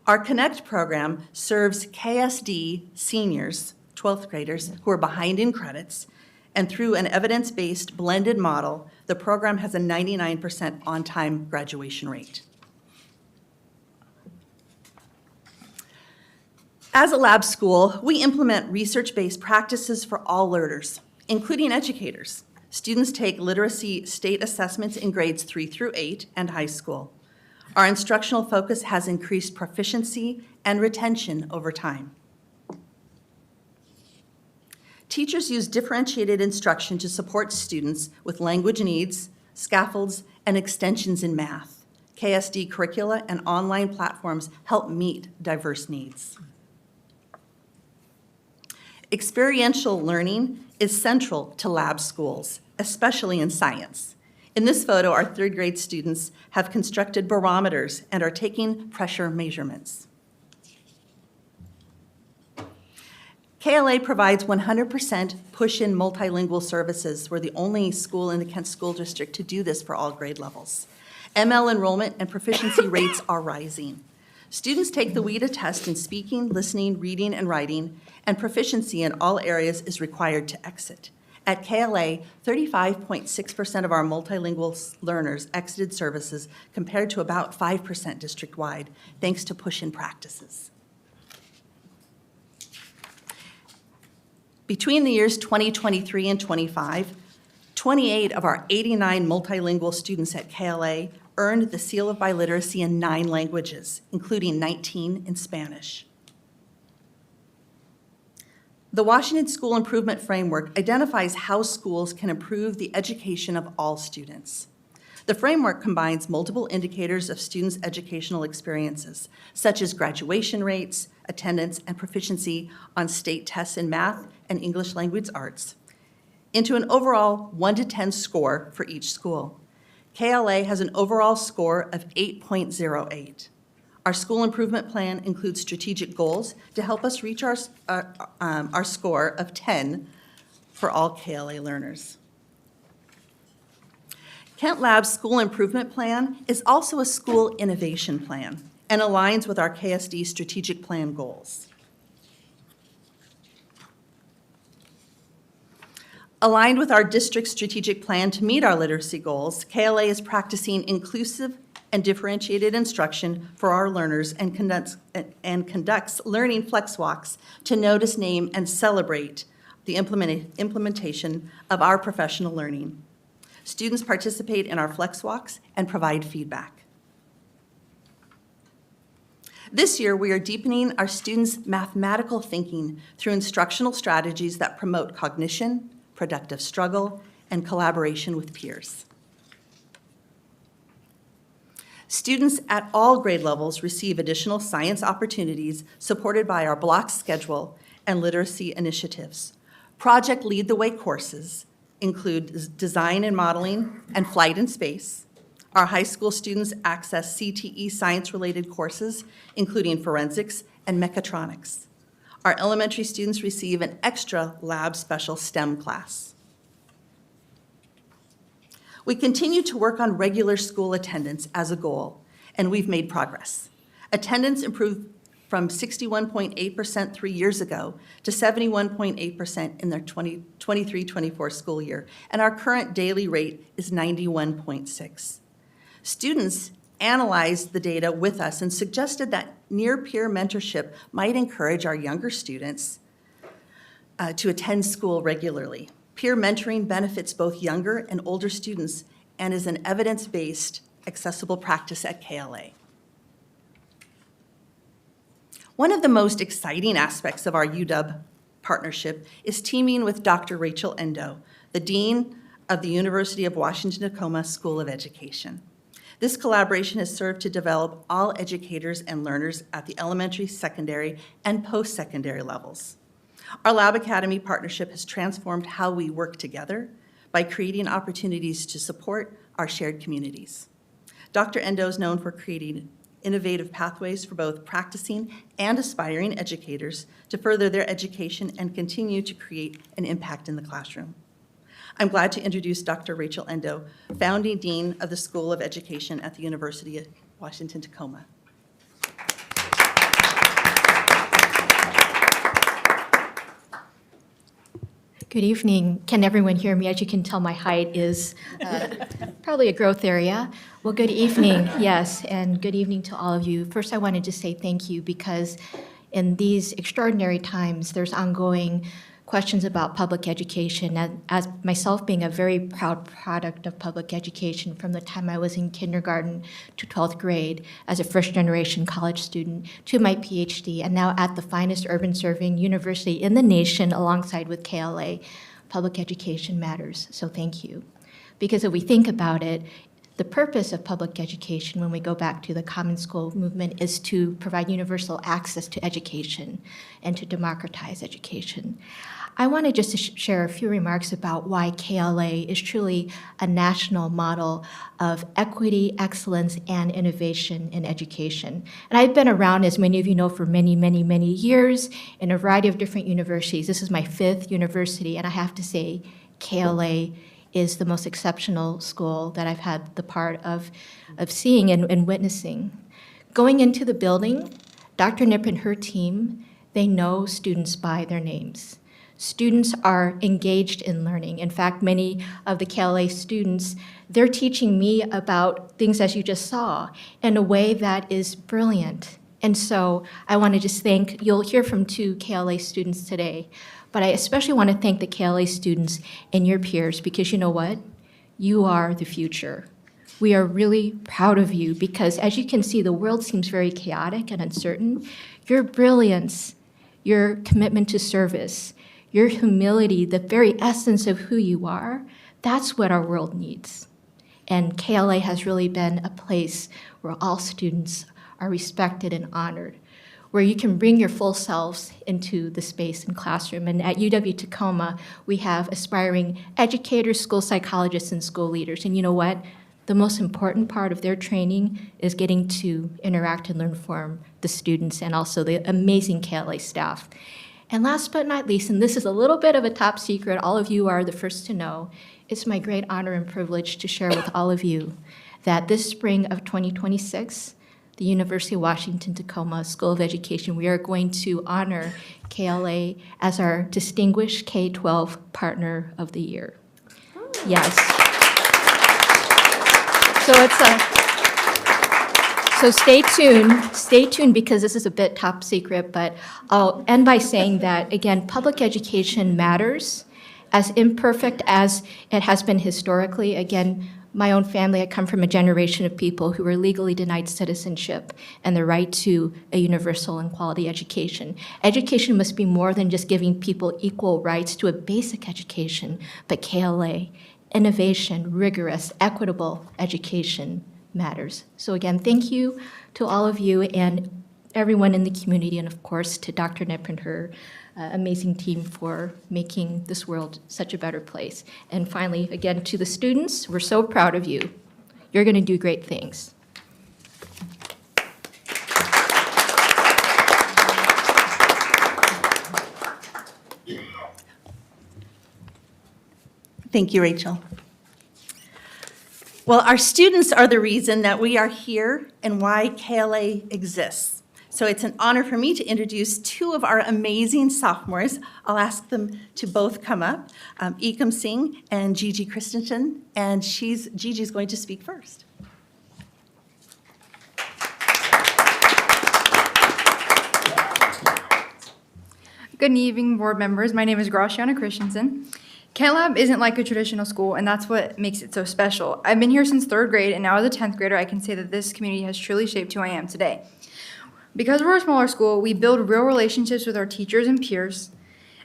Our Connect program serves KSD seniors, 12th graders, who are behind in credits, And through an evidence-based blended model, the program has a 99% on-time graduation rate. As a lab school, we implement research-based practices for all learners, including educators. Students take literacy state assessments in grades 3 through 8 and high school. Our instructional focus has increased proficiency and retention over time. Teachers use differentiated instruction to support students with language needs, scaffolds, and extensions in math. KSD curricula and online platforms help meet diverse needs. Experiential learning is central to lab schools, especially in science. In this photo, our third grade students have constructed barometers and are taking pressure measurements. KLA provides 100% push-in multilingual services. We're the only school in the Kent School District to do this for all grade levels. ML enrollment and proficiency rates are rising. Students take the WIDA test in speaking, listening, reading, and writing, and proficiency in all areas is required to exit. At KLA, 35.6% of our multilingual learners exited services compared to about 5% district-wide, thanks to push-in practices. Between the years 2023 and 25, 28 of our 89 multilingual students at KLA earned the seal of biliteracy in 9 languages, including 19 in Spanish. The Washington School Improvement Framework identifies how schools can improve the education of all students. The framework combines multiple indicators of students' educational experiences, such as graduation rates, attendance, and proficiency on state tests in math and English language arts, into an overall 1 to 10 score for each school. KLA has an overall score of 8.08. Our school improvement plan includes strategic goals to help us reach our score of 10 for all KLA learners. Kent Lab's school improvement plan is also a school innovation plan and aligns with our KSD strategic plan goals. Aligned with our district's strategic plan to meet our literacy goals, KLA is practicing inclusive and differentiated instruction for our learners and conducts learning flex walks to notice, name, and celebrate the implementation of our professional learning. Students participate in our flex walks and provide feedback. This year, we are deepening our students' mathematical thinking through instructional strategies that promote cognition, productive struggle, and collaboration with peers. Students at all grade levels receive additional science opportunities supported by our block schedule and literacy initiatives. Project Lead the Way courses include design and modeling and flight in space. Our high school students access CTE science-related courses, including forensics and mechatronics. Our elementary students receive an extra lab special STEM class. We continue to work on regular school attendance as a goal, and we've made progress. Attendance improved from 61.8% 3 years ago to 71.8% in their 23-24 school year, and our current daily rate is 91.6. Students analyzed the data with us and suggested that near-peer mentorship might encourage our younger students to attend school regularly. Peer mentoring benefits both younger and older students and is an evidence-based, accessible practice at KLA. One of the most exciting aspects of our UW partnership is teaming with Dr. Rachel Endo, the Dean of the University of Washington-Tacoma School of Education. This collaboration has served to develop all educators and learners at the elementary, secondary, and post-secondary levels. Our Lab Academy partnership has transformed how we work together by creating opportunities to support our shared communities. Dr. Endo is known for creating innovative pathways for both practicing and aspiring educators to further their education and continue to create an impact in the classroom. I'm glad to introduce Dr. Rachel Endo, founding dean of the School of Education at the University of Washington-Tacoma. Good evening. Can everyone hear me? As you can tell, my height is probably a growth area. Well, good evening, yes, and good evening to all of you. First, I wanted to say thank you because in these extraordinary times, there's ongoing questions about public education. And as myself being a very proud product of public education from the time I was in kindergarten to 12th grade as a first-generation college student to my PhD, and now at the finest urban serving university in the nation alongside with KLA, public education matters. So thank you. Because if we think about it, the purpose of public education, when we go back to the Common School movement, is to provide universal access to education and to democratize education. I wanted just to share a few remarks about why KLA is truly a national model of equity, excellence, and innovation in education. And I've been around, as many of you know, for many, many, many years in a variety of different universities. This is my 5th university, and I have to say, KLA is the most exceptional school that I've had the part of seeing and witnessing. Going into the building, Dr. Nip and her team, they know students by their names. Students are engaged in learning. In fact, many of the KLA students, they're teaching me about things, as you just saw, in a way that is brilliant. And so I want to just thank, you'll hear from 2 KLA students today, but I especially want to thank the KLA students and your peers, because you know what? You are the future. We are really proud of you because, as you can see, the world seems very chaotic and uncertain. Your brilliance, your commitment to service, your humility, the very essence of who you are, that's what our world needs. And KLA has really been a place where all students are respected and honored, where you can bring your full selves into the space and classroom. And at UW-Tacoma, we have aspiring educators, school psychologists, and school leaders. And you know what? The most important part of their training is getting to interact and learn from the students and also the amazing KLA staff. And last but not least, and this is a little bit of a top secret, all of you are the first to know, it's my great honor and privilege to share with all of you that this spring of 2026, the University of Washington-Tacoma School of Education, we are going to honor KLA as our distinguished K-12 Partner of the Year. Yes. So stay tuned because this is a bit top secret, but I'll end by saying that, again, public education matters. As imperfect as it has been historically, again, my own family, I come from a generation of people who were legally denied citizenship and the right to a universal and quality education. Education must be more than just giving people equal rights to a basic education, but KLA, innovation, rigorous, equitable education matters. So again, thank you to all of you and everyone in the community, and of course to Dr. Nip and her amazing team for making this world such a better place. And finally, again, to the students, we're so proud of you. You're going to do great things. Thank you, Rachel. Well, our students are the reason that we are here and why KLA exists. So it's an honor for me to introduce 2 of our amazing sophomores. I'll ask them to both come up, Ekam Singh and Gigi Christensen, and Gigi's going to speak first. Good evening, board members. My name is Graciana Christensen. Kent Lab isn't like a traditional school, and that's what makes it so special. I've been here since 3rd grade, and now as a 10th grader, I can say that this community has truly shaped who I am today. Because we're a smaller school, we build real relationships with our teachers and peers.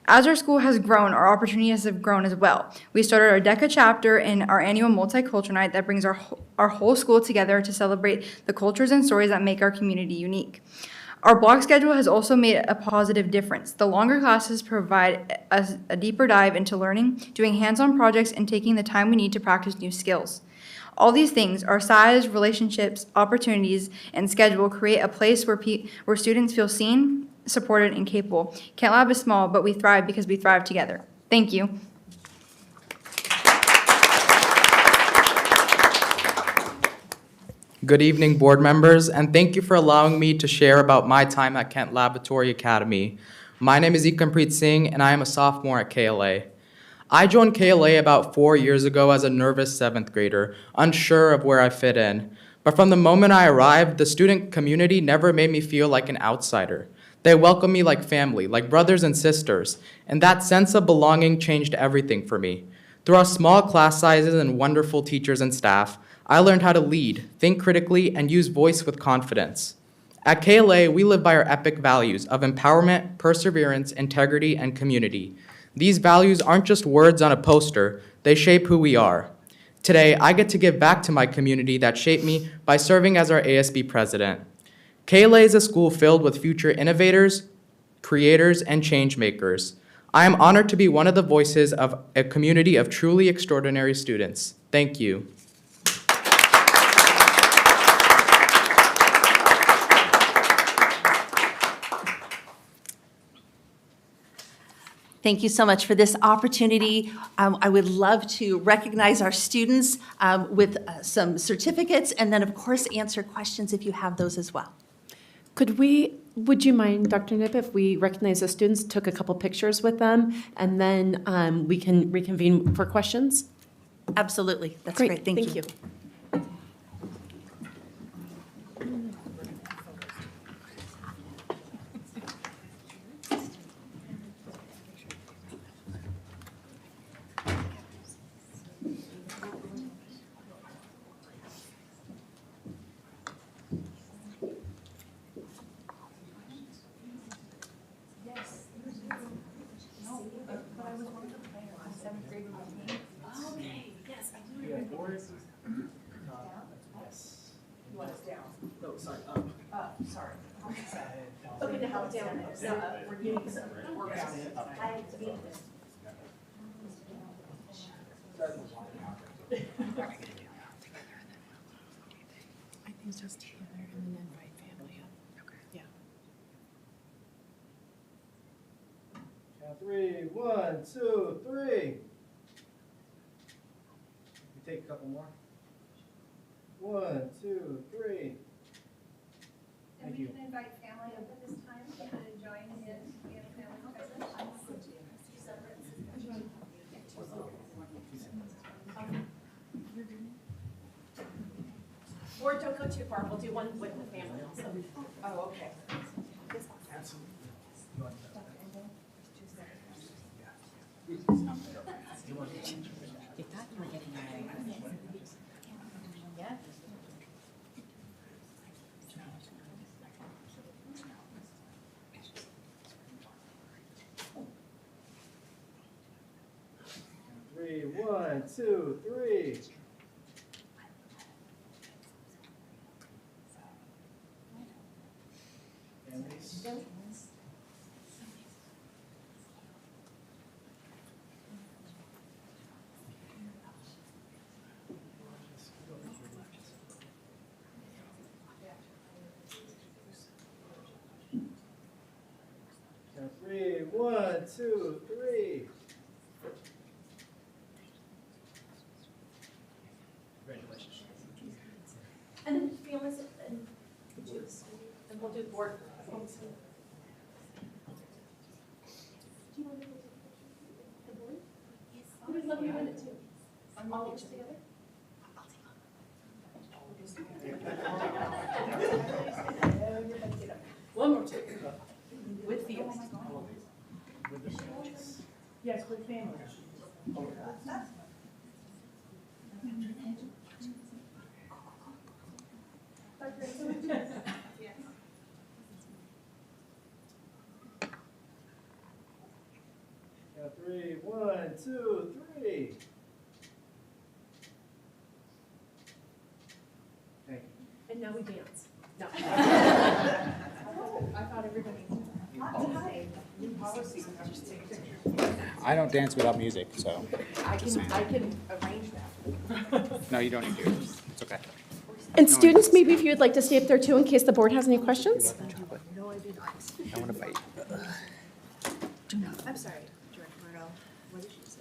As our school has grown, our opportunities have grown as well. We started our DECA chapter in our annual multicultural night that brings our whole school together to celebrate the cultures and stories that make our community unique. Our block schedule has also made a positive difference. The longer classes provide us a deeper dive into learning, doing hands-on projects, and taking the time we need to practice new skills. All these things, our size, relationships, opportunities, and schedule create a place where students feel seen, supported, and capable. Kent Lab is small, but we thrive because we thrive together. Thank you. Good evening, board members, and thank you for allowing me to share about my time at Kent Laboratory Academy. My name is Ekampreet Singh, and I am a sophomore at KLA. I joined KLA about 4 years ago as a nervous 7th grader, unsure of where I fit in. But from the moment I arrived, the student community never made me feel like an outsider. They welcomed me like family, like brothers and sisters, and that sense of belonging changed everything for me. Through our small class sizes and wonderful teachers and staff, I learned how to lead, think critically, and use voice with confidence. At KLA, we live by our epic values of empowerment, perseverance, integrity, and community. These values aren't just words on a poster, they shape who we are. Today, I get to give back to my community that shaped me by serving as our ASB president. KLA is a school filled with future innovators, creators, and change makers. I am honored to be one of the voices of a community of truly extraordinary students. Thank you. Thank you so much for this opportunity. I would love to recognize our students with some certificates, and then, of course, answer questions if you have those as well. Would you mind, Dr. Nip, if we recognize the students, took a couple pictures with them, and then we can reconvene for questions? Absolutely. That's great. Thank you. 3, 1, 2, 3. We take a couple more. 1, 2, 3. Thank you. And we can invite family up at this time to join in. We have family present. Or don't go too far, we'll do one with the family also. Oh, okay. Three, 1, 2, 3. Families. 3, 1, 2, 3. Congratulations. And then families, and we'll do board. Do you want to do the board? Yes. Who would love to do it too? All of us together? One more too. With the. Yes, with family. Now 3, 1, 2, 3. Thank you. And now we dance. No. I thought everybody. Hi. New policy. I don't dance without music, so. I can arrange that. No, you don't need to. It's okay. And students, maybe if you would like to stay up there too in case the board has any questions? No, I did not. I want to bite. I'm sorry, Director Murrell. What did you say?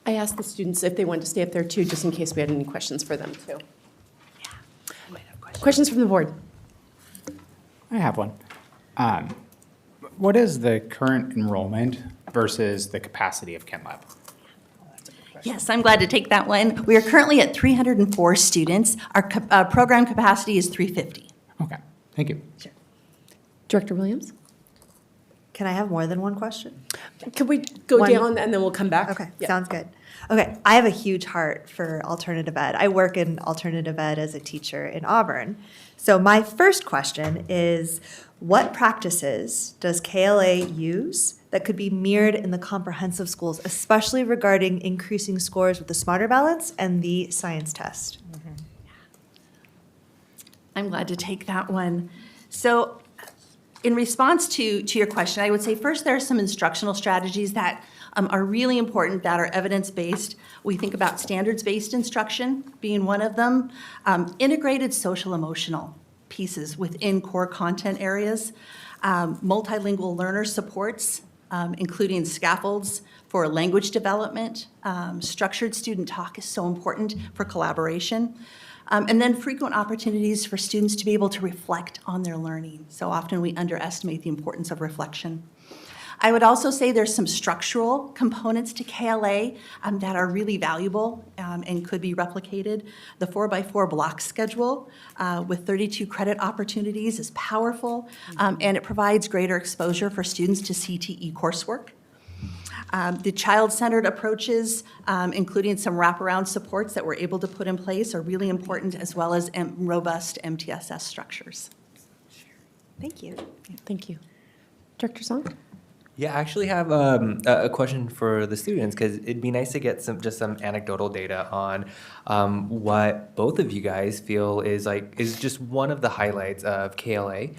I asked the students if they wanted to stay up there too, just in case we had any questions for them too. Questions from the board? I have one. What is the current enrollment versus the capacity of Kent Lab? Yes, I'm glad to take that one. We are currently at 304 students. Our program capacity is 350. Okay, thank you. Director Williams? Can I have more than one question? Could we go One- down and then we'll come back? Okay, Yeah. sounds good. Okay, I have a huge heart for alternative ed. I work in alternative ed as a teacher in Auburn. So my first question is, what practices does KLA use that could be mirrored in the comprehensive schools, especially regarding increasing scores with the Smarter Balance and the science test? I'm glad to take that one. So in response to your question, I would say first there are some instructional strategies that are really important that are evidence-based. We think about standards-based instruction being one of them, integrated social-emotional pieces within core content areas, multilingual learner supports, including scaffolds for language development. Structured student talk is so important for collaboration. And then frequent opportunities for students to be able to reflect on their learning. So often we underestimate the importance of reflection. I would also say there's some structural components to KLA that are really valuable and could be replicated. The 4x4 block schedule with 32 credit opportunities is powerful, and it provides greater exposure for students to CTE coursework. The child-centered approaches, including some wraparound supports that we're able to put in place, are really important, as well as robust MTSS structures. Thank you. Thank you. Director Song? Yeah, I actually have a question for the students, because it'd be nice to get some anecdotal data on what both of you guys feel is just one of the highlights of KLA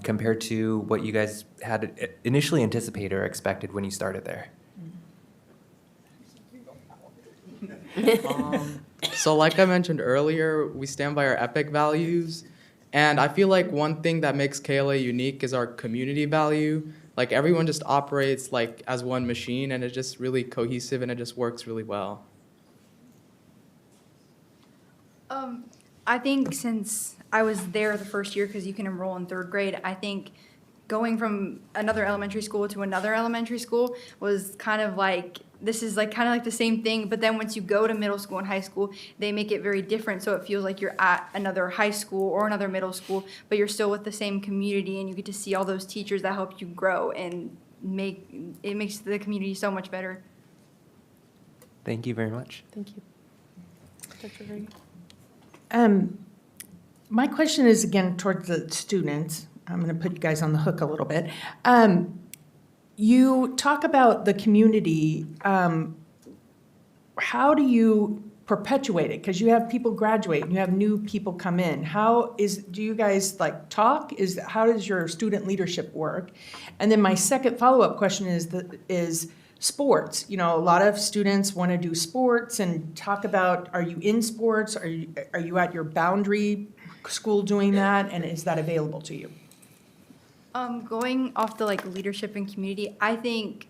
compared to what you guys had initially anticipated or expected when you started there. So like I mentioned earlier, we stand by our EPIC values. And I feel like one thing that makes KLA unique is our community value. Like everyone just operates like as one machine, and it's just really cohesive and it just works really well. I think since I was there the first year, because you can enroll in third grade, I think going from another elementary school to another elementary school was kind of like, this is like kind of like the same thing, but then once you go to middle school and high school, they make it very different, so it feels like you're at another high school or another middle school, but you're still with the same community, and you get to see all those teachers that help you grow, and it makes the community so much better. Thank you very much. Thank you. Dr. Green? My question is again towards the students. I'm going to put you guys on the hook a little bit. You talk about the community. How do you perpetuate it? Because you have people graduate and you have new people come in. Do you guys like talk? How does your student leadership work? And then my second follow-up question is sports. You know, a lot of students want to do sports and talk about, are you in sports? Are you at your boundary school doing that? And is that available to you? Going off the like leadership and community, I think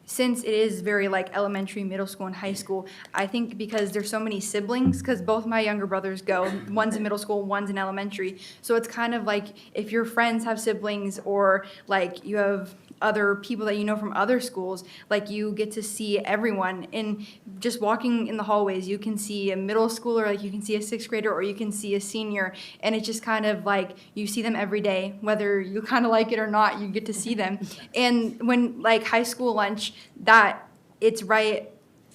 since it is very like elementary, middle school, and high school, I think because there's so many siblings, because both my younger brothers go, one's in middle school, one's in elementary, so it's kind of like if your friends have siblings or like you have other people that you know from other schools, like you get to see everyone. And just walking in the hallways, you can see a middle schooler, like you can see a sixth grader, or you can see a senior, and it's just kind of like you see them every day, whether you kind of like it or not, you get to see them. And when like high school lunch, that it's right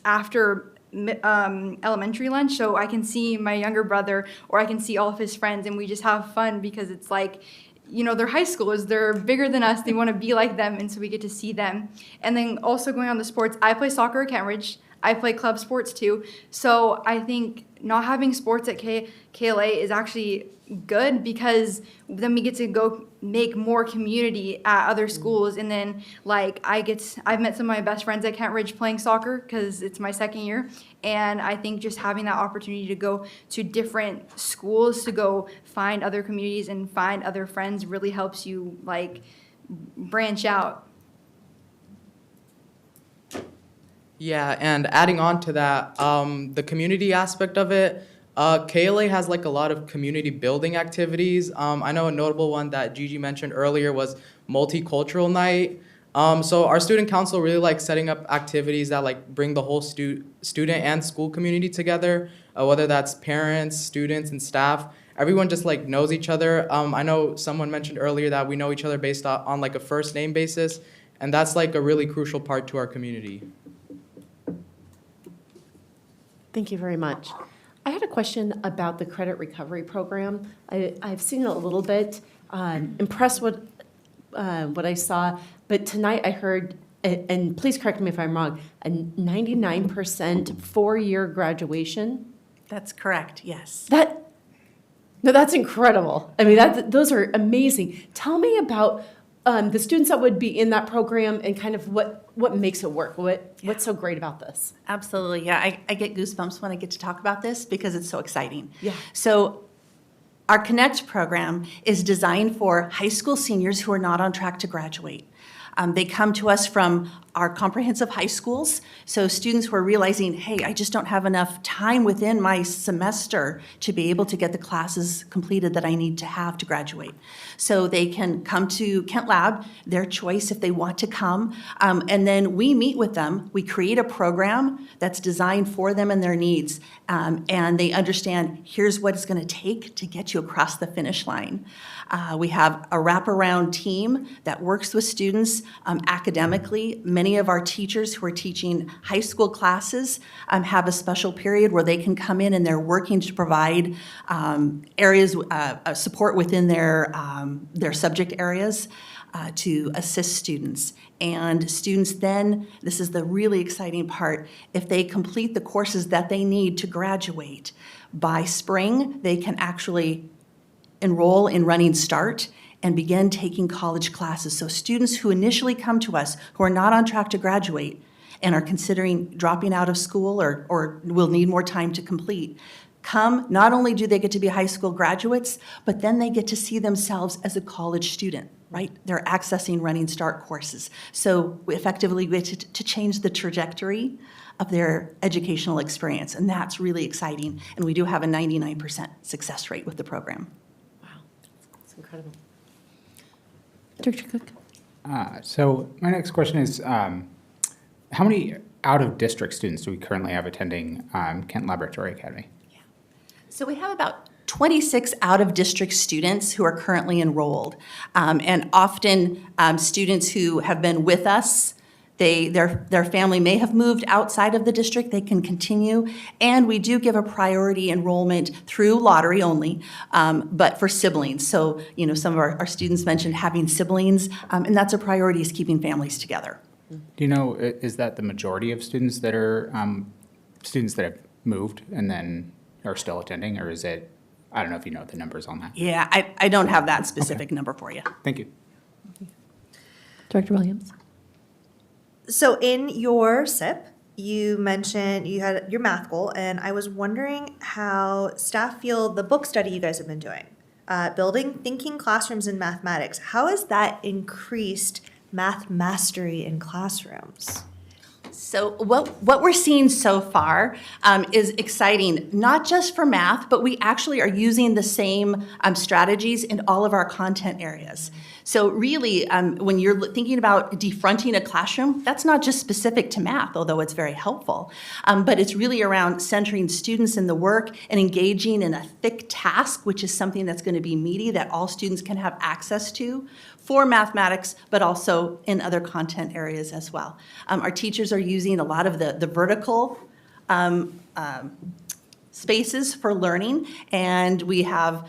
after elementary lunch, so I can see my younger brother or I can see all of his friends, and we just have fun because it's like, you know, they're high schoolers, they're bigger than us, they want to be like them, and so we get to see them. And then also going on the sports, I play soccer at Kentridge, I play club sports too, so I think not having sports at KLA is actually good, because then we get to go make more community at other schools. And then like I've met some of my best friends at Kentridge playing soccer because it's my second year, and I think just having that opportunity to go to different schools to go find other communities and find other friends really helps you like branch out. Yeah, and adding on to that, the community aspect of it, KLA has like a lot of community building activities. I know a notable one that Gigi mentioned earlier was Multicultural Night. So our student council really likes setting up activities that like bring the whole student and school community together, whether that's parents, students, and staff. Everyone just like knows each other. I know someone mentioned earlier that we know each other based on like a first name basis, and that's like a really crucial part to our community. Thank you very much. I had a question about the credit recovery program. I've seen it a little bit, impressed with what I saw, but tonight I heard, and please correct me if I'm wrong, a 99% four-year graduation. That's correct, yes. No, that's incredible. I mean, those are amazing. Tell me about the students that would be in that program and kind of what makes it work. What's so great about this? Absolutely, yeah. I get goosebumps when I get to talk about this because it's so exciting. Yeah. So our Connect program is designed for high school seniors who are not on track to graduate. They come to us from our comprehensive high schools, so students who are realizing, hey, I just don't have enough time within my semester to be able to get the classes completed that I need to have to graduate. So they can come to Kent Lab, their choice if they want to come, and then we meet with them. We create a program that's designed for them and their needs, and they understand here's what it's going to take to get you across the finish line. We have a wraparound team that works with students academically. Many of our teachers who are teaching high school classes have a special period where they can come in and they're working to provide areas, support within their subject areas to assist students. And students then, this is the really exciting part, if they complete the courses that they need to graduate, by spring, they can actually enroll in Running Start and begin taking college classes. So students who initially come to us who are not on track to graduate and are considering dropping out of school or will need more time to complete, come, not only do they get to be high school graduates, but then they get to see themselves as a college student, right? They're accessing Running Start courses. So we effectively get to change the trajectory of their educational experience, and that's really exciting. And we do have a 99% success rate with the program. It's incredible. Dr. Cook? So my next question is, how many out-of-district students do we currently have attending Kent Laboratory Academy? So we have about 26 out-of-district students who are currently enrolled. And often students who have been with us, their family may have moved outside of the district, they can continue. And we do give a priority enrollment through lottery only, but for siblings. So, some of our students mentioned having siblings, and that's a priority, is keeping families together. Do you know, is that the majority of students that are students that have moved and then are still attending, or is it, I don't know if you know the numbers on that? Yeah, I don't have that specific number for you. Thank you. Dr. Williams? So in your SIP, you mentioned you had your math goal, and I was wondering how staff feel the book study you guys have been doing, building thinking classrooms in mathematics. How has that increased math mastery in classrooms? So what we're seeing so far is exciting, not just for math, but we actually are using the same strategies in all of our content areas. So really, when you're thinking about defronting a classroom, that's not just specific to math, although it's very helpful, but it's really around centering students in the work and engaging in a thick task, which is something that's going to be meaty that all students can have access to for mathematics, but also in other content areas as well. Our teachers are using a lot of the vertical spaces for learning, and we have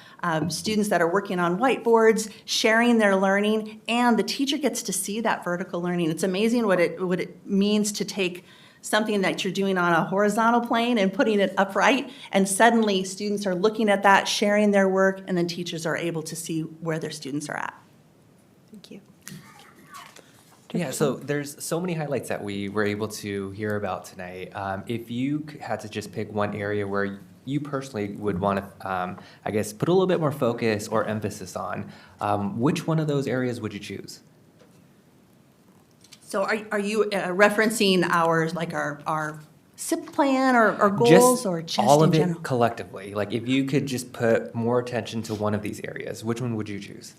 students that are working on whiteboards, sharing their learning, and the teacher gets to see that vertical learning. It's amazing what it means to take something that you're doing on a horizontal plane and putting it upright, and suddenly students are looking at that, sharing their work, and then teachers are able to see where their students are at. Thank you. Yeah, so there's so many highlights that we were able to hear about tonight. If you had to just pick one area where you personally would want to, I guess, put a little bit more focus or emphasis on, which one of those areas would you choose? So are you referencing our SIP plan or goals, Just or just all in of it general? collectively. Like if you could just put more attention to one of these areas, which one would you choose?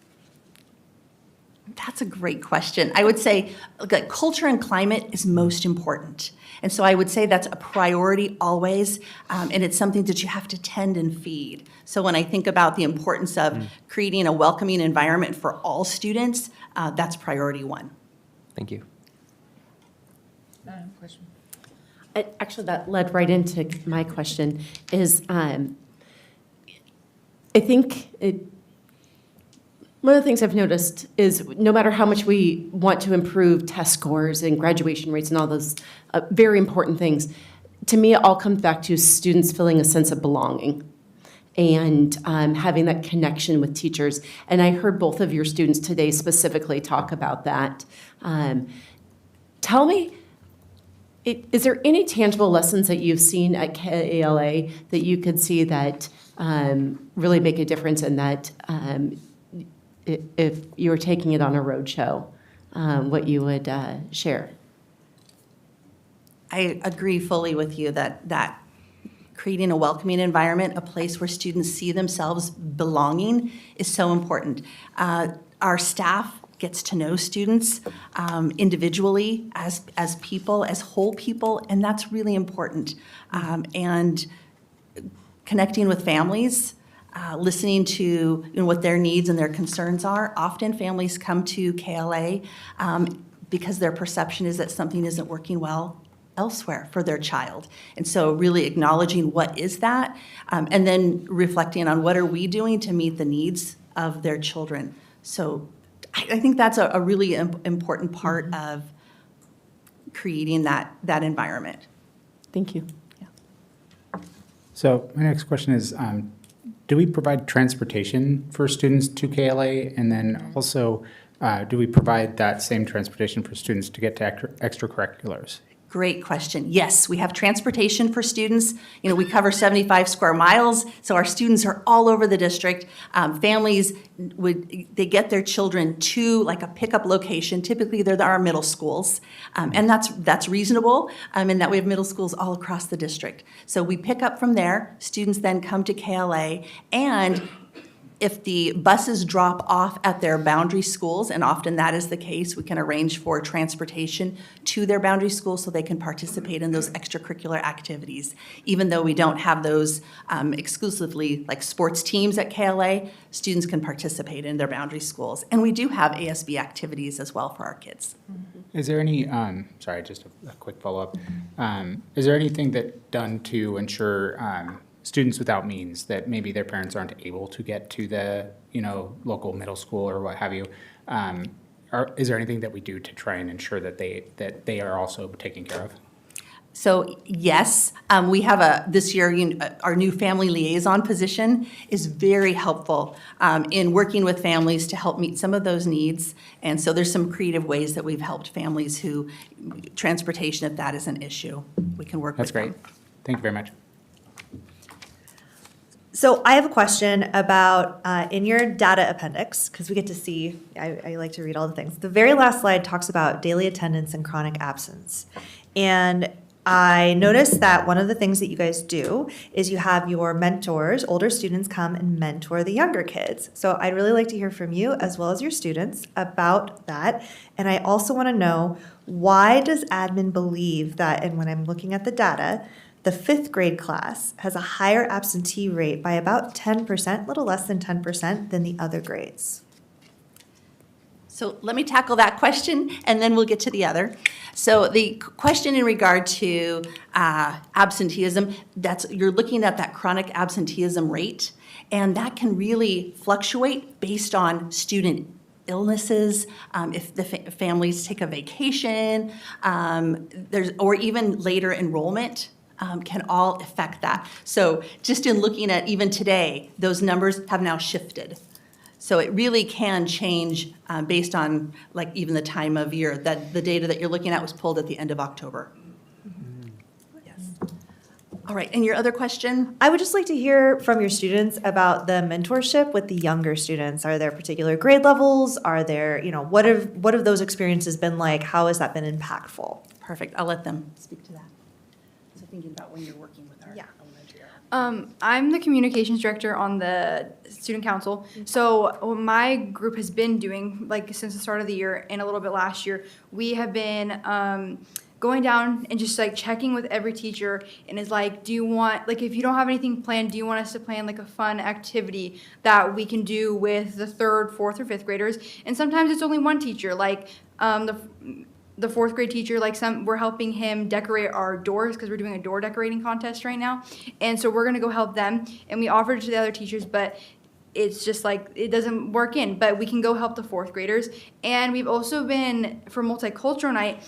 That's a great question. I would say that culture and climate is most important. And so I would say that's a priority always, and it's something that you have to tend and feed. So when I think about the importance of creating a welcoming environment for all students, that's priority one. Thank you. Question. Actually, that led right into my question, is I think one of the things I've noticed is no matter how much we want to improve test scores and graduation rates and all those very important things, to me, it all comes back to students feeling a sense of belonging and having that connection with teachers. And I heard both of your students today specifically talk about that. Tell me, is there any tangible lessons that you've seen at KALA that you could see that really make a difference in that if you were taking it on a road show, what you would share? I agree fully with you that creating a welcoming environment, a place where students see themselves belonging, is so important. Our staff gets to know students individually as people, as whole people, and that's really important. And connecting with families, listening to what their needs and their concerns are. Often families come to KLA because their perception is that something isn't working well elsewhere for their child. And so really acknowledging what is that, and then reflecting on what are we doing to meet the needs of their children. So I think that's a really important part of creating that environment. Thank you. So my next question is, do we provide transportation for students to KLA? And then also, do we provide that same transportation for students to get to extracurriculars? Great question. Yes, we have transportation for students. We cover 75 square miles, so our students are all over the district. Families they get their children to like a pickup location. Typically, they're our middle schools, and that's reasonable. In that we have middle schools all across the district. So we pick up from there. Students then come to KLA, and if the buses drop off at their boundary schools, and often that is the case, we can arrange for transportation to their boundary schools so they can participate in those extracurricular activities. Even though we don't have those exclusively like sports teams at KLA, students can participate in their boundary schools. And we do have ASB activities as well for our kids. Is there any, sorry, just a quick follow-up. Is there anything that done to ensure students without means that maybe their parents aren't able to get to the local middle school or what have you? Is there anything that we do to try and ensure that they are also taken care of? So yes, we have this year, our new family liaison position is very helpful in working with families to help meet some of those needs. And so there's some creative ways that we've helped families who, transportation, if that is an issue, we can work with them. That's great. Thank you very much. So I have a question about in your data appendix, because we get to see, I like to read all the things. The very last slide talks about daily attendance and chronic absence. And I noticed that one of the things that you guys do is you have your mentors, older students, come and mentor the younger kids. So I'd really like to hear from you as well as your students about that. And I also want to know, why does admin believe that, and when I'm looking at the data, the 5th grade class has a higher absentee rate by about 10%, a little less than 10% than the other grades? So let me tackle that question, and then we'll get to the other. So the question in regard to absenteeism, you're looking at that chronic absenteeism rate, and that can really fluctuate based on student illnesses, if the families take a vacation, or even later enrollment. Can all affect that. So just in looking at even today, those numbers have now shifted. So it really can change based on like even the time of year. That the data that you're looking at was pulled at the end of October. Yes. All right, and your other question? I would just like to hear from your students about the mentorship with the younger students. Are there particular grade levels? Are there, what have those experiences been like? How has that been impactful? Perfect, I'll let them speak to that. Thinking about when you're working with our elementary. I'm the communications director on the student council. So what my group has been doing, like since the start of the year and a little bit last year, we have been going down and just like checking with every teacher and is like, do you want, like if you don't have anything planned, do you want us to plan like a fun activity that we can do with the 3rd, 4th, or 5th graders? And sometimes it's only one teacher, like the 4th grade teacher, like we're helping him decorate our doors because we're doing a door decorating contest right now. And so we're gonna go help them. And we offered it to the other teachers, but it's just like, it doesn't work in, but we can go help the 4th graders. And we've also been, for multicultural night,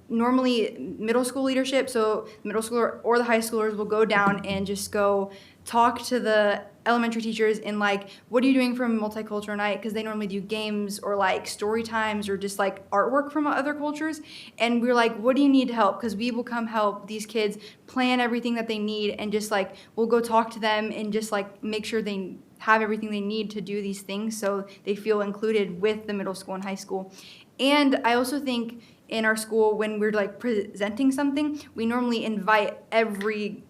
normally middle school leadership, so the middle schooler or the high schoolers will go down and just go talk to the elementary teachers and like, what are you doing for multicultural night? Because they normally do games or like story times or just like artwork from other cultures. And we're like, what do you need to help? Because we will come help these kids plan everything that they need and just like, we'll go talk to them and just like make sure they have everything they need to do these things so they feel included with the middle school and high school. And I also think in our school, when we're like presenting something, we normally invite every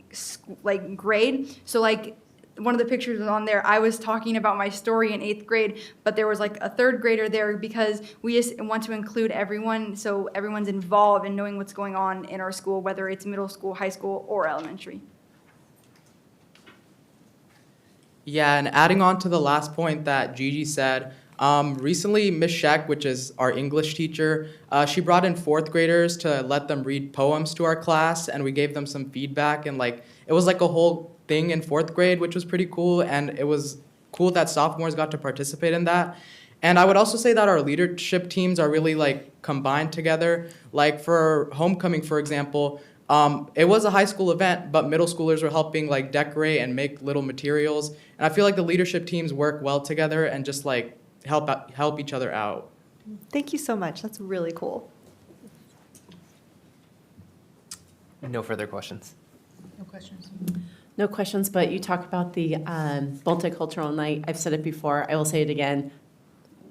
like grade. So like one of the pictures on there, I was talking about my story in 8th grade, but there was like a 3rd grader there because we just want to include everyone so everyone's involved in knowing what's going on in our school, whether it's middle school, high school, or elementary. Yeah, and adding on to the last point that Gigi said, recently Miss Sheck, which is our English teacher, she brought in 4th graders to let them read poems to our class, and we gave them some feedback, and like it was like a whole thing in 4th grade, which was pretty cool, and it was cool that sophomores got to participate in that. And I would also say that our leadership teams are really like combined together. Like for homecoming, for example, it was a high school event, but middle schoolers were helping like decorate and make little materials. And I feel like the leadership teams work well together and just like help each other out. Thank you so much. That's really cool. No further questions. No questions. No questions, but you talk about the multicultural night. I've said it before. I will say it again.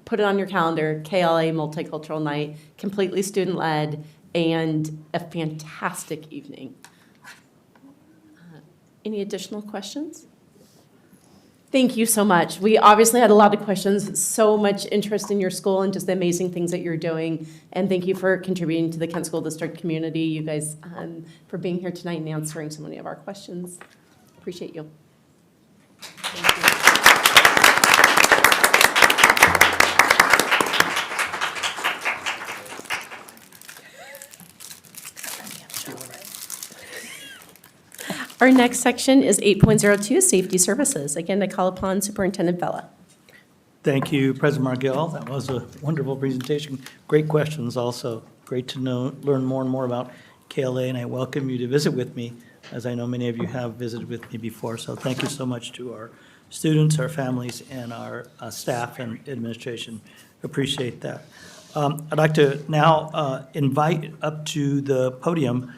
Put it on your calendar, KLA Multicultural Night, completely student-led, and a fantastic evening. Any additional questions? Thank you so much. We obviously had a lot of questions, so much interest in your school and just the amazing things that you're doing. And thank you for contributing to the Kent School District community, you guys, for being here tonight and answering so many of our questions. Appreciate you. Our next section is 8.02, Safety Services. Again, I call upon Superintendent Vella. Thank you, President Margell. That was a wonderful presentation. Great questions also. Great to learn more and more about KLA, and I welcome you to visit with me, as I know many of you have visited with me before. So thank you so much to our students, our families, and our staff and administration. Appreciate that. I'd like to now invite up to the podium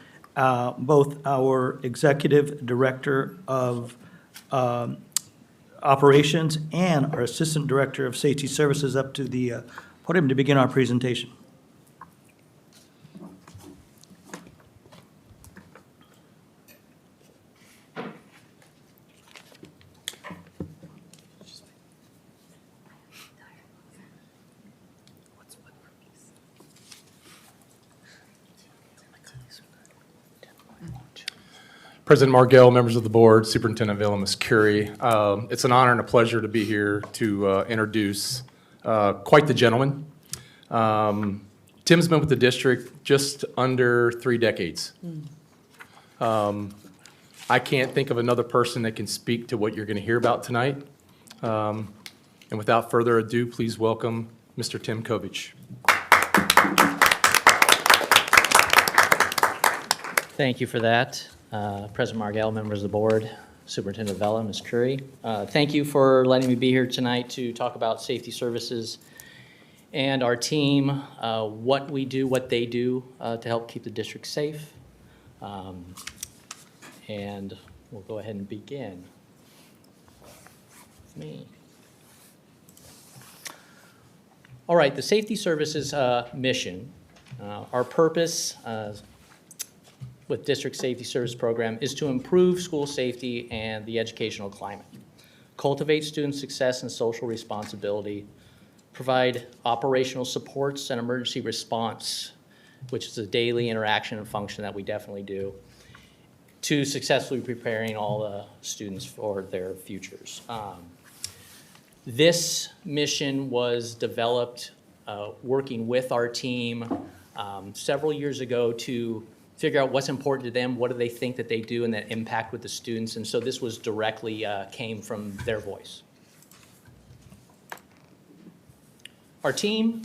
both our Executive Director of Operations and our Assistant Director of Safety Services up to the podium to begin our presentation. President Margell, members of the board, Superintendent Vella, Ms. Curie. It's an honor and a pleasure to be here to introduce quite the gentleman. Tim's been with the district just under 3 decades. I can't think of another person that can speak to what you're going to hear about tonight. And without further ado, please welcome Mr. Tim Kovich. Thank you for that. President Margell, members of the board, Superintendent Vella, Ms. Curry. Thank you for letting me be here tonight to talk about safety services and our team, what we do, what they do to help keep the district safe. And we'll go ahead and begin. Me. All right, the safety services mission, our purpose, with District Safety Service Program is to improve school safety and the educational climate, cultivate student success and social responsibility, provide operational supports and emergency response, which is a daily interaction and function that we definitely do, to successfully preparing all the students for their futures. This mission was developed working with our team several years ago to figure out what's important to them, what do they think that they do, and that impact with the students. And so this was directly came from their voice. Our team,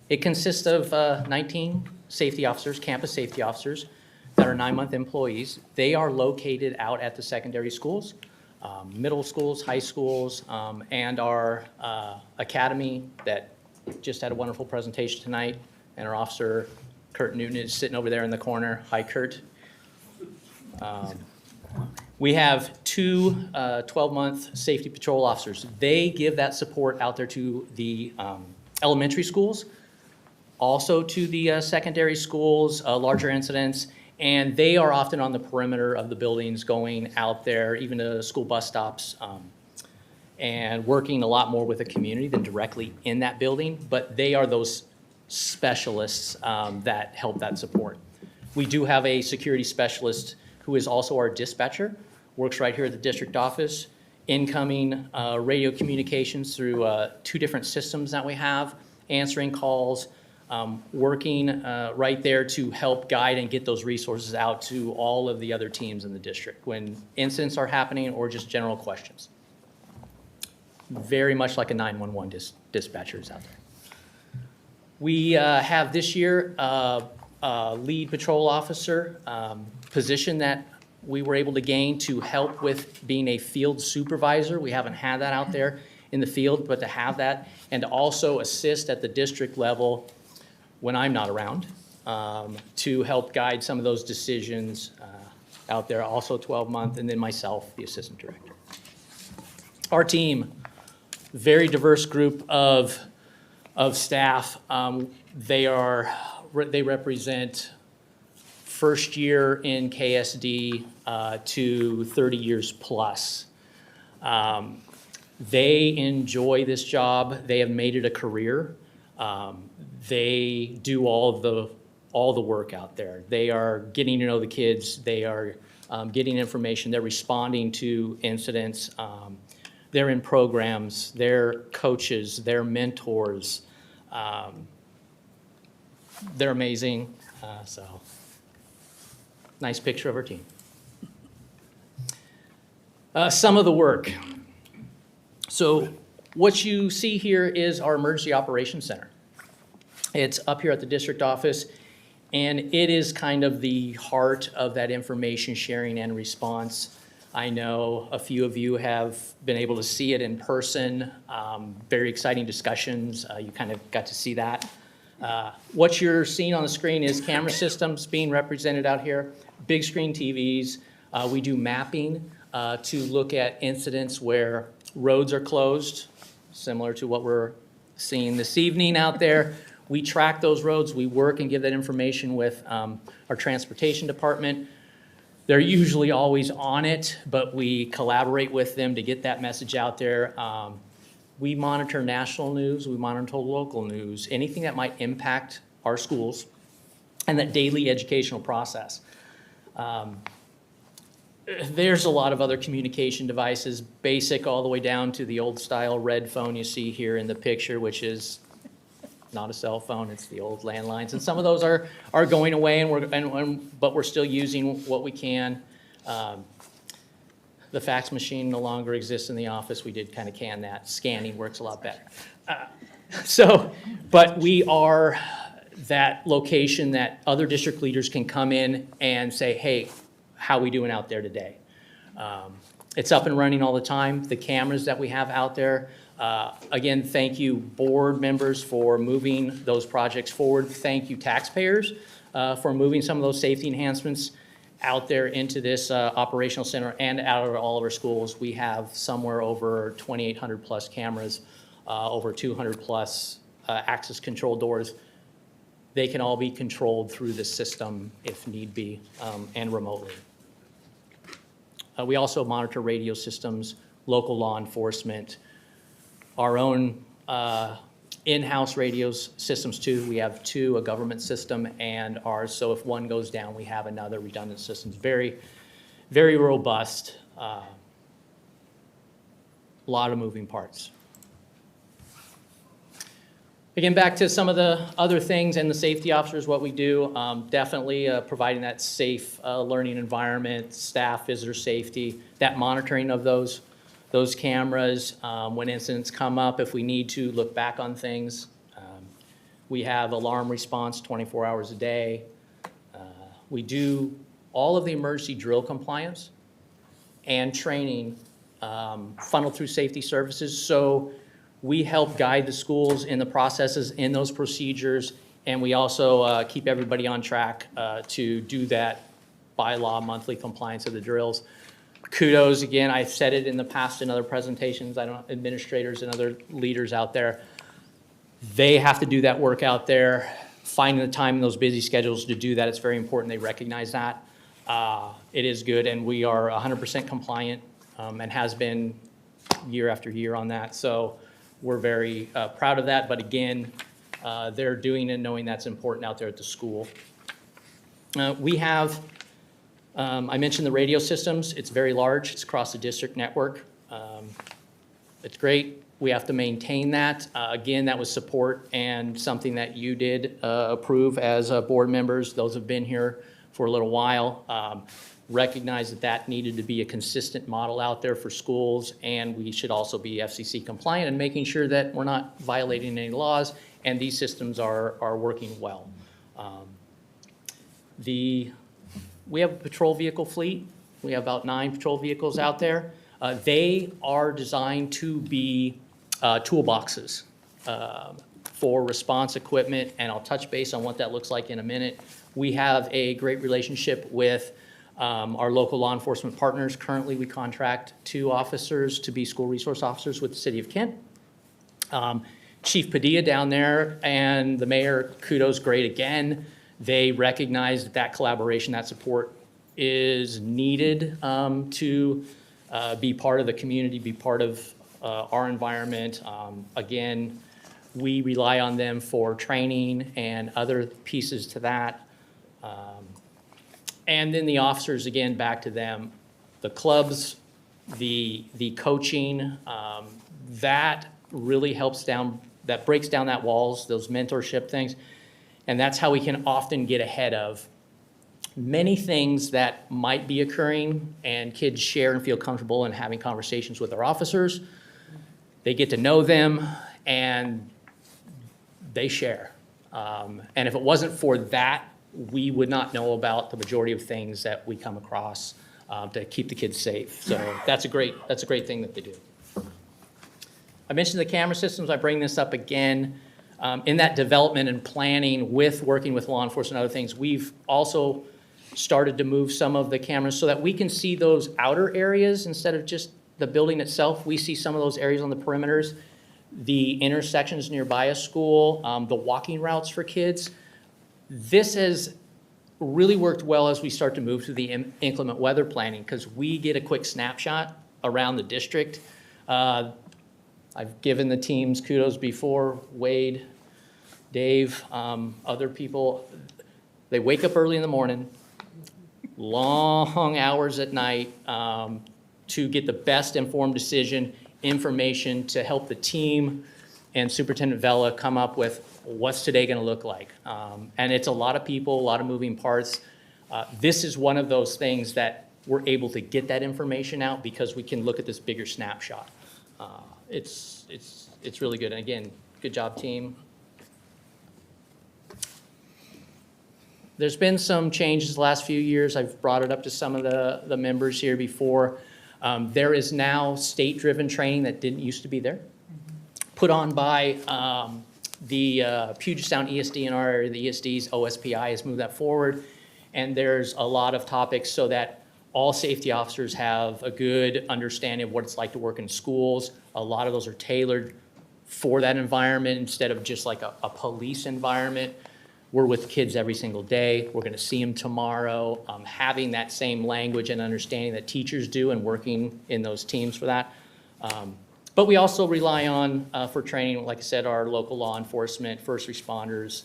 it consists of 19 safety officers, campus safety officers, that are 9-month employees. They are located out at the secondary schools, middle schools, high schools, and our academy that just had a wonderful presentation tonight. And our officer, Kurt Newton, is sitting over there in the corner. Hi, Kurt. We have two 12-month safety patrol officers. They give that support out there to the elementary schools, also to the secondary schools, larger incidents, and they are often on the perimeter of the buildings going out there, even to school bus stops, and working a lot more with the community than directly in that building, but they are those specialists that help that support. We do have a security specialist who is also our dispatcher, works right here at the district office, incoming radio communications through 2 different systems that we have, answering calls, working right there to help guide and get those resources out to all of the other teams in the district when incidents are happening or just general questions. Very much like a 911 dispatchers out there. We have this year a lead patrol officer position that we were able to gain to help with being a field supervisor. We haven't had that out there in the field, but to have that and to also assist at the district level when I'm not around to help guide some of those decisions out there, also 12-month, and then myself, the assistant director. Our team, very diverse group of staff. They represent first year in KSD to 30 years plus. They enjoy this job. They have made it a career. They do all the work out there. They are getting to know the kids. They are getting information. They're responding to incidents. They're in programs. They're coaches. They're mentors. They're amazing. So, nice picture of our team. Some of the work. So what you see here is our Emergency Operations Center. It's up here at the district office, and it is kind of the heart of that information sharing and response. I know a few of you have been able to see it in person. Very exciting discussions. You kind of got to see that. What you're seeing on the screen is camera systems being represented out here, big screen TVs. We do mapping to look at incidents where roads are closed, similar to what we're seeing this evening out there. We track those roads. We work and give that information with our transportation department. They're usually always on it, but we collaborate with them to get that message out there. We monitor national news. We monitor local news, anything that might impact our schools and that daily educational process. There's a lot of other communication devices, basic all the way down to the old style red phone you see here in the picture, which is not a cell phone, it's the old landlines. And some of those are going away, but we're still using what we can. The fax machine no longer exists in the office. We did kind of can that. Scanning works a lot better. But we are that location that other district leaders can come in and say, hey, how are we doing out there today? It's up and running all the time. The cameras that we have out there, again, thank you board members for moving those projects forward. Thank you taxpayers for moving some of those safety enhancements out there into this operational center and out of all of our schools. We have somewhere over 2,800 plus cameras, over 200 plus access control doors. they can all be controlled through the system if need be, and remotely. We also monitor radio systems, local law enforcement, our own in-house radios systems too. We have two, a government system and ours, so if one goes down, we have another redundant systems. Very, very robust. Lot of moving parts. Again, back to some of the other things and the safety officers, what we do, definitely providing that safe learning environment, staff, visitor safety, that monitoring of those cameras, when incidents come up, if we need to look back on things. We have alarm response 24 hours a day. We do all of the emergency drill compliance and training funneled through safety services. So we help guide the schools in the processes, in those procedures, and we also keep everybody on track to do that by law monthly compliance of the drills. Kudos, again, I've said it in the past in other presentations, I don't, administrators and other leaders out there, they have to do that work out there, finding the time in those busy schedules to do that. It's very important they recognize that. It is good, and we are 100% compliant and has been year after year on that. So we're very proud of that, but again, they're doing and knowing that's important out there at the school. We have, I mentioned the radio systems. It's very large. It's across the district network. It's great. We have to maintain that. Again, that was support and something that you did approve as board members. Those have been here for a little while. Recognize that that needed to be a consistent model out there for schools, and we should also be FCC compliant and making sure that we're not violating any laws, and these systems are working well. We have a patrol vehicle fleet. We have about 9 patrol vehicles out there. They are designed to be toolboxes for response equipment, and I'll touch base on what that looks like in a minute. We have a great relationship with our local law enforcement partners. Currently, we contract 2 officers to be school resource officers with the City of Kent. Chief Padilla down there and the mayor, kudos, great again. They recognize that that collaboration, that support is needed to be part of the community, be part of our environment. Again, we rely on them for training and other pieces to that. And then the officers, again, back to them, the clubs, the coaching, that really helps down, that breaks down that walls, those mentorship things. And that's how we can often get ahead of many things that might be occurring, and kids share and feel comfortable in having conversations with their officers. They get to know them and they share. And if it wasn't for that, we would not know about the majority of things that we come across to keep the kids safe. So that's a great thing that they do. I mentioned the camera systems. I bring this up again. In that development and planning with working with law enforcement and other things, we've also started to move some of the cameras so that we can see those outer areas instead of just the building itself. We see some of those areas on the perimeters, the intersections nearby a school, the walking routes for kids. This has really worked well as we start to move through the inclement weather planning, because we get a quick snapshot around the district. I've given the teams kudos before, Wade, Dave, other people. They wake up early in the morning, long hours at night to get the best informed decision, information to help the team and Superintendent Vela come up with what's today going to look like. And it's a lot of people, a lot of moving parts. This is one of those things that we're able to get that information out because we can look at this bigger snapshot. It's really good. And again, good job, team. There's been some changes the last few years. I've brought it up to some of the members here before. There is now state-driven training that didn't used to be there, put on by the Puget Sound ESD in our area. The ESD's OSPI has moved that forward, and there's a lot of topics so that all safety officers have a good understanding of what it's like to work in schools. A lot of those are tailored for that environment instead of just like a police environment. We're with kids every single day. We're going to see them tomorrow. Having that same language and understanding that teachers do and working in those teams for that. But we also rely on, for training, like I said, our local law enforcement, first responders.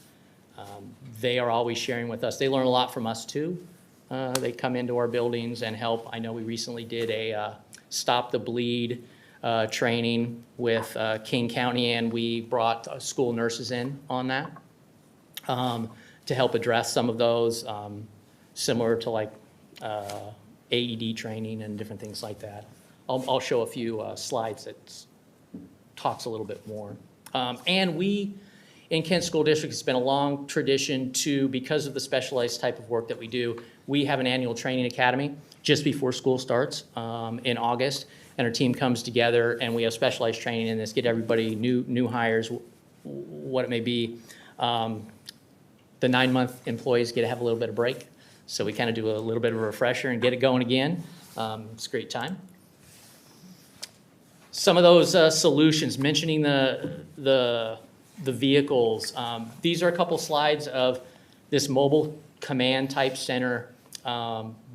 They are always sharing with us. They learn a lot from us too. They come into our buildings and help. I know we recently did a Stop the Bleed training with King County, and we brought school nurses in on that to help address some of those, similar to like AED training and different things like that. I'll show a few slides that talks a little bit more. And we, in Kent School District, it's been a long tradition to, because of the specialized type of work that we do, we have an annual training academy just before school starts in August. And our team comes together and we have specialized training in this, get everybody, new hires, what it may be. The 9-month employees get to have a little bit of break. So we kind of do a little bit of a refresher and get it going again. It's a great time. Some of those solutions, mentioning the vehicles. These are a couple slides of this mobile command type center.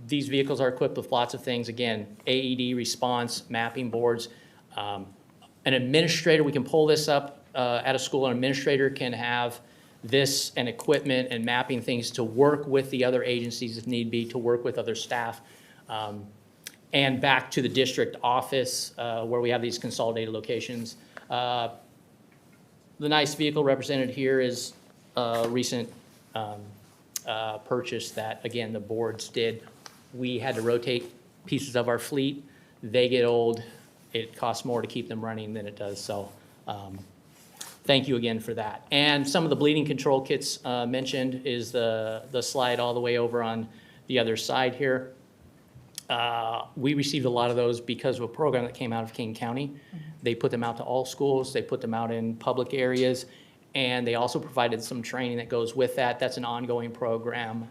These vehicles are equipped with lots of things. Again, AED response, mapping boards. An administrator, we can pull this up at a school. An administrator can have this and equipment and mapping things to work with the other agencies if need be, to work with other staff. And back to the district office where we have these consolidated locations. The nice vehicle represented here is a recent purchase that, again, the boards did. We had to rotate pieces of our fleet. They get old. It costs more to keep them running than it does. So thank you again for that. And some of the bleeding control kits mentioned is the slide all the way over on the other side here. We received a lot of those because of a program that came out of King County. They put them out to all schools. They put them out in public areas. And they also provided some training that goes with that. That's an ongoing program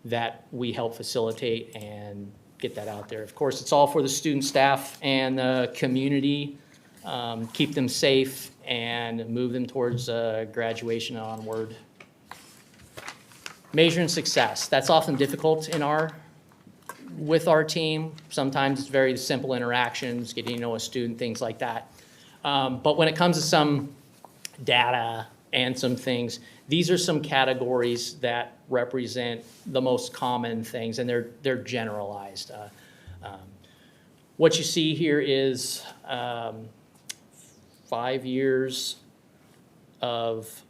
that we help facilitate and get that out there. Of course, it's all for the student, staff, and the community. Keep them safe and move them towards graduation and onward. Measuring success. That's often difficult with our team. Sometimes it's very simple interactions, getting to know a student, things like that. But when it comes to some data and some things, these are some categories that represent the most common things, and they're generalized. What you see here is 5 years of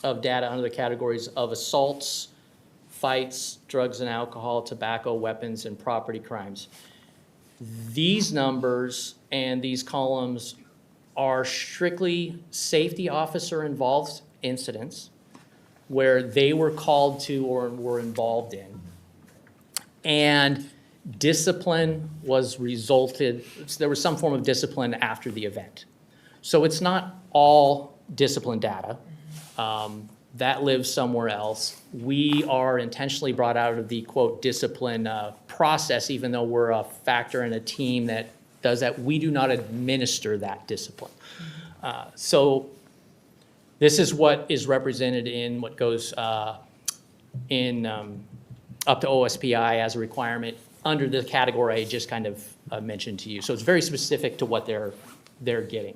data under the categories of assaults, fights, drugs and alcohol, tobacco, weapons, and property crimes. These numbers and these columns are strictly safety officer involved incidents where they were called to or were involved in. And discipline was there was some form of discipline after the event. So it's not all discipline data. That lives somewhere else. We are intentionally brought out of the, quote, discipline process, even though we're a factor in a team that does that. We do not administer that discipline. So this is what is represented in what goes in up to OSPI as a requirement under the category I just kind of mentioned to you. So it's very specific to what they're getting.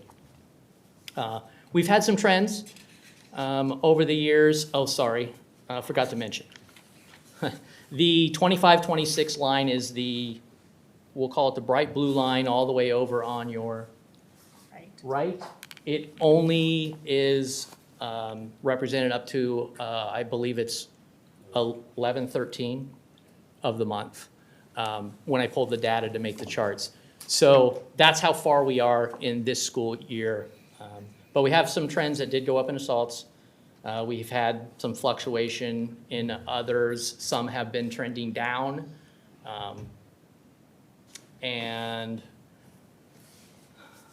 We've had some trends over the years. Oh, sorry, forgot to mention. The 25-26 line is we'll call it the bright blue line all the way over on your right. It only is represented up to, I believe it's 11-13 of the month when I pulled the data to make the charts. So that's how far we are in this school year. But we have some trends that did go up in assaults. We've had some fluctuation in others. Some have been trending down. And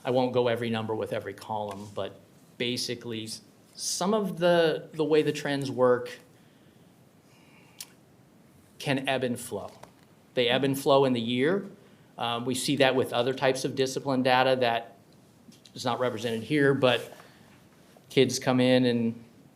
I won't go every number with every column, but basically some of the way the trends work can ebb and flow. They ebb and flow in the year. We see that with other types of discipline data that is not represented here, but Kids come in and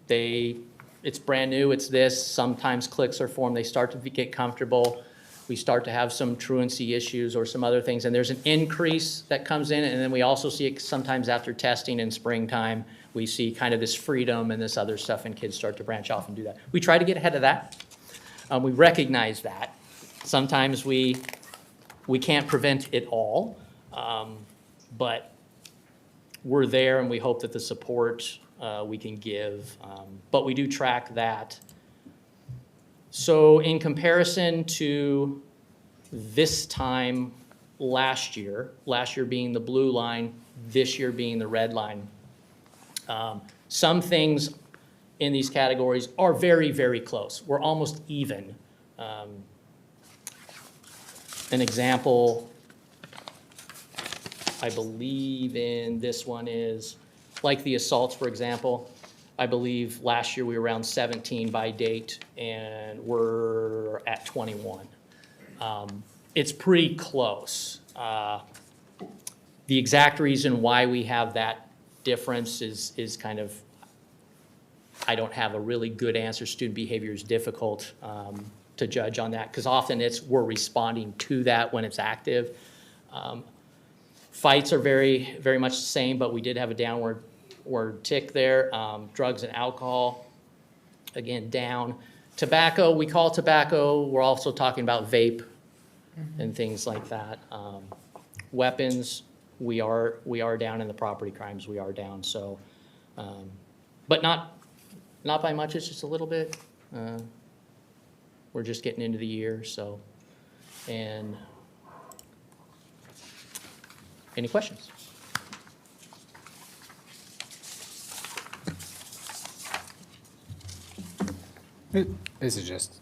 it's brand new, it's this, sometimes clicks are formed, they start to get comfortable. We start to have some truancy issues or some other things, and there's an increase that comes in, and then we also see it sometimes after testing in springtime, we see kind of this freedom and this other stuff, and kids start to branch off and do that. We try to get ahead of that. We recognize that. Sometimes we can't prevent it all, but we're there and we hope that the support we can give, but we do track that. So in comparison to this time last year being the blue line, this year being the red line, some things in these categories are very, very close. We're almost even. An example, I believe in this one is, like the assaults, for example, I believe last year we were around 17 by date, and we're at 21. It's pretty close. The exact reason why we have that difference is kind of, I don't have a really good answer. Student behavior is difficult to judge on that, because often we're responding to that when it's active. Fights are very, very much the same, but we did have a downward tick there. Drugs and alcohol, again, down. Tobacco, we call tobacco. We're also talking about vape and things like that. Weapons, we are down in the property crimes. We are down. So, but not by much. It's just a little bit. We're just getting into the year. So, and any questions? This is just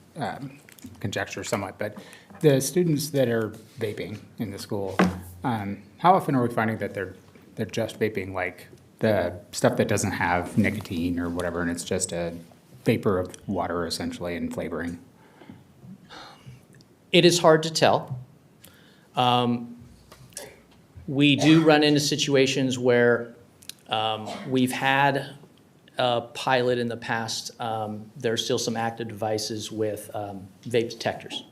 conjecture somewhat, but the students that are vaping in the school, how often are we finding that they're just vaping like the stuff that doesn't have nicotine or whatever, and it's just a vapor of water essentially and flavoring? It is hard to tell. We do run into situations where we've had a pilot in the past. There's still some active devices with vape detectors.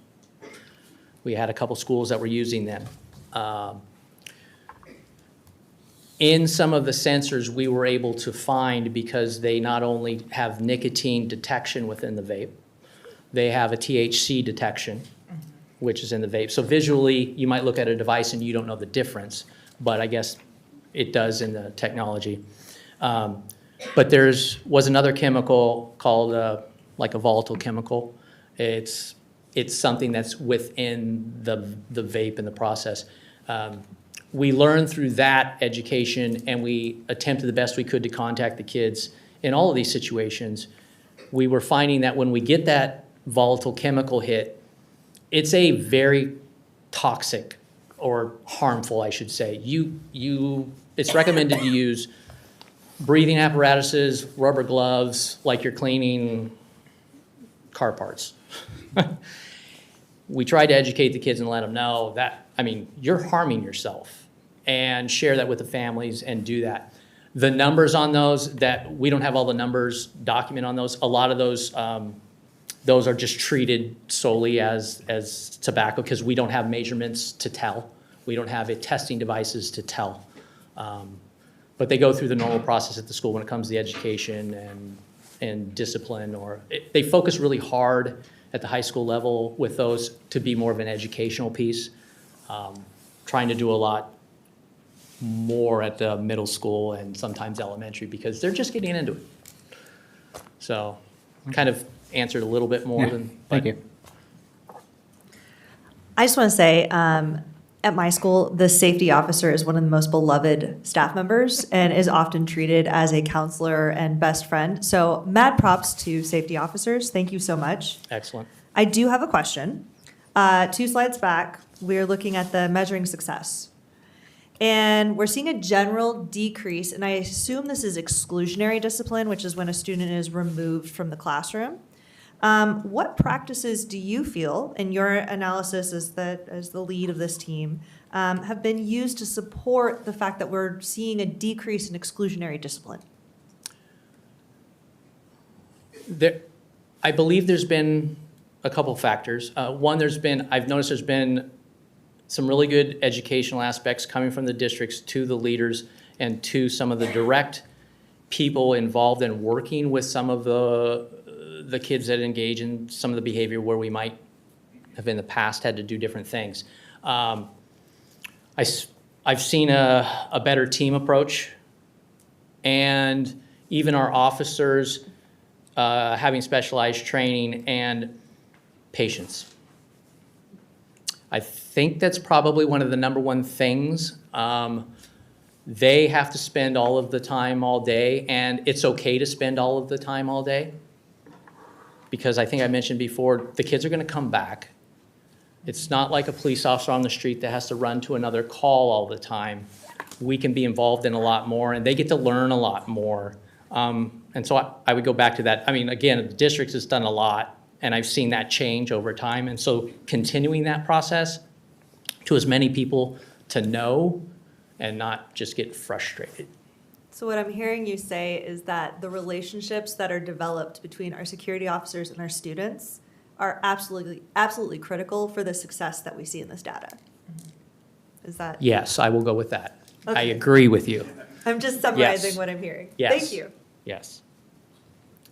We had a couple schools that were using them. In some of the sensors we were able to find, because they not only have nicotine detection within the vape, they have a THC detection, which is in the vape. So visually, you might look at a device and you don't know the difference, but I guess it does in the technology. But was another chemical called like a volatile chemical. It's something that's within the vape in the process. We learned through that education, and we attempted the best we could to contact the kids in all of these situations. We were finding that when we get that volatile chemical hit, it's a very toxic or harmful, I should say. It's recommended to use breathing apparatuses, rubber gloves, like you're cleaning car parts. We tried to educate the kids and let them know that, you're harming yourself, and share that with the families and do that. The numbers on those, that we don't have all the numbers document on those. A lot of those are just treated solely as tobacco, because we don't have measurements to tell. We don't have testing devices to tell. But they go through the normal process at the school when it comes to the education and discipline, they focus really hard at the high school level with those to be more of an educational piece. Trying to do a lot more at the middle school and sometimes elementary, because they're just getting into it. So kind of answered a little bit more than. Thank you. I just want to say, at my school, the safety officer is one of the most beloved staff members and is often treated as a counselor and best friend. So mad props to safety officers. Thank you so much. Excellent. I do have a question. 2 slides back, we're looking at the measuring success. And we're seeing a general decrease, and I assume this is exclusionary discipline, which is when a student is removed from the classroom. What practices do you feel, in your analysis as the lead of this team, have been used to support the fact that we're seeing a decrease in exclusionary discipline? I believe there's been a couple factors. One, I've noticed there's been some really good educational aspects coming from the districts to the leaders and to some of the direct people involved in working with some of the kids that engage in some of the behavior where we might have in the past had to do different things. I've seen a better team approach, and even our officers having specialized training and patience. I think that's probably one of the number one things. They have to spend all of the time all day, and it's okay to spend all of the time all day, because I think I mentioned before, the kids are going to come back. It's not like a police officer on the street that has to run to another call all the time. We can be involved in a lot more, and they get to learn a lot more. And so I would go back to that. I mean, again, the district has done a lot, and I've seen that change over time. And so continuing that process to as many people to know and not just get frustrated. So what I'm hearing you say is that the relationships that are developed between our security officers and our students are absolutely critical for the success that we see in this data. Is that? Yes, I will go with that. Okay. I agree with you. I'm just summarizing Yes. what I'm hearing. Yes. Thank you. Yes.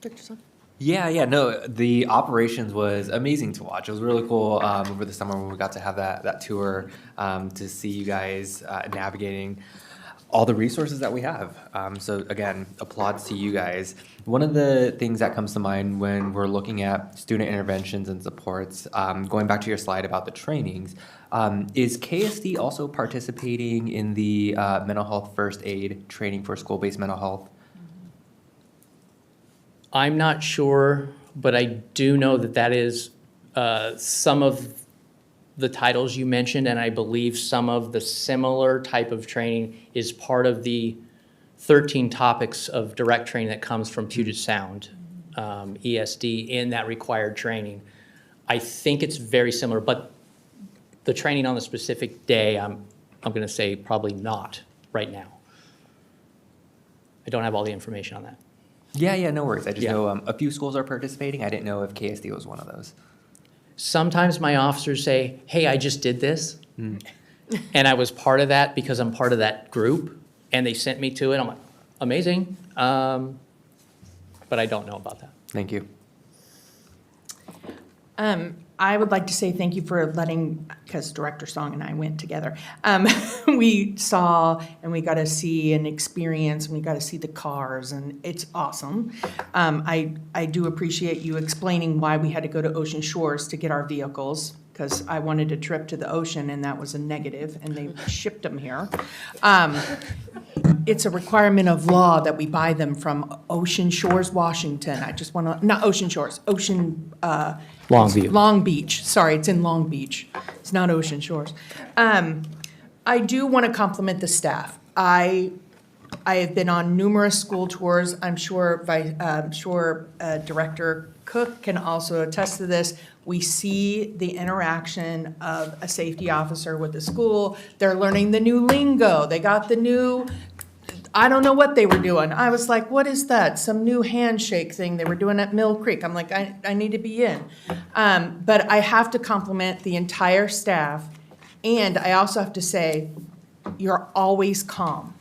Dr. Song? Yeah, no, the operations was amazing to watch. It was really cool over the summer when we got to have that tour to see you guys navigating all the resources that we have. So again, applauds to you guys. One of the things that comes to mind when we're looking at student interventions and supports, going back to your slide about the trainings, is KSD also participating in the mental health first aid training for school-based mental health? I'm not sure, but I do know that is some of the titles you mentioned, and I believe some of the similar type of training is part of the 13 topics of direct training that comes from Puget Sound, ESD, in that required training. I think it's very similar, but the training on the specific day, I'm going to say probably not right now. I don't have all the information on that. Yeah, no worries. I just know a few schools are participating. I didn't know if KSD was one of those. Sometimes my officers say, hey, I just did this. And I was part of that because I'm part of that group. And they sent me to it. I'm like, amazing. But I don't know about that. Thank you. I would like to say thank you for letting, because Director Song and I went together. We saw and we got to see and experience, and we got to see the cars, and it's awesome. I do appreciate you explaining why we had to go to Ocean Shores to get our vehicles, because I wanted a trip to the ocean, and that was a negative, and they shipped them here. It's a requirement of law that we buy them from Ocean Shores, Washington. I just want to, not Ocean Shores, Ocean. Longview. Long Beach. Sorry, it's in Long Beach. It's not Ocean Shores. I do want to compliment the staff. I have been on numerous school tours. I'm sure Director Cook can also attest to this. We see the interaction of a safety officer with the school. They're learning the new lingo. They got the new, I don't know what they were doing. I was like, what is that? Some new handshake thing they were doing at Mill Creek. I'm like, I need to be in. But I have to compliment the entire staff. And I also have to say, you're always calm,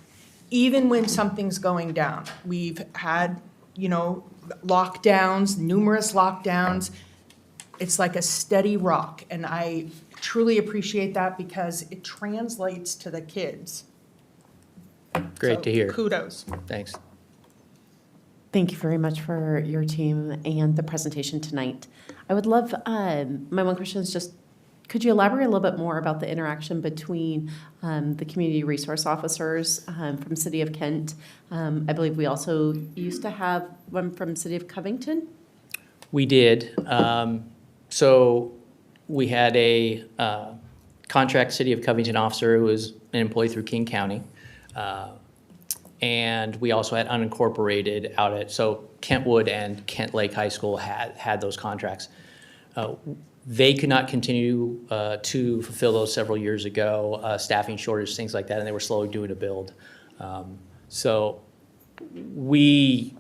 even when something's going down. We've had, lockdowns, numerous lockdowns. It's like a steady rock. And I truly appreciate that because it translates to the kids. Great to hear. Kudos. Thanks. Thank you very much for your team and the presentation tonight. I would love, my one question is just, could you elaborate a little bit more about the interaction between the community resource officers from City of Kent? I believe we also used to have one from City of Covington. We did. So we had a contract City of Covington officer who was an employee through King County. And we also had unincorporated out at, so Kentwood and Kent Lake High School had those contracts. They could not continue to fulfill those several years ago, staffing shortage, things like that, and they were slowly doing a build. So we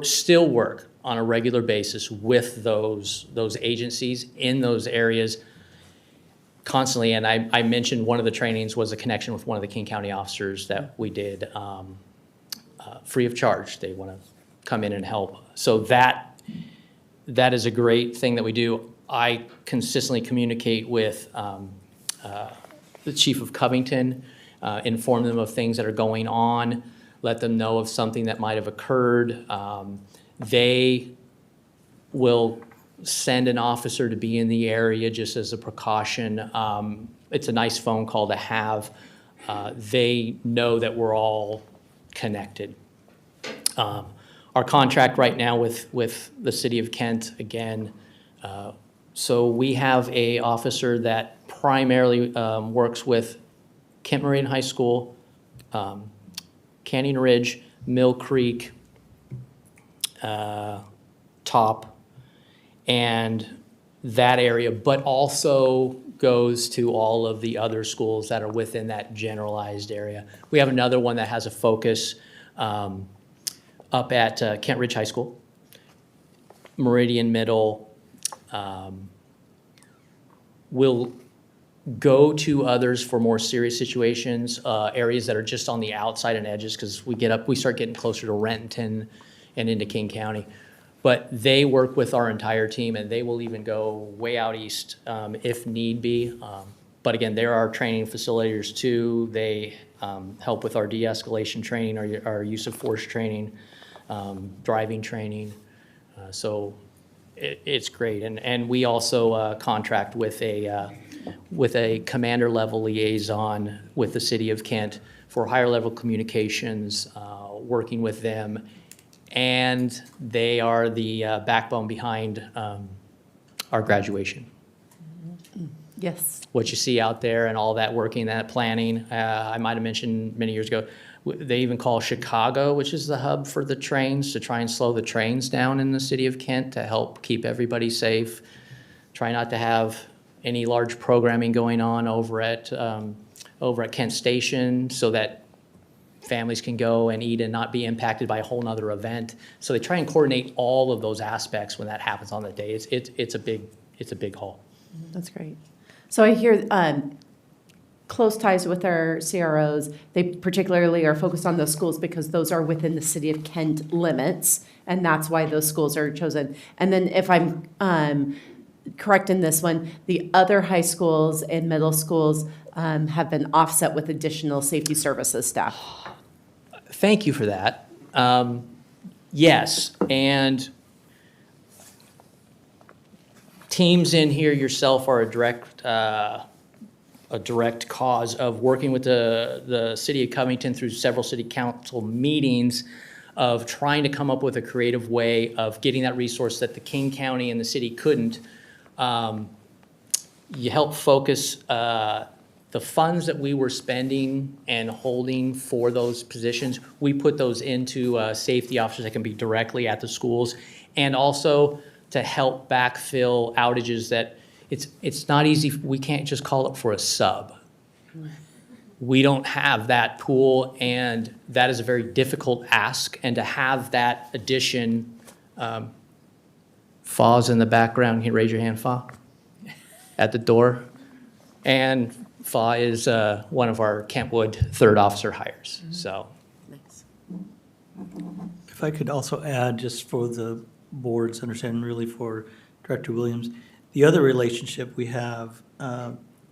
still work on a regular basis with those agencies in those areas constantly. And I mentioned one of the trainings was a connection with one of the King County officers that we did free of charge. They want to come in and help. So that is a great thing that we do. I consistently communicate with the Chief of Covington, inform them of things that are going on, let them know of something that might have occurred. They will send an officer to be in the area just as a precaution. It's a nice phone call to have. They know that we're all connected. Our contract right now with the City of Kent, again, so we have a officer that primarily works with Kent Meridian High School, Canyon Ridge, Mill Creek, Top, and that area, but also goes to all of the other schools that are within that generalized area. We have another one that has a focus up at Kent Ridge High School, Meridian Middle. We'll go to others for more serious situations, areas that are just on the outside and edges, because we start getting closer to Renton and into King County. But they work with our entire team, and they will even go way out east if need be. But again, there are training facilitators too. They help with our de-escalation training, our use of force training, driving training. So it's great. And we also contract with a commander level liaison with the City of Kent for higher level communications, working with them. And they are the backbone behind our graduation. Yes. What you see out there and all that working, that planning. I might have mentioned many years ago, they even call Chicago, which is the hub for the trains, to try and slow the trains down in the City of Kent to help keep everybody safe. Try not to have any large programming going on over at Kent Station so that families can go and eat and not be impacted by a whole nother event. So they try and coordinate all of those aspects when that happens on the day. It's a big haul. That's great. So I hear close ties with our CROs. They particularly are focused on those schools because those are within the City of Kent limits, and that's why those schools are chosen. And then if I'm correct in this one, the other high schools and middle schools have been offset with additional safety services staff. Thank you for that. Yes, and teams in here, yourself, are a direct cause of working with the City of Covington through several city council meetings of trying to come up with a creative way of getting that resource that the King County and the city couldn't. You help focus the funds that we were spending and holding for those positions. We put those into safety officers that can be directly at the schools, and also to help backfill outages that it's not easy. We can't just call up for a sub. We don't have that pool, and that is a very difficult ask. And to have that addition, Fa's in the background. Can you raise your hand, Fa? At the door. And Fa is one of our Kentwood third officer hires. So, If I could also add, just for the board's understanding, really for Director Williams, the other relationship we have,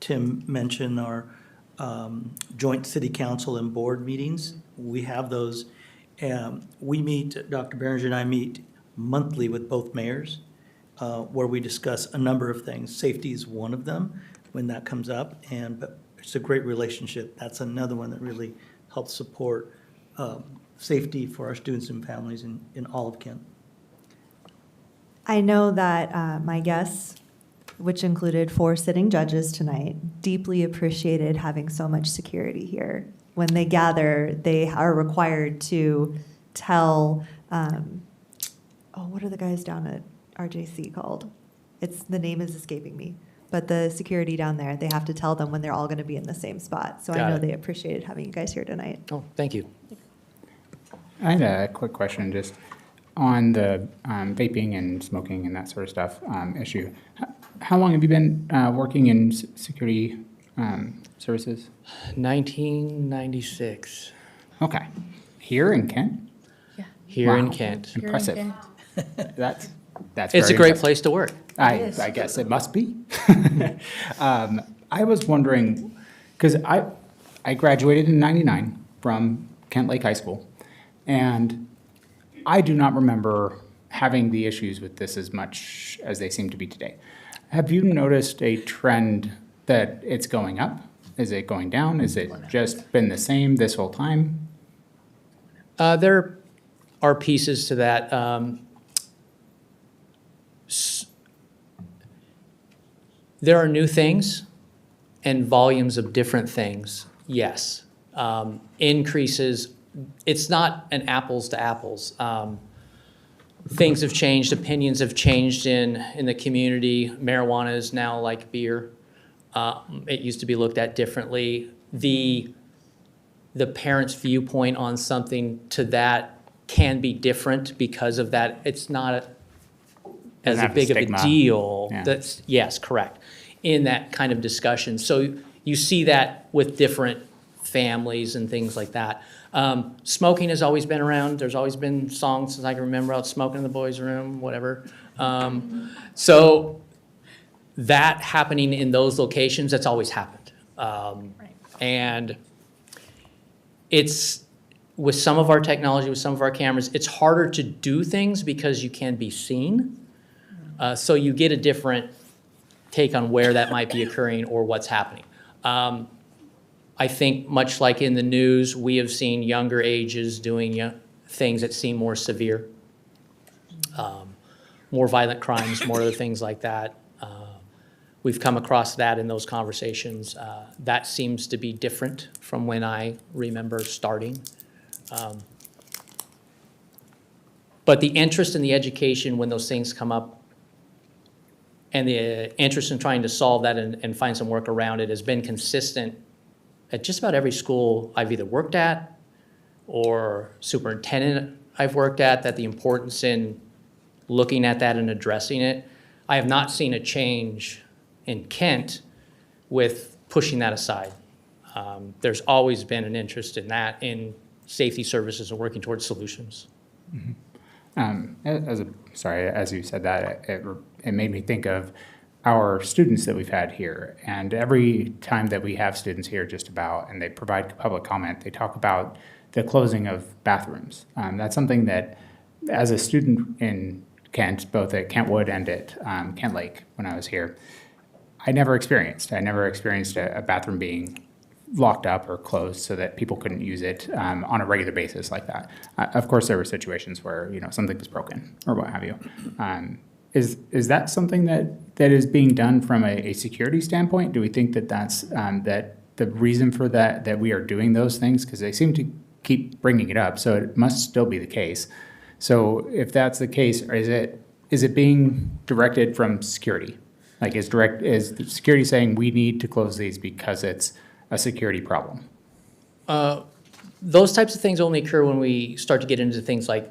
Tim mentioned our joint city council and board meetings. We have those. We meet, Dr. Behringer and I meet monthly with both mayors, where we discuss a number of things. Safety is one of them when that comes up, but it's a great relationship. That's another one that really helps support safety for our students and families in all of Kent. I know that my guests, which included 4 sitting judges tonight, deeply appreciated having so much security here. When they gather, they are required to tell, what are the guys down at RJC called? The name is escaping me. But the security down there, they have to tell them when they're all going to be in the same spot. So I know they appreciated having you guys here tonight. oh, thank you. I had a quick question. Just on the vaping and smoking and that sort of stuff issue, how long have you been working in security services? 1996. Okay. Here in Kent? Here in Wow. Kent. Impressive. That's It's a very great impressive. place to work. I guess it must be. I was wondering, because I graduated in '99 from Kent Lake High School, and I do not remember having the issues with this as much as they seem to be today. Have you noticed a trend that it's going up? Is it going down? Is it just been the same this whole time? There are pieces to that. There are new things and volumes of different things, yes. Increases, it's not an apples to apples. Things have changed, opinions have changed in the community. Marijuana is now like beer. It used to be looked at differently. The parent's viewpoint on something to that can be different because of that. It's not as Doesn't have big of a stigma. deal. Yeah. That's, yes, correct, in that kind of discussion. So you see that with different families and things like that. Smoking has always been around. There's always been songs since I can remember, out smoking in the boys' room, whatever. So that happening in those locations, that's always happened. And it's, with some of our technology, with some of our cameras, it's harder to do things because you can be seen. So you get a different take on where that might be occurring or what's happening. I think much like in the news, we have seen younger ages doing things that seem more severe, more violent crimes, more other things like that. We've come across that in those conversations. That seems to be different from when I remember starting. But the interest in the education when those things come up and the interest in trying to solve that and find some work around it has been consistent at just about every school I've either worked at or superintendent I've worked at, that the importance in looking at that and addressing it. I have not seen a change in Kent with pushing that aside. There's always been an interest in that, in safety services and working towards solutions. As you said that, it made me think of our students that we've had here. And every time that we have students here just about, and they provide public comment, they talk about the closing of bathrooms. That's something that, as a student in Kent, both at Kentwood and at Kent Lake when I was here, I never experienced. I never experienced a bathroom being locked up or closed so that people couldn't use it on a regular basis like that. Of course, there were situations where something was broken or what have you. Is that something that is being done from a security standpoint? Do we think that that's that the reason for that we are doing those things? Because they seem to keep bringing it up, so it must still be the case. So if that's the case, is it being directed from security? Like is the security saying we need to close these because it's a security problem? Those types of things only occur when we start to get into things like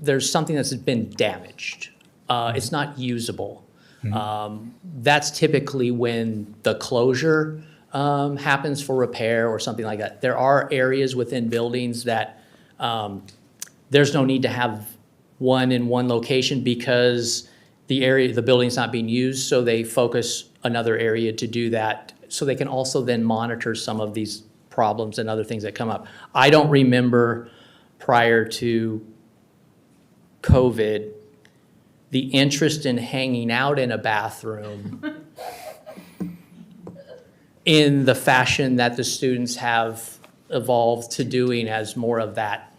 there's something that's been damaged. It's not usable. That's typically when the closure happens for repair or something like that. There are areas within buildings that there's no need to have one in one location because the building's not being used, so they focus another area to do that, so they can also then monitor some of these problems and other things that come up. I don't remember prior to COVID the interest in hanging out in a bathroom in the fashion that the students have evolved to doing as more of that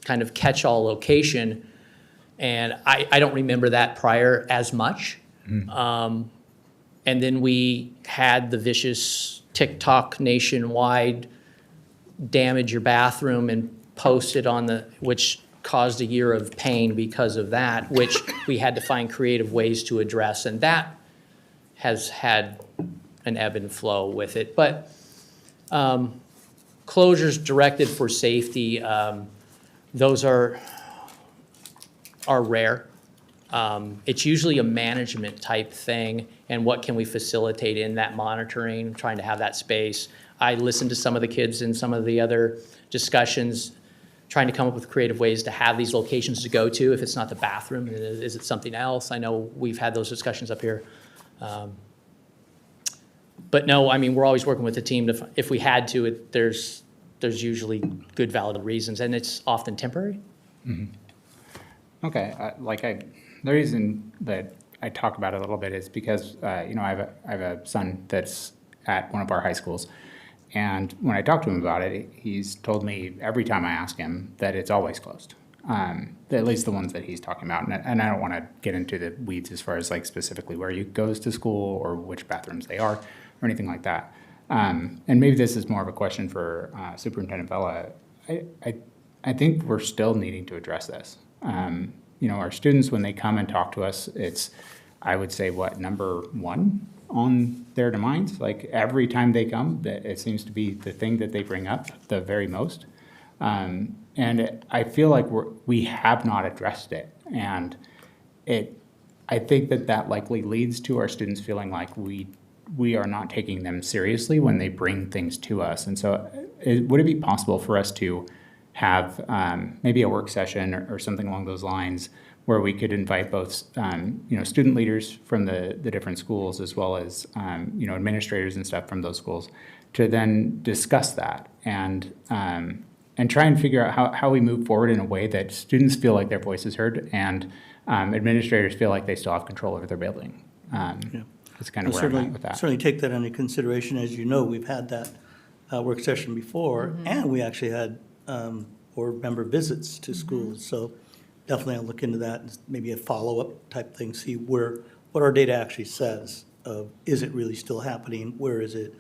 kind of catch-all location. And I don't remember that prior as much. And then we had the vicious TikTok nationwide damage your bathroom and post it on which caused a year of pain because of that, which we had to find creative ways to address. And that has had an ebb and flow with it. But closures directed for safety, those are are rare. It's usually a management type thing, and what can we facilitate in that monitoring, trying to have that space. I listened to some of the kids in some of the other discussions, trying to come up with creative ways to have these locations to go to. If it's not the bathroom, is it something else? I know we've had those discussions up here. But no, I mean, we're always working with the team. If we had to, there's usually good, valid reasons, and it's often temporary. Okay, the reason that I talk about it a little bit is because, I have a son that's at one of our high schools. And when I talk to him about it, he's told me every time I ask him that it's always closed. At least the ones that he's talking about. And I don't want to get into the weeds as far as like specifically where he goes to school or which bathrooms they are or anything like that. And maybe this is more of a question for Superintendent Vela. I think we're still needing to address this. Our students, when they come and talk to us, it's, I would say, number one on their minds. Like every time they come, that it seems to be the thing that they bring up the very most. And I feel like we have not addressed it. And I think that likely leads to our students feeling like we are not taking them seriously when they bring things to us. And so would it be possible for us to have maybe a work session or something along those lines where we could invite both, student leaders from the different schools as well as, administrators and stuff from those schools to then discuss that and try and figure out how we move forward in a way that students feel like their voice is heard and administrators feel like they still have control over their building. That's kind of where I'm at with that. Certainly take that into consideration. As you know, we've had that work session before, and we actually had board member visits to schools. So definitely I'll look into that, and maybe a follow-up type thing, see what our data actually says of, is it really still happening? Where is it?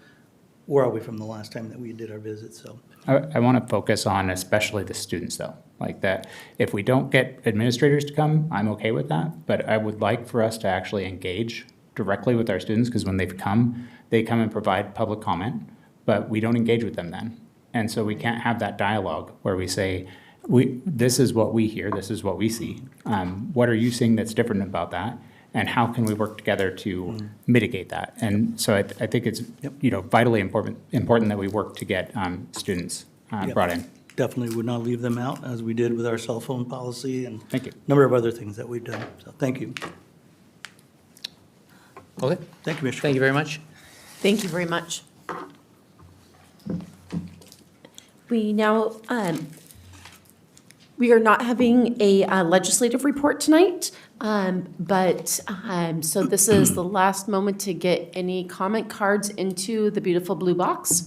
Where are we from the last time that we did our visit? So I want to focus on especially the students though, like that if we don't get administrators to come, I'm okay with that, but I would like for us to actually engage directly with our students, because when they come and provide public comment, but we don't engage with them then. And so we can't have that dialogue where we say, this is what we hear, this is what we see. What are you seeing that's different about that? And how can we work together to mitigate that? And so I think it's vitally important that we work to get students brought in. definitely would not leave them out, as we did with our cell phone policy and Thank you. a number of other things that we've done. So thank you. Okay. Thank you, Mr. Thank you very much. Thank you very much. We now, we are not having a legislative report tonight, so this is the last moment to get any comment cards into the beautiful blue box.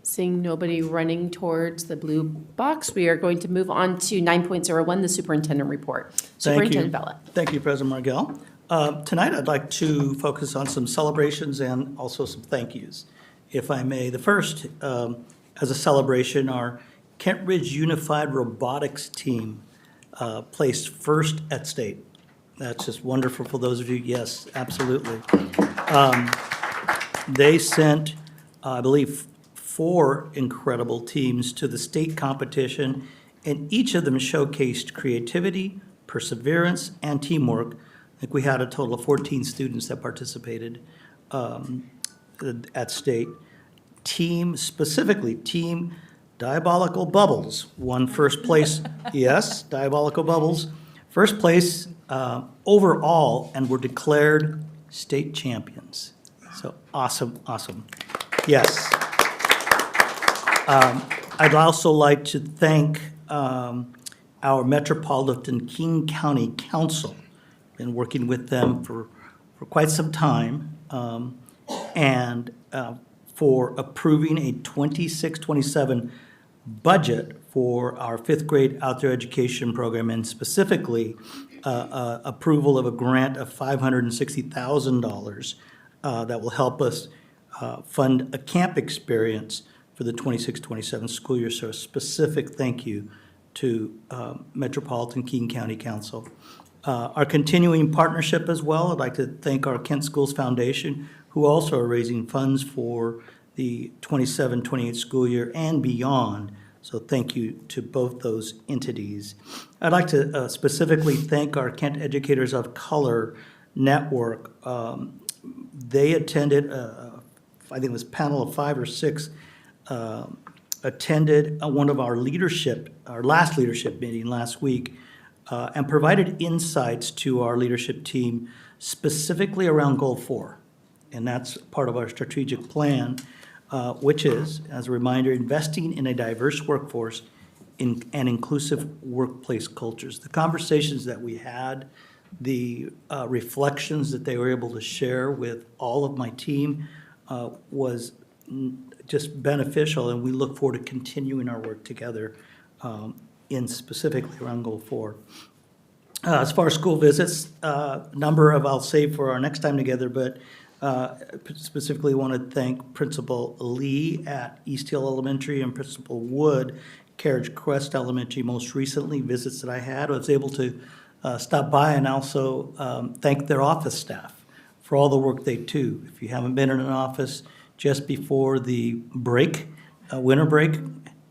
Seeing nobody running towards the blue box, we are going to move on to 9.01, the superintendent report. Superintendent Vela. Thank you, President Margell. Tonight, I'd like to focus on some celebrations and also some thank yous, if I may. The first, as a celebration, our Kent Ridge Unified Robotics Team placed first at state. That's just wonderful for those of you. Yes, absolutely. They sent, I believe, 4 incredible teams to the state competition, and each of them showcased creativity, perseverance, and teamwork. I think we had a total of 14 students that participated at state. Specifically, Team Diabolical Bubbles won first place. Yes, Diabolical Bubbles. First place overall, and were declared state champions. So awesome, awesome. Yes. I'd also like to thank our Metropolitan King County Council. Been working with them for quite some time, and for approving a 26-27 budget for our 5th grade outdoor education program, and specifically approval of a grant of $560,000 that will help us fund a camp experience for the 26-27 school year. So a specific thank you to Metropolitan King County Council. Our continuing partnership as well, I'd like to thank our Kent Schools Foundation, who also are raising funds for the 27-28 school year and beyond So thank you to both those entities. I'd like to specifically thank our Kent Educators of Color Network. They attended, I think it was a panel of 5 or 6, attended one of our last leadership meeting last week, and provided insights to our leadership team specifically around Goal 4. And that's part of our strategic plan, which is, as a reminder, investing in a diverse workforce and inclusive workplace cultures. The conversations that we had, the reflections that they were able to share with all of my team was just beneficial, and we look forward to continuing our work together in specifically around Goal 4. As far as school visits, number of I'll save for our next time together, but specifically want to thank Principal Lee at East Hill Elementary and Principal Wood, Carriage Crest Elementary, most recently visits that I had. I was able to stop by and also thank their office staff for all the work they do. If you haven't been in an office just before the break, winter break,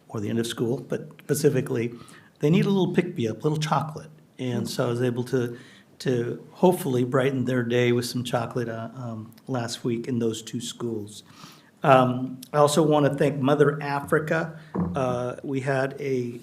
or the end of school, but specifically, they need a little pick-me-up, a little chocolate. And so I was able to hopefully brighten their day with some chocolate last week in those 2 schools. I also want to thank Mother Africa. We had a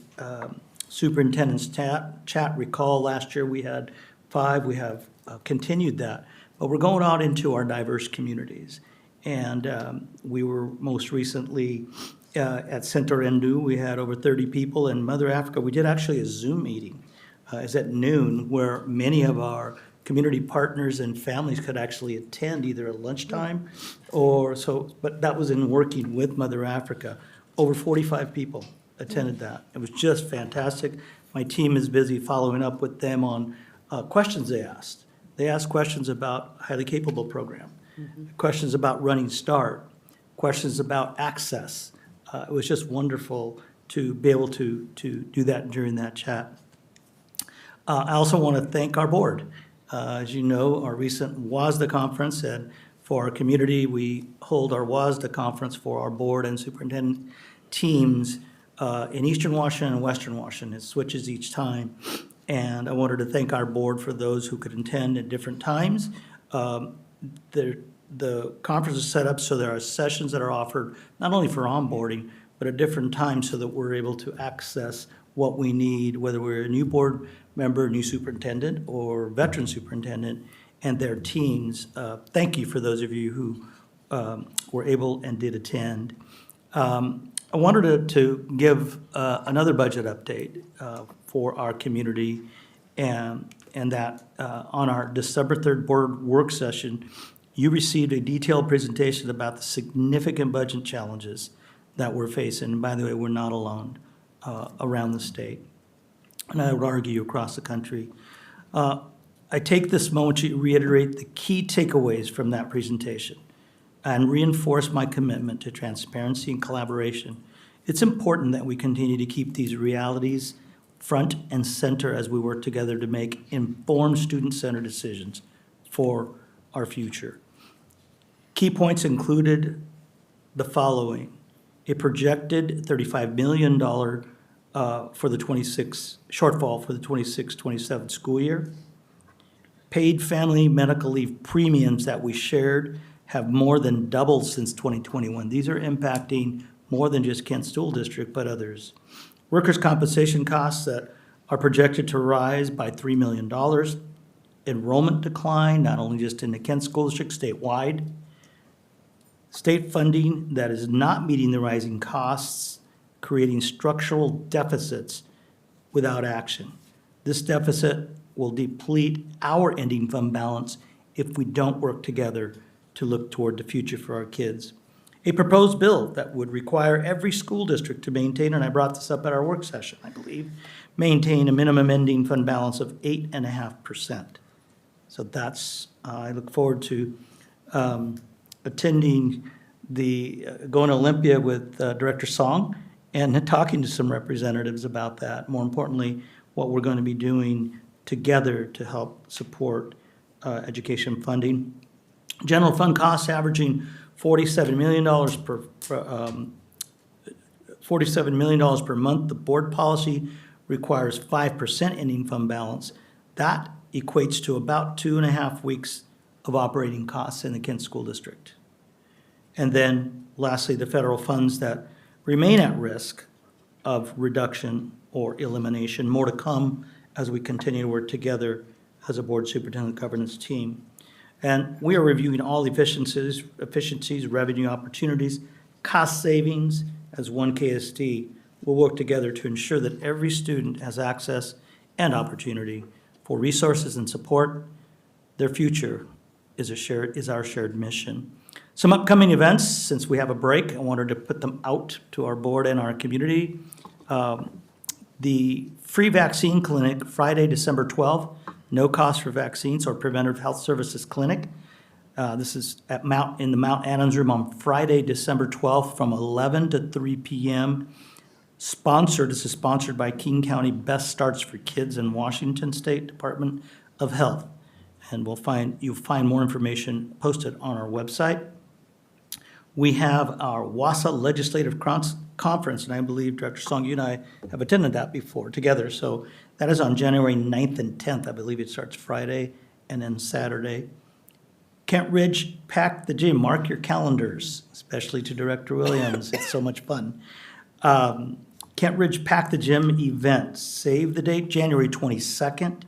superintendent's chat. Recall last year we had 5. We have continued that. But we're going out into our diverse communities. And we were most recently at Centro Endu. We had over 30 people. In Mother Africa, we did actually a Zoom meeting. Is at noon, where many of our community partners and families could actually attend either at lunchtime or so, but that was in working with Mother Africa. Over 45 people attended that. It was just fantastic. My team is busy following up with them on questions they asked. They asked questions about highly capable program, questions about Running Start, questions about access. It was just wonderful to be able to do that during that chat. I also want to thank our board. As you know, our recent WASDA conference, and for our community, we hold our WASDA conference for our board and superintendent teams in Eastern Washington and Western Washington. It switches each time. And I wanted to thank our board for those who could attend at different times. The conference is set up so there are sessions that are offered not only for onboarding, but at different times so that we're able to access what we need, whether we're a new board member, new superintendent, or veteran superintendent, and their teams. Thank you for those of you who were able and did attend. I wanted to give another budget update for our community, and that on our December 3rd board work session, you received a detailed presentation about the significant budget challenges that we're facing. And by the way, we're not alone around the state, and I would argue across the country. I take this moment to reiterate the key takeaways from that presentation and reinforce my commitment to transparency and collaboration. It's important that we continue to keep these realities front and center as we work together to make informed student-centered decisions for our future. Key points included the following: a projected $35 million for the shortfall for the 26-27 school year. Paid family medical leave premiums that we shared have more than doubled since 2021. These are impacting more than just Kent School District, but others. Workers' compensation costs that are projected to rise by $3 million. Enrollment decline, not only just in the Kent School District, statewide. State funding that is not meeting the rising costs, creating structural deficits without action. This deficit will deplete our ending fund balance if we don't work together to look toward the future for our kids. A proposed bill that would require every school district to maintain, and I brought this up at our work session, I believe, maintain a minimum ending fund balance of 8.5%. So that's, I look forward to attending going to Olympia with Director Song and talking to some representatives about that. More importantly, what we're going to be doing together to help support education funding. General fund costs averaging $47 million $47 million per month. The board policy requires 5% ending fund balance. That equates to about 2.5 weeks of operating costs in the Kent School District. And then lastly, the federal funds that remain at risk of reduction or elimination. More to come as we continue to work together as a board superintendent governance team. And we are reviewing all efficiencies, revenue opportunities, cost savings as one KSD. We'll work together to ensure that every student has access and opportunity for resources and support. Their future is our shared mission. Some upcoming events, since we have a break, I wanted to put them out to our board and our community. The free vaccine clinic, Friday, December 12th, no cost for vaccines or preventive health services clinic. This is in the Mount Adams Room on Friday, December 12th from 11 to 3 p.m. This is sponsored by King County Best Starts for Kids in Washington State Department of Health. And you'll find more information posted on our website. We have our WASA Legislative Conference, and I believe, Director Song, you and I have attended that before together. So that is on January 9th and 10th. I believe it starts Friday and then Saturday. Kent Ridge Pack the Gym. Mark your calendars, especially to Director Williams. It's so much fun. Kent Ridge Pack the Gym event. Save the date, January 22nd.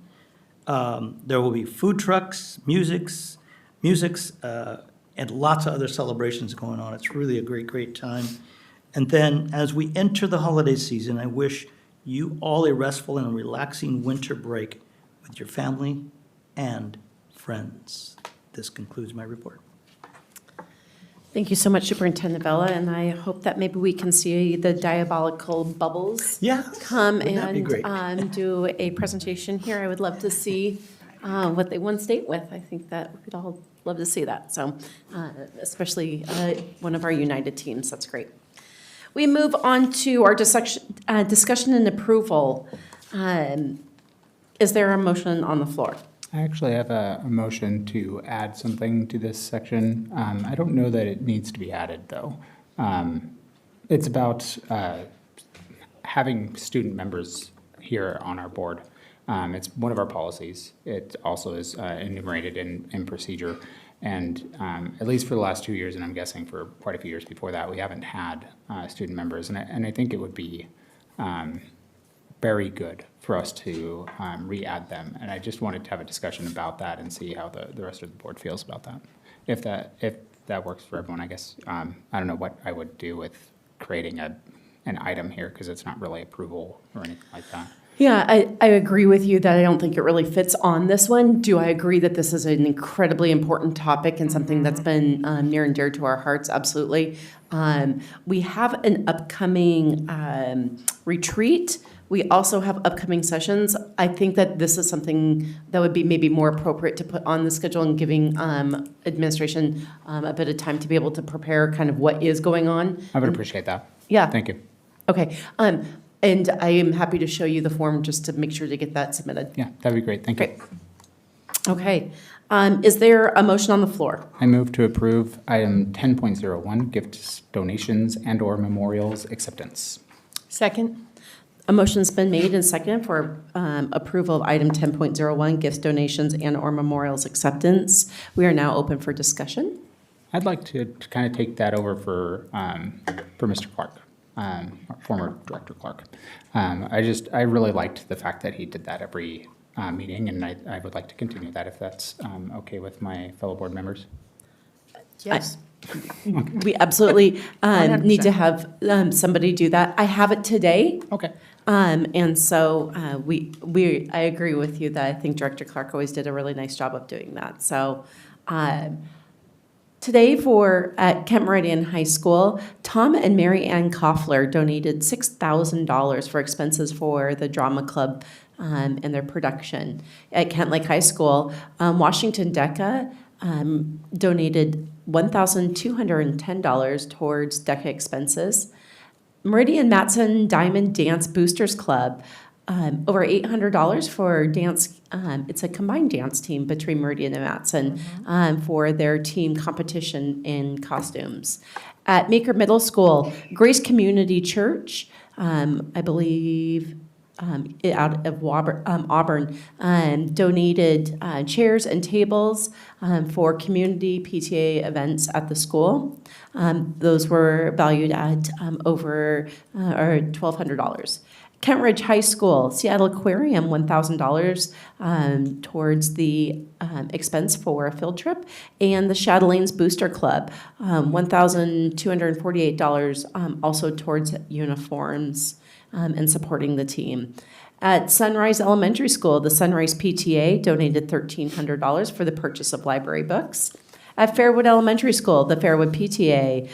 There will be food trucks, musics, and lots of other celebrations going on. It's really a great, great time. And then as we enter the holiday season, I wish you all a restful and relaxing winter break with your family and friends. This concludes my report. Thank you so much, Superintendent Vela, and I hope that maybe we can see the diabolical bubbles come and do a presentation here. I would love to see what they won state with. I think that we'd all love to see that. So especially one of our United teams. That's great. We move on to our discussion and approval. Is there a motion on the floor? I actually have a motion to add something to this section. I don't know that it needs to be added, though. It's about having student members here on our board. It's one of our policies. It also is enumerated in procedure. And at least for the last 2 years, and I'm guessing for quite a few years before that, we haven't had student members. And I think it would be very good for us to re-add them. And I just wanted to have a discussion about that and see how the rest of the board feels about that. If that works for everyone, I guess. I don't know what I would do with creating an item here because it's not really approval or anything like that. Yeah, I agree with you that I don't think it really fits on this one. Do I agree that this is an incredibly important topic and something that's been near and dear to our hearts? Absolutely. We have an upcoming retreat. We also have upcoming sessions. I think that this is something that would be maybe more appropriate to put on the schedule and giving administration a bit of time to be able to prepare kind of what is going on. I would appreciate that. Yeah. Thank you. Okay. And I am happy to show you the form just to make sure to get that submitted. Yeah, that'd be great. Thank you. Okay. Is there a motion on the floor? I move to approve item 10.01, gifts, donations, and/or memorials acceptance. Second. A motion's been made and seconded for approval of item 10.01, gifts, donations, and/or memorials acceptance. We are now open for discussion. I'd like to kind of take that over for Mr. Clark, former Director Clark. I really liked the fact that he did that every meeting, and I would like to continue that if that's okay with my fellow board members. Yes. We absolutely need to have somebody do that. I have it today. Okay. And so I agree with you that I think Director Clark always did a really nice job of doing that. So today at Kent Meridian High School, Tom and Mary Ann Koffler donated $6,000 for expenses for the drama club and their production. At Kent Lake High School, Washington DECA donated $1,210 towards DECA expenses. Meridian Matson Diamond Dance Boosters Club over $800 for dance. It's a combined dance team between Meridian and Matson for their team competition in costumes. At Maker Middle School, Grace Community Church, I believe out of Auburn, donated chairs and tables for community PTA events at the school. Those were valued at over or $1,200. Kent Ridge High School, Seattle Aquarium, $1,000 towards the expense for a field trip, and the Chatelaines Booster Club, $1,248 also towards uniforms and supporting the team. At Sunrise Elementary School, the Sunrise PTA donated $1,300 for the purchase of library books. At Fairwood Elementary School, the Fairwood PTA,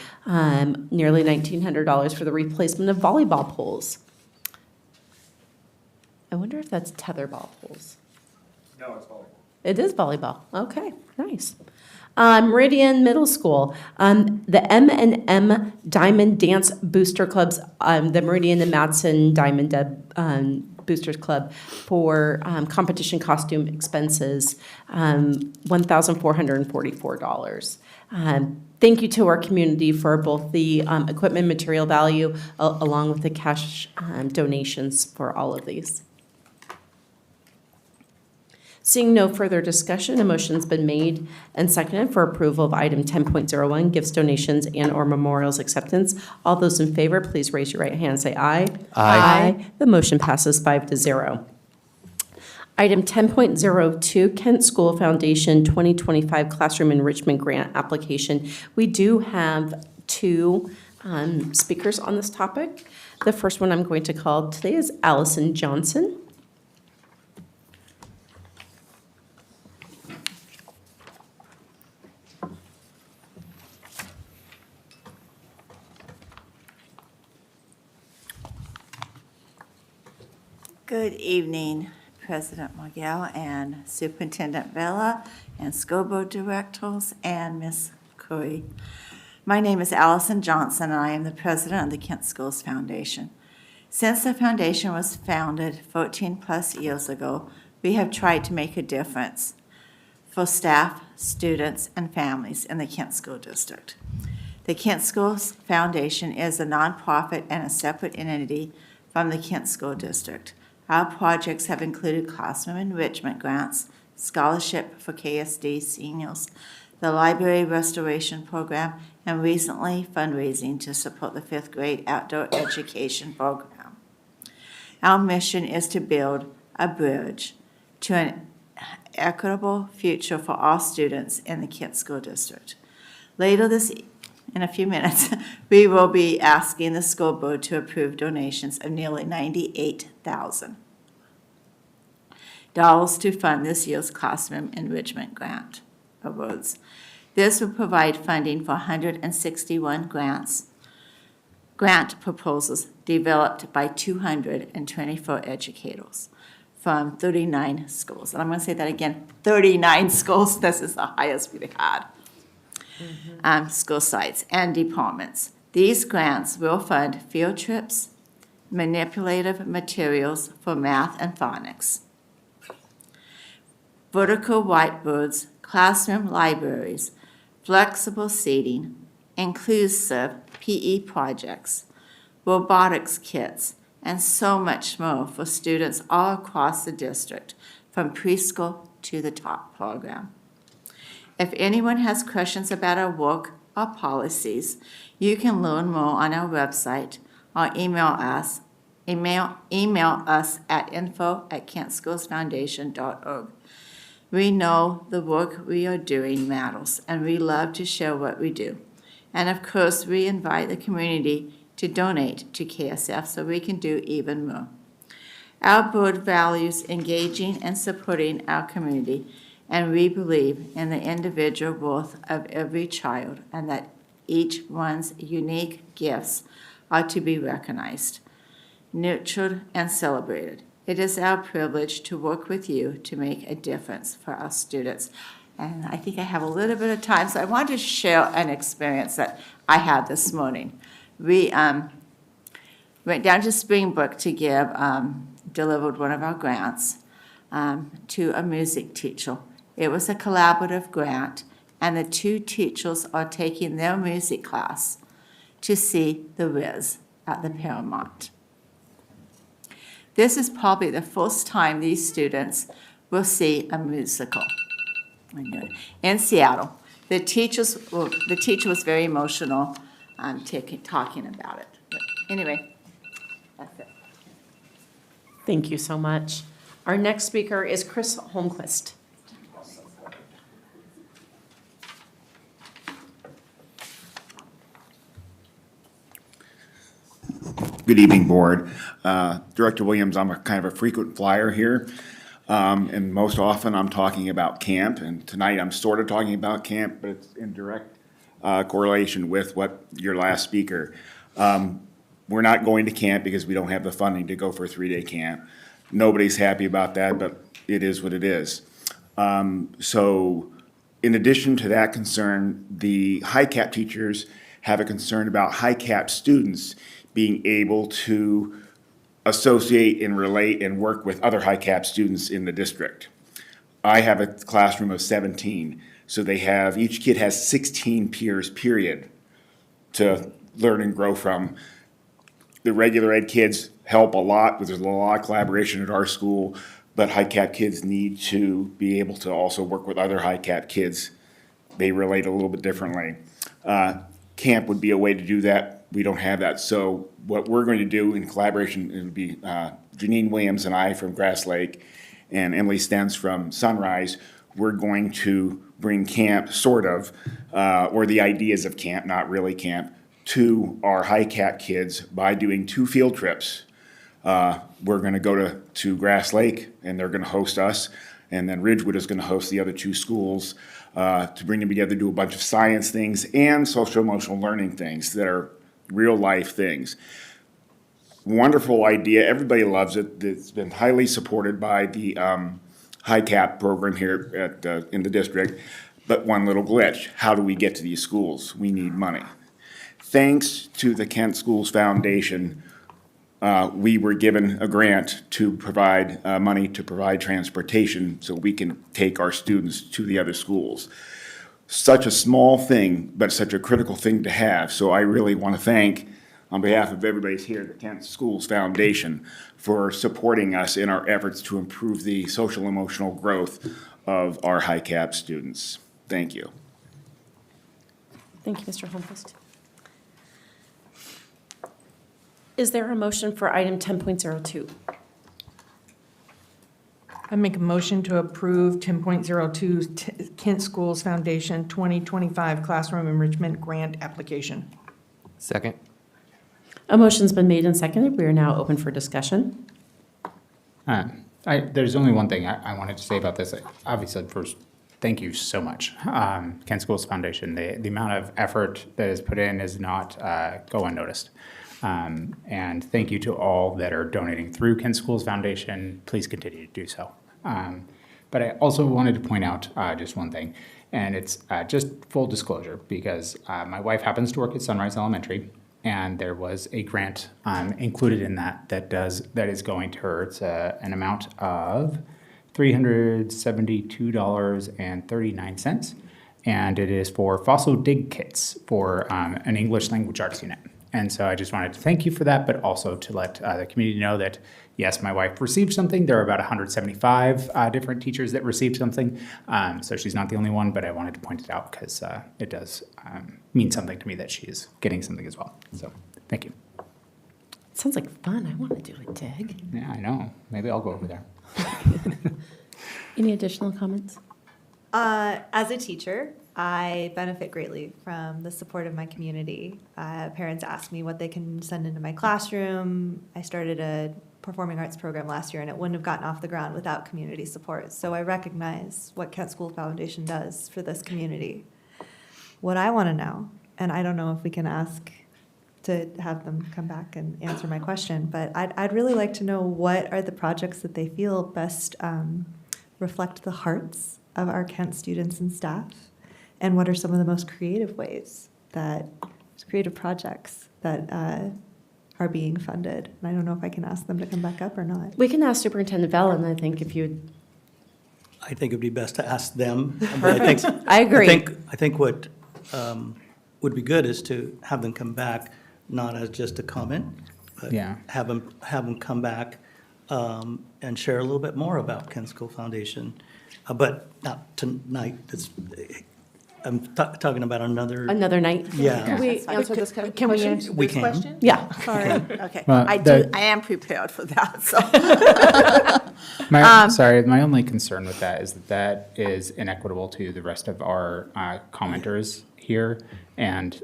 nearly $1,900 for the replacement of volleyball poles. I wonder if that's tetherball poles. No, it's volleyball. It is volleyball. Okay, nice. Meridian Middle School, the M&M Diamond Dance Booster Clubs, the Meridian and Matson Diamond Boosters Club for competition costume expenses, $1,444. Thank you to our community for both the equipment material value along with the cash donations for all of these. Seeing no further discussion, a motion's been made and seconded for approval of item 10.01, gifts, donations, and/or memorials acceptance. All those in favor, please raise your right hand and say aye. Aye. The motion passes 5-0. Item 10.02, Kent School Foundation 2025 Classroom Enrichment Grant Application. We do have two speakers on this topic. The first one I'm going to call today is Allison Johnson. Good evening, President Margell and Superintendent Vela and school board directors and Ms. Curry. My name is Allison Johnson, and I am the president of the Kent Schools Foundation. Since the foundation was founded 14-plus years ago, we have tried to make a difference for staff, students, and families in the Kent School District. The Kent Schools Foundation is a nonprofit and a separate entity from the Kent School District. Our projects have included classroom enrichment grants, scholarship for KSD seniors, the library restoration program, and recently fundraising to support the 5th grade outdoor education program. Our mission is to build a bridge to an equitable future for all students in the Kent School District. Later in a few minutes, we will be asking the school board to approve donations of nearly $98,000 to fund this year's classroom enrichment grant awards. This will provide funding for 161 grant proposals developed by 224 educators from 39 schools. And I'm going to say that again, 39 schools. This is the highest we've had. School sites and departments. These grants will fund field trips, manipulative materials for math and phonics, vertical whiteboards, classroom libraries, flexible seating, inclusive PE projects, robotics kits, and so much more for students all across the district, from preschool to the top program. If anyone has questions about our work or policies, you can learn more on our website or email us at info@kentschoolsfoundation.org. We know the work we are doing matters, and we love to share what we do. And of course, we invite the community to donate to KSF so we can do even more. Our board values engaging and supporting our community, and we believe in the individual worth of every child and that each one's unique gifts are to be recognized, nurtured, and celebrated. It is our privilege to work with you to make a difference for our students. And I think I have a little bit of time, so I want to share an experience that I had this morning. We went down to Springbrook to give delivered one of our grants to a music teacher. It was a collaborative grant, and the 2 teachers are taking their music class to see The Wiz at the Paramount. This is probably the first time these students will see a musical in Seattle. The teacher was very emotional talking about it. But anyway, that's it. Thank you so much. Our next speaker is Chris Holmquist. Good evening, Board. Director Williams, I'm a kind of a frequent flyer here, and most often I'm talking about camp, and tonight I'm sort of talking about camp, but it's in direct correlation with what your last speaker. We're not going to camp because we don't have the funding to go for a 3-day camp. Nobody's happy about that, but it is what it is. So in addition to that concern, the high cap teachers have a concern about high cap students being able to associate and relate and work with other high cap students in the district. I have a classroom of 17, so each kid has 16 peers, period, to learn and grow from. The regular ed kids help a lot, but there's a lot of collaboration at our school, but high cap kids need to be able to also work with other high cap kids. They relate a little bit differently. Camp would be a way to do that. We don't have that. So what we're going to do in collaboration, it would be Janine Williams and I from Grass Lake and Emily Stentz from Sunrise. We're going to bring camp, sort of, or the ideas of camp, not really camp, to our high cap kids by doing 2 field trips. We're going to go to Grass Lake, and they're going to host us, and then Ridgewood is going to host the other 2 schools to bring them together, do a bunch of science things and social emotional learning things that are real life things. Wonderful idea. Everybody loves it. It's been highly supported by the high cap program here in the district. But one little glitch: how do we get to these schools? We need money. Thanks to the Kent Schools Foundation, we were given a grant to provide money to provide transportation so we can take our students to the other schools. Such a small thing, but such a critical thing to have. So I really want to thank, on behalf of everybody here, the Kent Schools Foundation for supporting us in our efforts to improve the social emotional growth of our high cap students. Thank you. Thank you, Mr. Holmquist. Is there a motion for item 10.02? I make a motion to approve 10.02 Kent Schools Foundation 2025 Classroom Enrichment Grant Application. Second. A motion's been made and seconded. We are now open for discussion. There's only one thing I wanted to say about this. Obviously, first, thank you so much, Kent Schools Foundation. The amount of effort that is put in is not go unnoticed. And thank you to all that are donating through Kent Schools Foundation. Please continue to do so. But I also wanted to point out just one thing, and it's just full disclosure, because my wife happens to work at Sunrise Elementary, and there was a grant included in that is going to her. It's an amount of $372.39, and it is for fossil dig kits for an English language arts unit. And so I just wanted to thank you for that, but also to let the community know that, yes, my wife received something. There are about 175 different teachers that received something. So she's not the only one, but I wanted to point it out because it does mean something to me that she is getting something as well. So thank you. Sounds like fun. I want to do a dig. Yeah, I know. Maybe I'll go over there. Any additional comments? As a teacher, I benefit greatly from the support of my community. Parents ask me what they can send into my classroom. I started a performing arts program last year, and it wouldn't have gotten off the ground without community support. So I recognize what Kent School Foundation does for this community. What I want to know, and I don't know if we can ask to have them come back and answer my question, but I'd really like to know what are the projects that they feel best reflect the hearts of our Kent students and staff, and what are some of the most creative ways creative projects that are being funded. And I don't know if I can ask them to come back up or not. We can ask Superintendent Vellen, I think, if you'd. I think it'd be best to ask them. But I think- I agree. I think what would be good is to have them come back, not as just a comment, but Yeah. have them come back and share a little bit more about Kent School Foundation. But not tonight. I'm talking about another. Another night? Yeah. Can we answer this question? We can. Yeah. Sorry, okay. Well, I am prepared for that, so. Sorry, my only concern with that is that is inequitable to the rest of our commenters here. And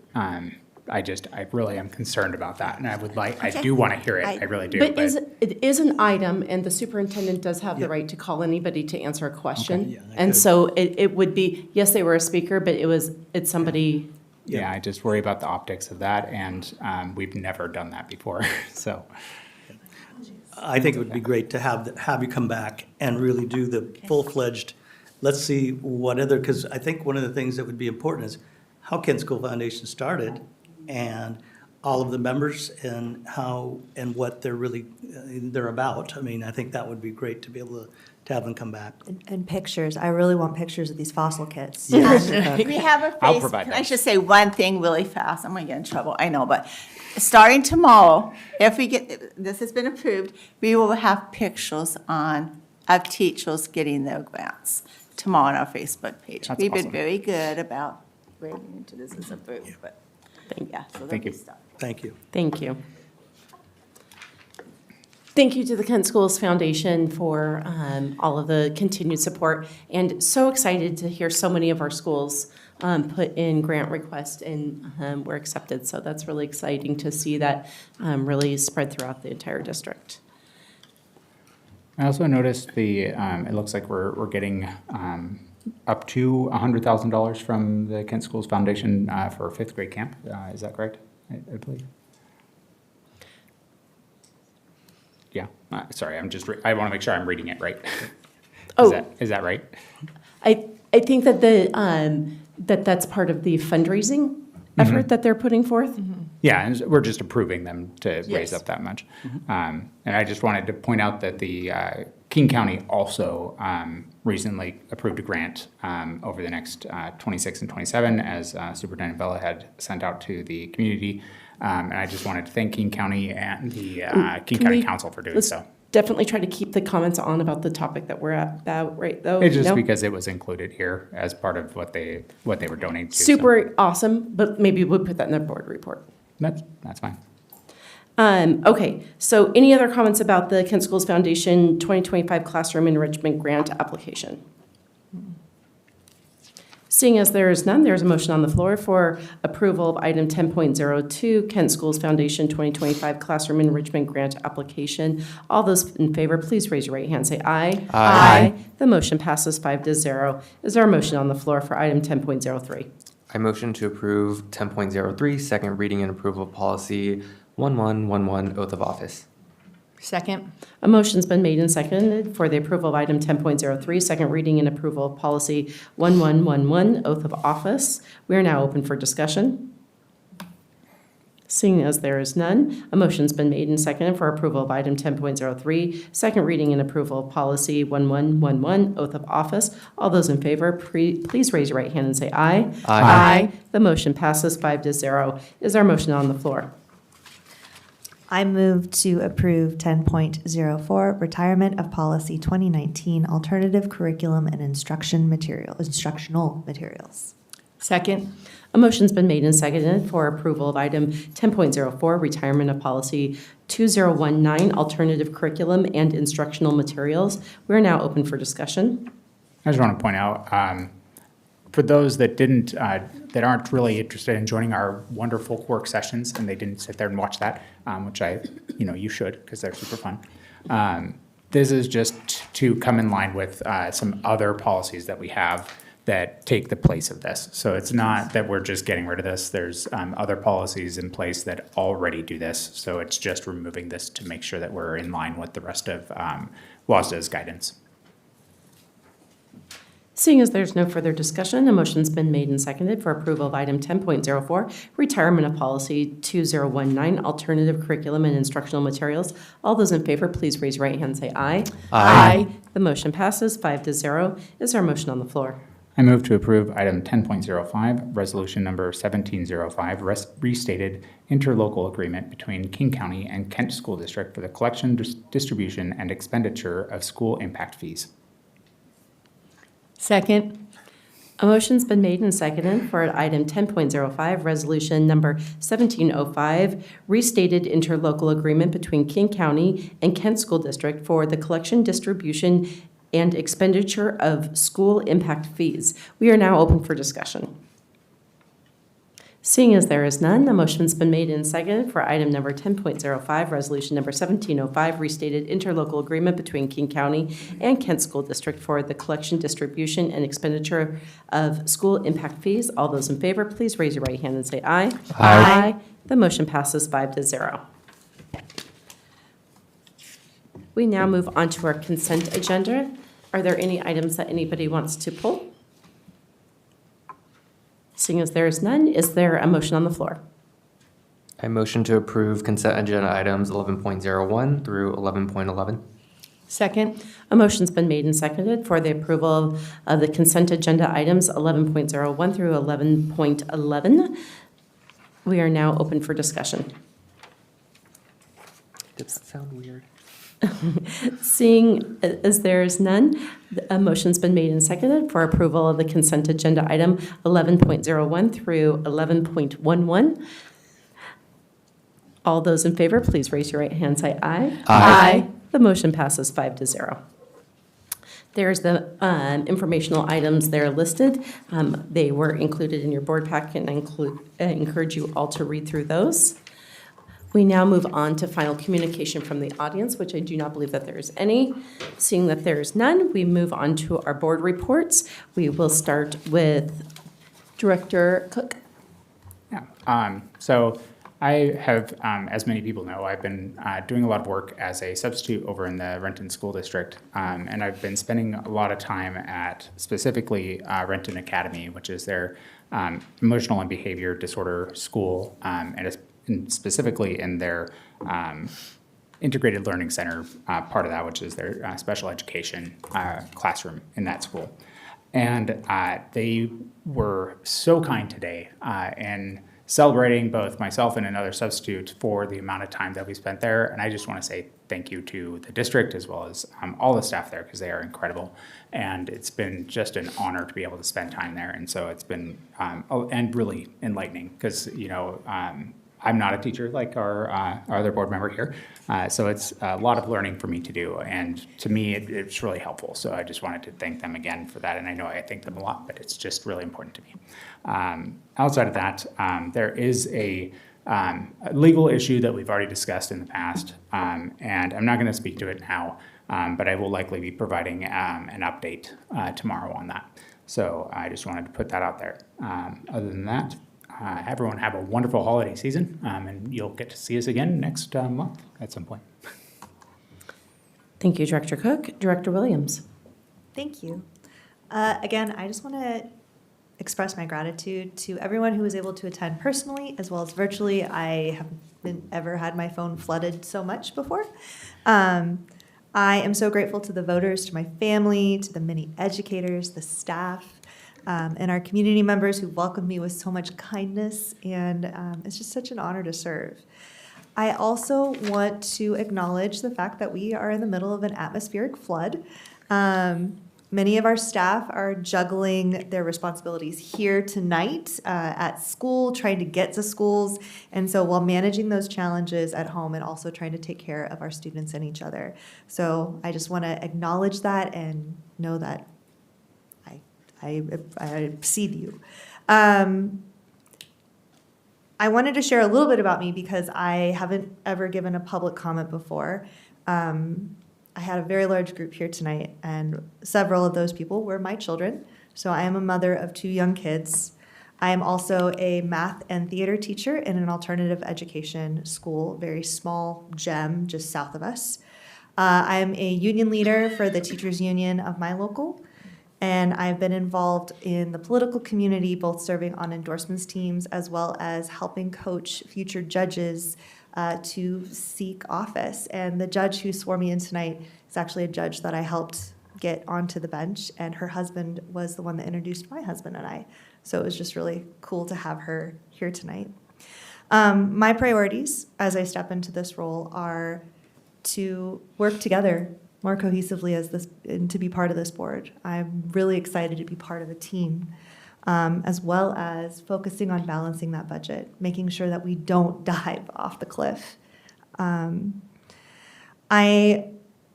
I really am concerned about that. And I do want to hear it. I really do. But it is an item, and the superintendent does have the Yeah. right to call anybody to answer a question. Okay, yeah, I And could. so it would be, yes, they were a speaker, but it's somebody. Yeah, I just worry about the optics of that. And we've never done that before. So. I think it would be great to have you come back and really do the full-fledged, let's see what other, because I think one of the things that would be important is how Kent School Foundation started and all of the members and how, and what they're about. I mean, I think that would be great to be able to have them come back. And pictures. I really want pictures of these fossil kits. We have a I'll face, provide can I that. just say one thing really fast? I'm gonna get in trouble, I know, but starting tomorrow, if we get, this has been approved, we will have pictures of teachers getting their grants tomorrow on our Facebook page. That's We've been awesome. very good about waiting until this is approved, but, yeah, so Thank that'll be you. stuff. Thank you. Thank you. Thank you to the Kent Schools Foundation for all of the continued support, and so excited to hear so many of our schools put in grant requests and were accepted. So that's really exciting to see that really spread throughout the entire district. I also noticed it looks like we're getting up to $100,000 from the Kent Schools Foundation for a fifth grade camp. Is that correct? I believe. Yeah. Sorry, I want to make sure I'm reading it right. Is that right? I think that that's part of the fundraising effort that they're putting forth. Yeah, and we're just approving them to raise Yes. up that much. And I just wanted to point out that the King County also recently approved a grant over the next 26 and 27, as Superintendent Vella had sent out to the community. And I just wanted to thank King County and the King Can County we- Council for doing let's so. Definitely try to keep the comments on about the topic that we're about right though. It's just No? because it was included here as part of what they were donating to. so Super awesome, but maybe we'll put that in the board report. That's fine. Okay, so any other comments about the Kent Schools Foundation 2025 Classroom Enrichment Grant application? Seeing as there is none, there is a motion on the floor for approval of item 10.02, Kent Schools Foundation 2025 Classroom Enrichment Grant application. All those in favor, please raise your right hand, say aye. Aye. The motion passes 5-0. Is there a motion on the floor for item 10.03? I motion to approve 10.03, second reading and approval of policy 1111, oath of office. Second. A motion's been made and seconded for the approval of item 10.03, second reading and approval of policy 1111, oath of office. We are now open for discussion. Seeing as there is none, a motion's been made and seconded for approval of item 10.03, second reading and approval of policy 1111, oath of office. All those in favor, please raise your right hand and say aye. Aye. The motion passes 5-0. Is there a motion on the floor? I move to approve 10.04, retirement of policy 2019, alternative curriculum and instructional materials. Second. A motion's been made and seconded for approval of item 10.04, retirement of policy 2019, alternative curriculum and instructional materials. We're now open for discussion. I just want to point out, for those that that aren't really interested in joining our wonderful work sessions and they didn't sit there and watch that, which you should because they're super fun. This is just to come in line with some other policies that we have that take the place of this. So it's not that we're just getting rid of this. There's other policies in place that already do this. So it's just removing this to make sure that we're in line with the rest of WASDA's guidance. Seeing as there's no further discussion, a motion's been made and seconded for approval of item 10.04, retirement of policy 2019, alternative curriculum and instructional materials. All those in favor, please raise your right hand and say aye. Aye. The motion passes 5-0. Is there a motion on the floor? I move to approve item 10.05, resolution number 1705, restated interlocal agreement between King County and Kent School District for the collection, distribution, and expenditure of school impact fees. Second. A motion's been made and seconded for item 10.05, resolution number 1705, restated interlocal agreement between King County and Kent School District for the collection, distribution, and expenditure of school impact fees. We are now open for discussion. Seeing as there is none, the motion's been made and seconded for item number 10.05, resolution number 1705, restated interlocal agreement between King County and Kent School District for the collection, distribution, and expenditure of school impact fees. All those in favor, please raise your right hand and say aye. Aye. The motion passes 5-0. We now move on to our consent agenda. Are there any items that anybody wants to pull? Seeing as there is none, is there a motion on the floor? I motion to approve consent agenda items 11.01 through 11.11. Second. A motion's been made and seconded for the approval of the consent agenda items 11.01 through 11.11. We are now open for discussion. Did that sound weird? Seeing as there is none, a motion's been made and seconded for approval of the consent agenda item 11.01 through 11.11. All those in favor, please raise your right hand and say aye. Aye. The motion passes 5-0. There's the informational items there listed. They were included in your board packet, and I encourage you all to read through those. We now move on to final communication from the audience, which I do not believe that there is any. Seeing that there is none, we move on to our board reports. We will start with Director Cook. Yeah. So I have, as many people know, I've been doing a lot of work as a substitute over in the Renton School District, and I've been spending a lot of time at specifically Renton Academy, which is their emotional and behavior disorder school, and it's specifically in their integrated learning center part of that, which is their special education classroom in that school. And they were so kind today in celebrating both myself and another substitute for the amount of time that we spent there. And I just want to say thank you to the district as well as all the staff there, because they are incredible. And it's been just an honor to be able to spend time there. And so it's been, and really enlightening, because, you know, I'm not a teacher like our other board member here, so it's a lot of learning for me to do, and to me, it's really helpful. So I just wanted to thank them again for that, and I know I thank them a lot, but it's just really important to me. Outside of that, there is a legal issue that we've already discussed in the past, and I'm not going to speak to it now, but I will likely be providing an update tomorrow on that. So I just wanted to put that out there. Other than that, everyone have a wonderful holiday season, and you'll get to see us again next month at some point. Thank you, Director Cook. Director Williams. Thank you. Again, I just want to express my gratitude to everyone who was able to attend personally as well as virtually. I haven't ever had my phone flooded so much before. I am so grateful to the voters, to my family, to the many educators, the staff, and our community members who welcomed me with so much kindness, and it's just such an honor to serve. I also want to acknowledge the fact that we are in the middle of an atmospheric flood. Many of our staff are juggling their responsibilities here tonight at school, trying to get to schools, and so while managing those challenges at home and also trying to take care of our students and each other. So I just want to acknowledge that and know that I see you. I wanted to share a little bit about me because I haven't ever given a public comment before. I had a very large group here tonight, and several of those people were my children. So I am a mother of 2 young kids. I am also a math and theater teacher in an alternative education school, very small gem just south of us. I am a union leader for the teachers union of my local. And I've been involved in the political community, both serving on endorsements teams as well as helping coach future judges to seek office. And the judge who swore me in tonight is actually a judge that I helped get onto the bench, and her husband was the one that introduced my husband and I. So it was just really cool to have her here tonight. My priorities as I step into this role are to work together more cohesively as this and to be part of this board. I'm really excited to be part of a team, as well as focusing on balancing that budget, making sure that we don't dive off the cliff. I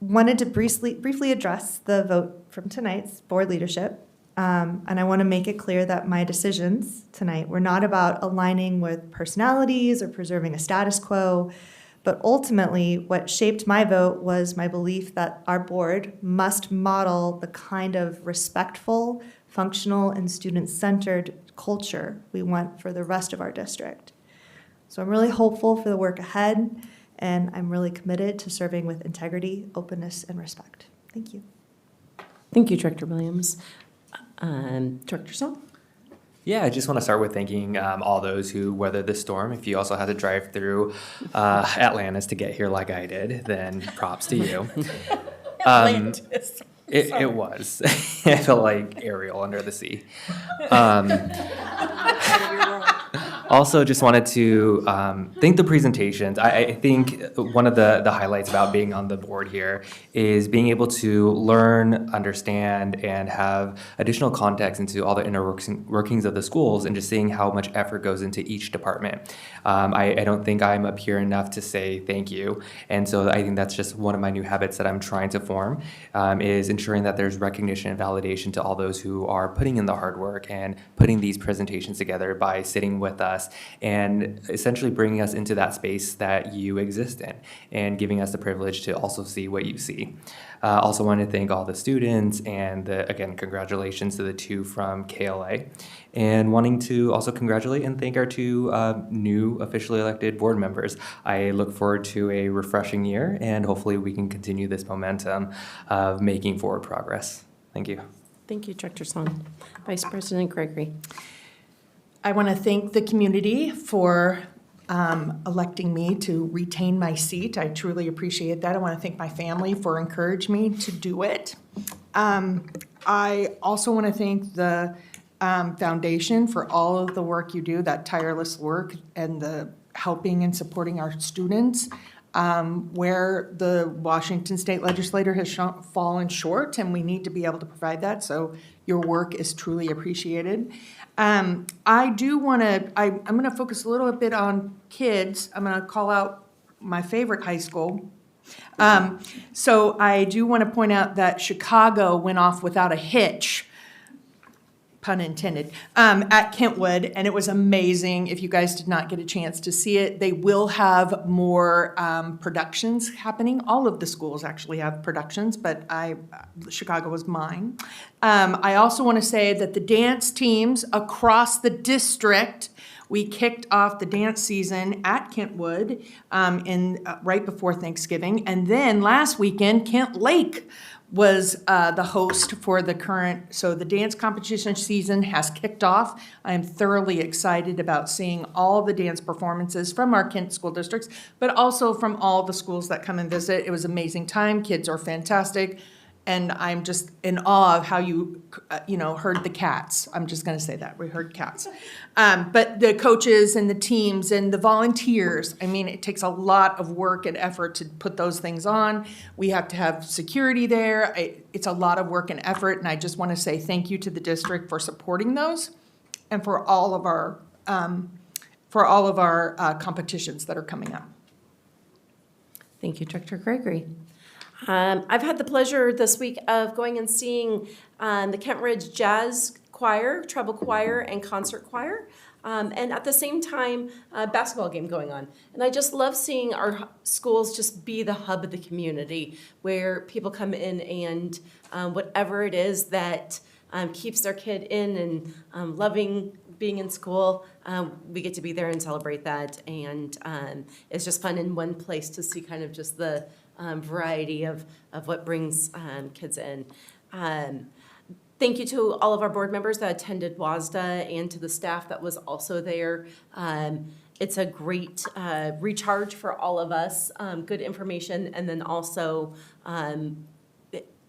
wanted to briefly address the vote from tonight's board leadership. And I want to make it clear that my decisions tonight were not about aligning with personalities or preserving a status quo, but ultimately what shaped my vote was my belief that our board must model the kind of respectful, functional, and student-centered culture we want for the rest of our district. So I'm really hopeful for the work ahead, and I'm really committed to serving with integrity, openness, and respect. Thank you. Thank you, Director Williams. Director Song? Yeah, I just want to start with thanking all those who weathered the storm. If you also had to drive through Atlantis to get here like I did, then props to you. It was. I felt like Ariel under the sea. Also, just wanted to thank the presentations. I think one of the highlights about being on the board here is being able to learn, understand, and have additional context into all the inner workings of the schools and just seeing how much effort goes into each department. I don't think I'm up here enough to say thank you. And so I think that's just one of my new habits that I'm trying to form, is ensuring that there's recognition and validation to all those who are putting in the hard work and putting these presentations together by sitting with us and essentially bringing us into that space that you exist in and giving us the privilege to also see what you see. Also want to thank all the students and again, congratulations to the two from KLA, and wanting to also congratulate and thank our two new officially elected board members. I look forward to a refreshing year, and hopefully we can continue this momentum of making forward progress. Thank you. Thank you, Director Song. Vice President Gregory. I want to thank the community for electing me to retain my seat. I truly appreciate that. I want to thank my family for encouraging me to do it. I also want to thank the foundation for all of the work you do, that tireless work and the helping and supporting our students, where the Washington State Legislature has fallen short, and we need to be able to provide that. So your work is truly appreciated. I do want to, I'm going to focus a little bit on kids. I'm going to call out my favorite high school. So I do want to point out that Chicago went off without a hitch, pun intended, at Kentwood, and it was amazing. If you guys did not get a chance to see it, they will have more productions happening. All of the schools actually have productions, but Chicago was mine. I also want to say that the dance teams across the district, we kicked off the dance season at Kentwood right before Thanksgiving, and then last weekend, Kent Lake was the host for the current, so the dance competition season has kicked off. I am thoroughly excited about seeing all the dance performances from our Kent school districts, but also from all the schools that come and visit. It was an amazing time. Kids are fantastic. And I'm just in awe of how you heard the cats. I'm just going to say that. We heard cats. But the coaches and the teams and the volunteers, I mean, it takes a lot of work and effort to put those things on. We have to have security there. It's a lot of work and effort, and I just want to say thank you to the district for supporting those and for all of our competitions that are coming up. Thank you, Director Gregory. I've had the pleasure this week of going and seeing the Kent Ridge Jazz Choir, Treble Choir, and Concert Choir, and at the same time, a basketball game going on. And I just love seeing our schools just be the hub of the community where people come in and whatever it is that keeps their kid in and loving being in school, we get to be there and celebrate that. And it's just fun in one place to see kind of just the variety of what brings kids in. Thank you to all of our board members that attended WASDA and to the staff that was also there. It's a great recharge for all of us, good information, and then also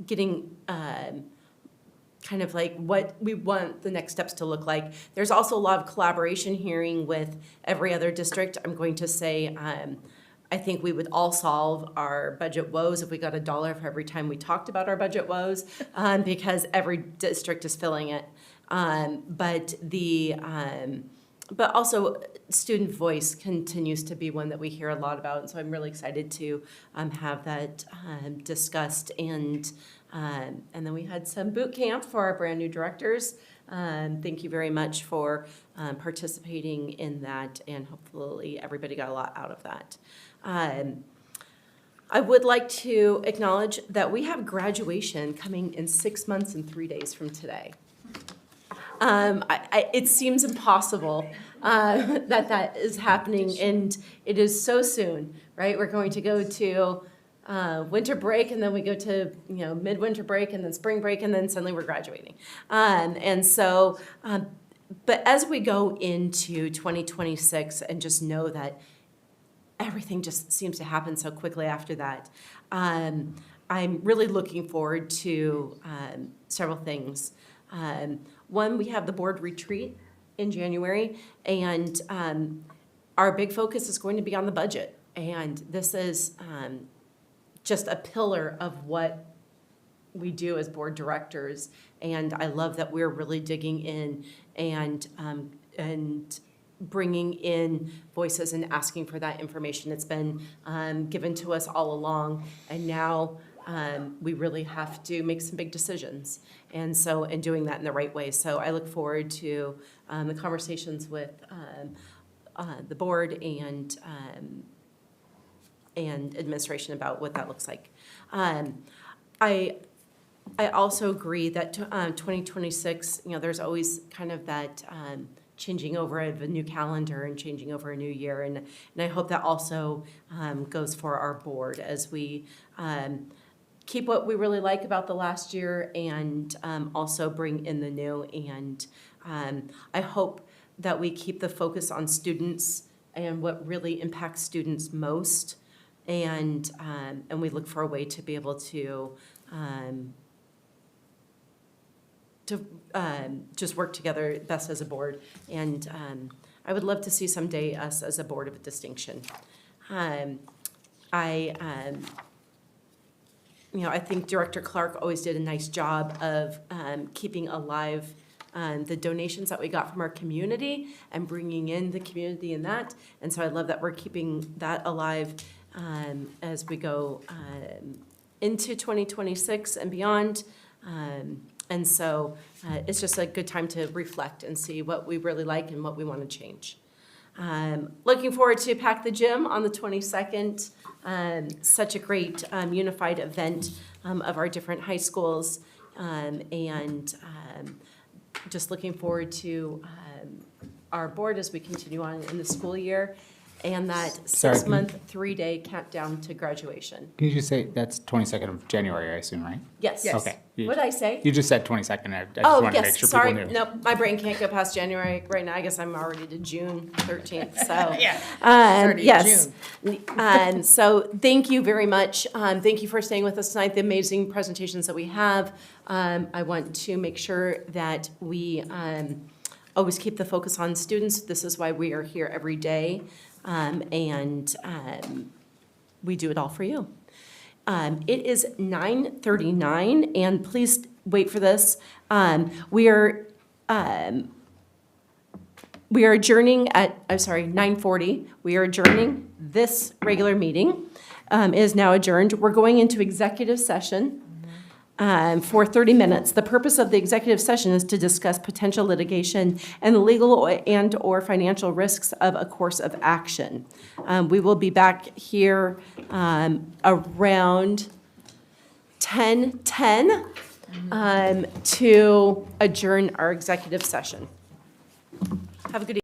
getting kind of like what we want the next steps to look like. There's also a lot of collaboration hearing with every other district. I'm going to say, I think we would all solve our budget woes if we got $1 for every time we talked about our budget woes, because every district is feeling it. But also student voice continues to be one that we hear a lot about, and so I'm really excited to have that discussed. And then we had some boot camp for our brand new directors. Thank you very much for participating in that, and hopefully everybody got a lot out of that. I would like to acknowledge that we have graduation coming in 6 months and 3 days from today. It seems impossible that is happening, and it is so soon, right? We're going to go to winter break, and then we go to midwinter break, and then spring break, and then suddenly we're graduating. But as we go into 2026, and just know that everything just seems to happen so quickly after that, I'm really looking forward to several things. One, we have the board retreat in January, and our big focus is going to be on the budget. And this is just a pillar of what we do as board directors. And I love that we're really digging in and bringing in voices and asking for that information. It's been given to us all along, and now we really have to make some big decisions, and doing that in the right way. So I look forward to the conversations with the board and administration about what that looks like. I also agree that 2026, there's always kind of that changing over of a new calendar and changing over a new year, and I hope that also goes for our board as we keep what we really like about the last year and also bring in the new. And I hope that we keep the focus on students and what really impacts students most, and we look for a way to be able to just work together best as a board. And I would love to see someday us as a board of distinction. I think Director Clark always did a nice job of keeping alive the donations that we got from our community and bringing in the community in that. And so I love that we're keeping that alive as we go into 2026 and beyond. And so it's just a good time to reflect and see what we really like and what we want to change. Looking forward to Pack the Gym on the 22nd. Such a great unified event of our different high schools. Just looking forward to our board as we continue on in the school year, and that 6-month, 3-day countdown to graduation. Can you just say, that's 22nd of January, I assume, right? Yes. Okay. What did I say? You just said 22nd. I just Oh, wanted to make yes, sure sorry. people knew. No, my brain can't go past January right now. I guess I'm already to June 13th, so. Yeah. Already Yes. June. So thank you very much. Thank you for staying with us tonight, the amazing presentations that we have. I want to make sure that we always keep the focus on students. This is why we are here every day, and we do it all for you. It is 9:39, and please wait for this. We are adjourning at, 9:40. We are adjourning this regular meeting. It is now adjourned. We're going into executive session for 30 minutes. The purpose of the executive session is to discuss potential litigation and the legal and/or financial risks of a course of action. We will be back here around 10:10 to adjourn our executive session. Have a good evening.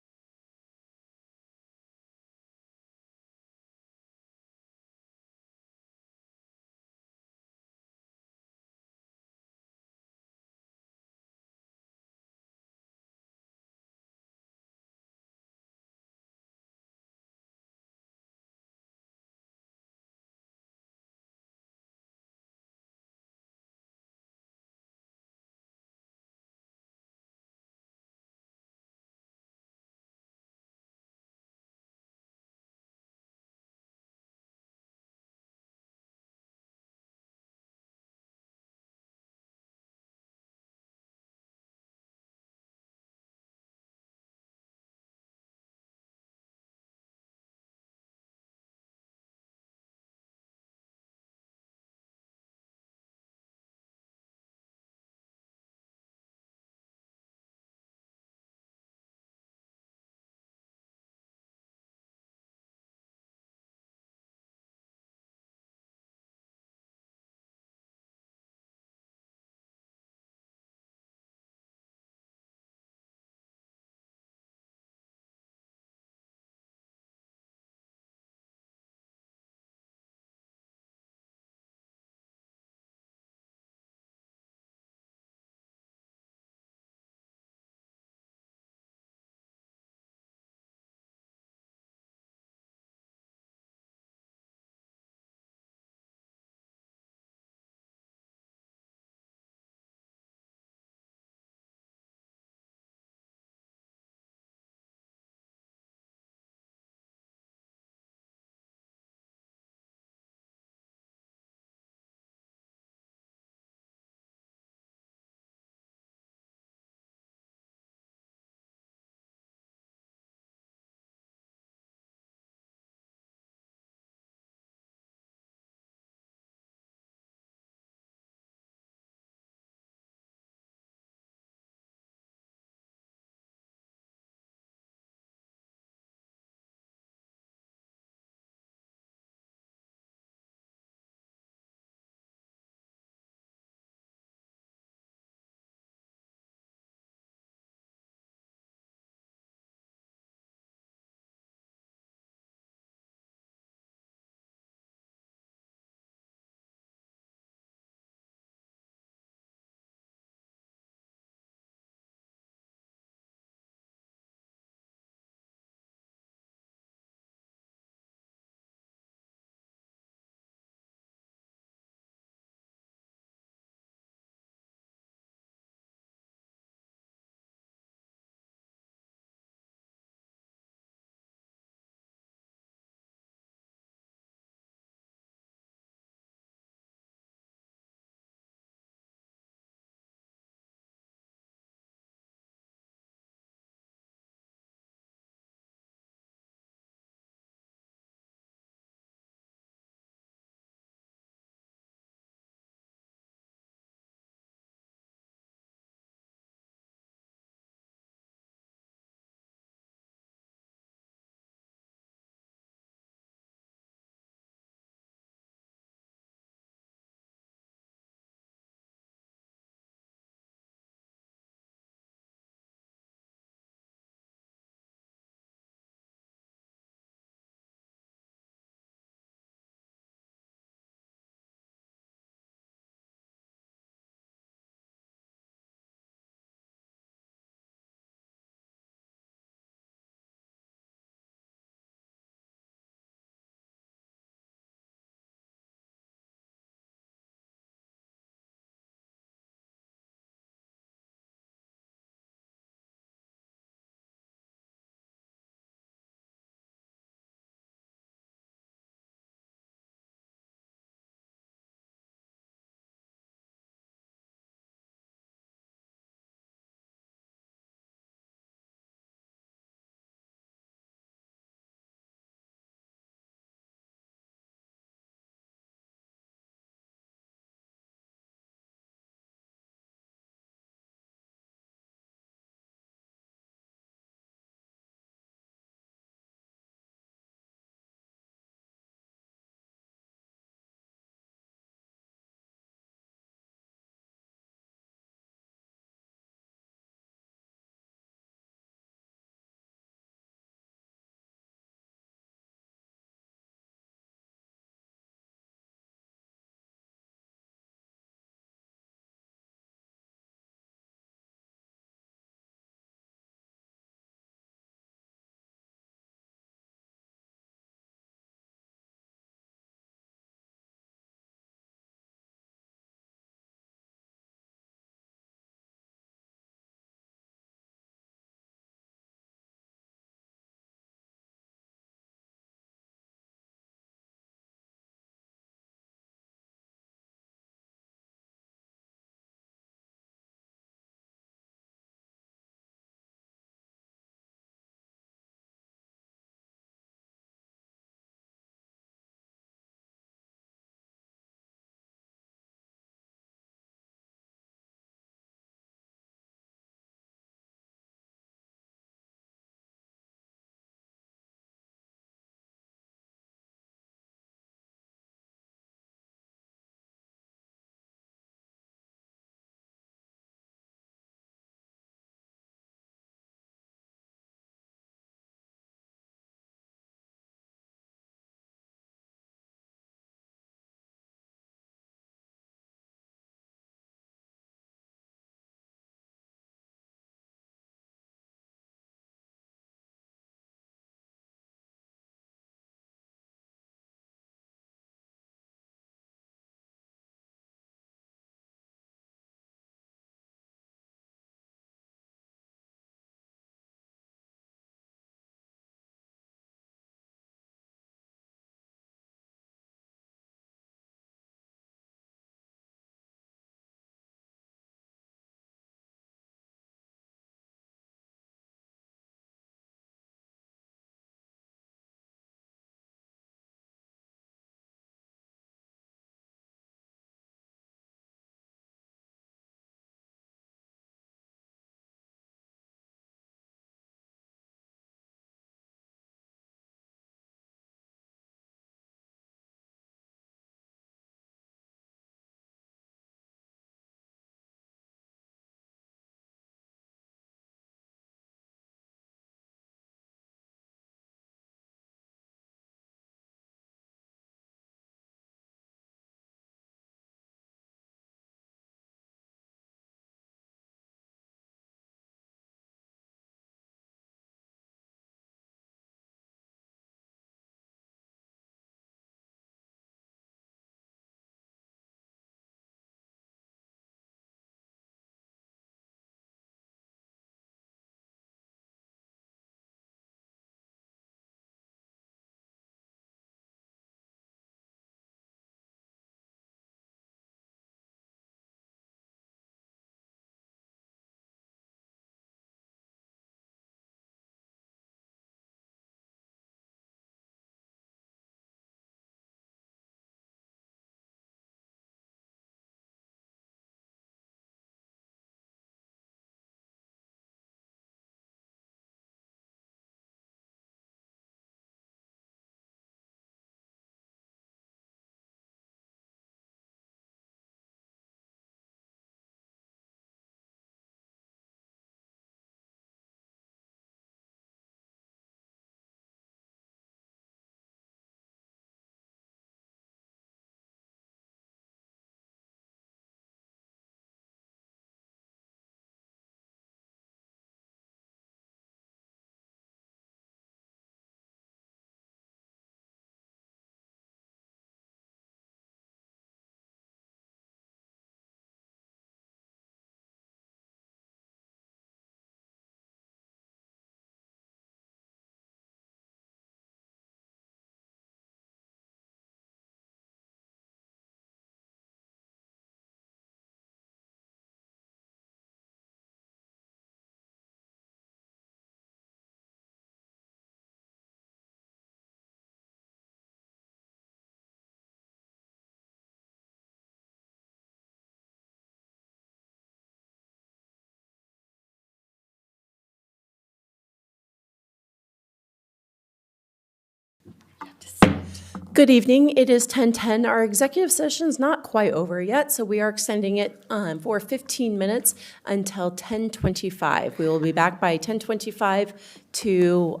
Good evening. It is 10:10. Our executive session is not quite over yet, so we are extending it for 15 minutes until 10:25. We will be back by 10:25 to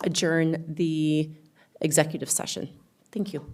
adjourn the executive session. Thank you.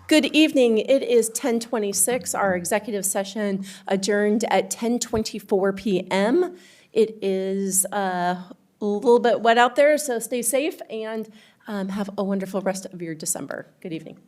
Good evening. It is 10:26. Our executive session adjourned at 10:24 p.m. It is a little bit wet out there, so stay safe and have a wonderful rest of your December. Good evening.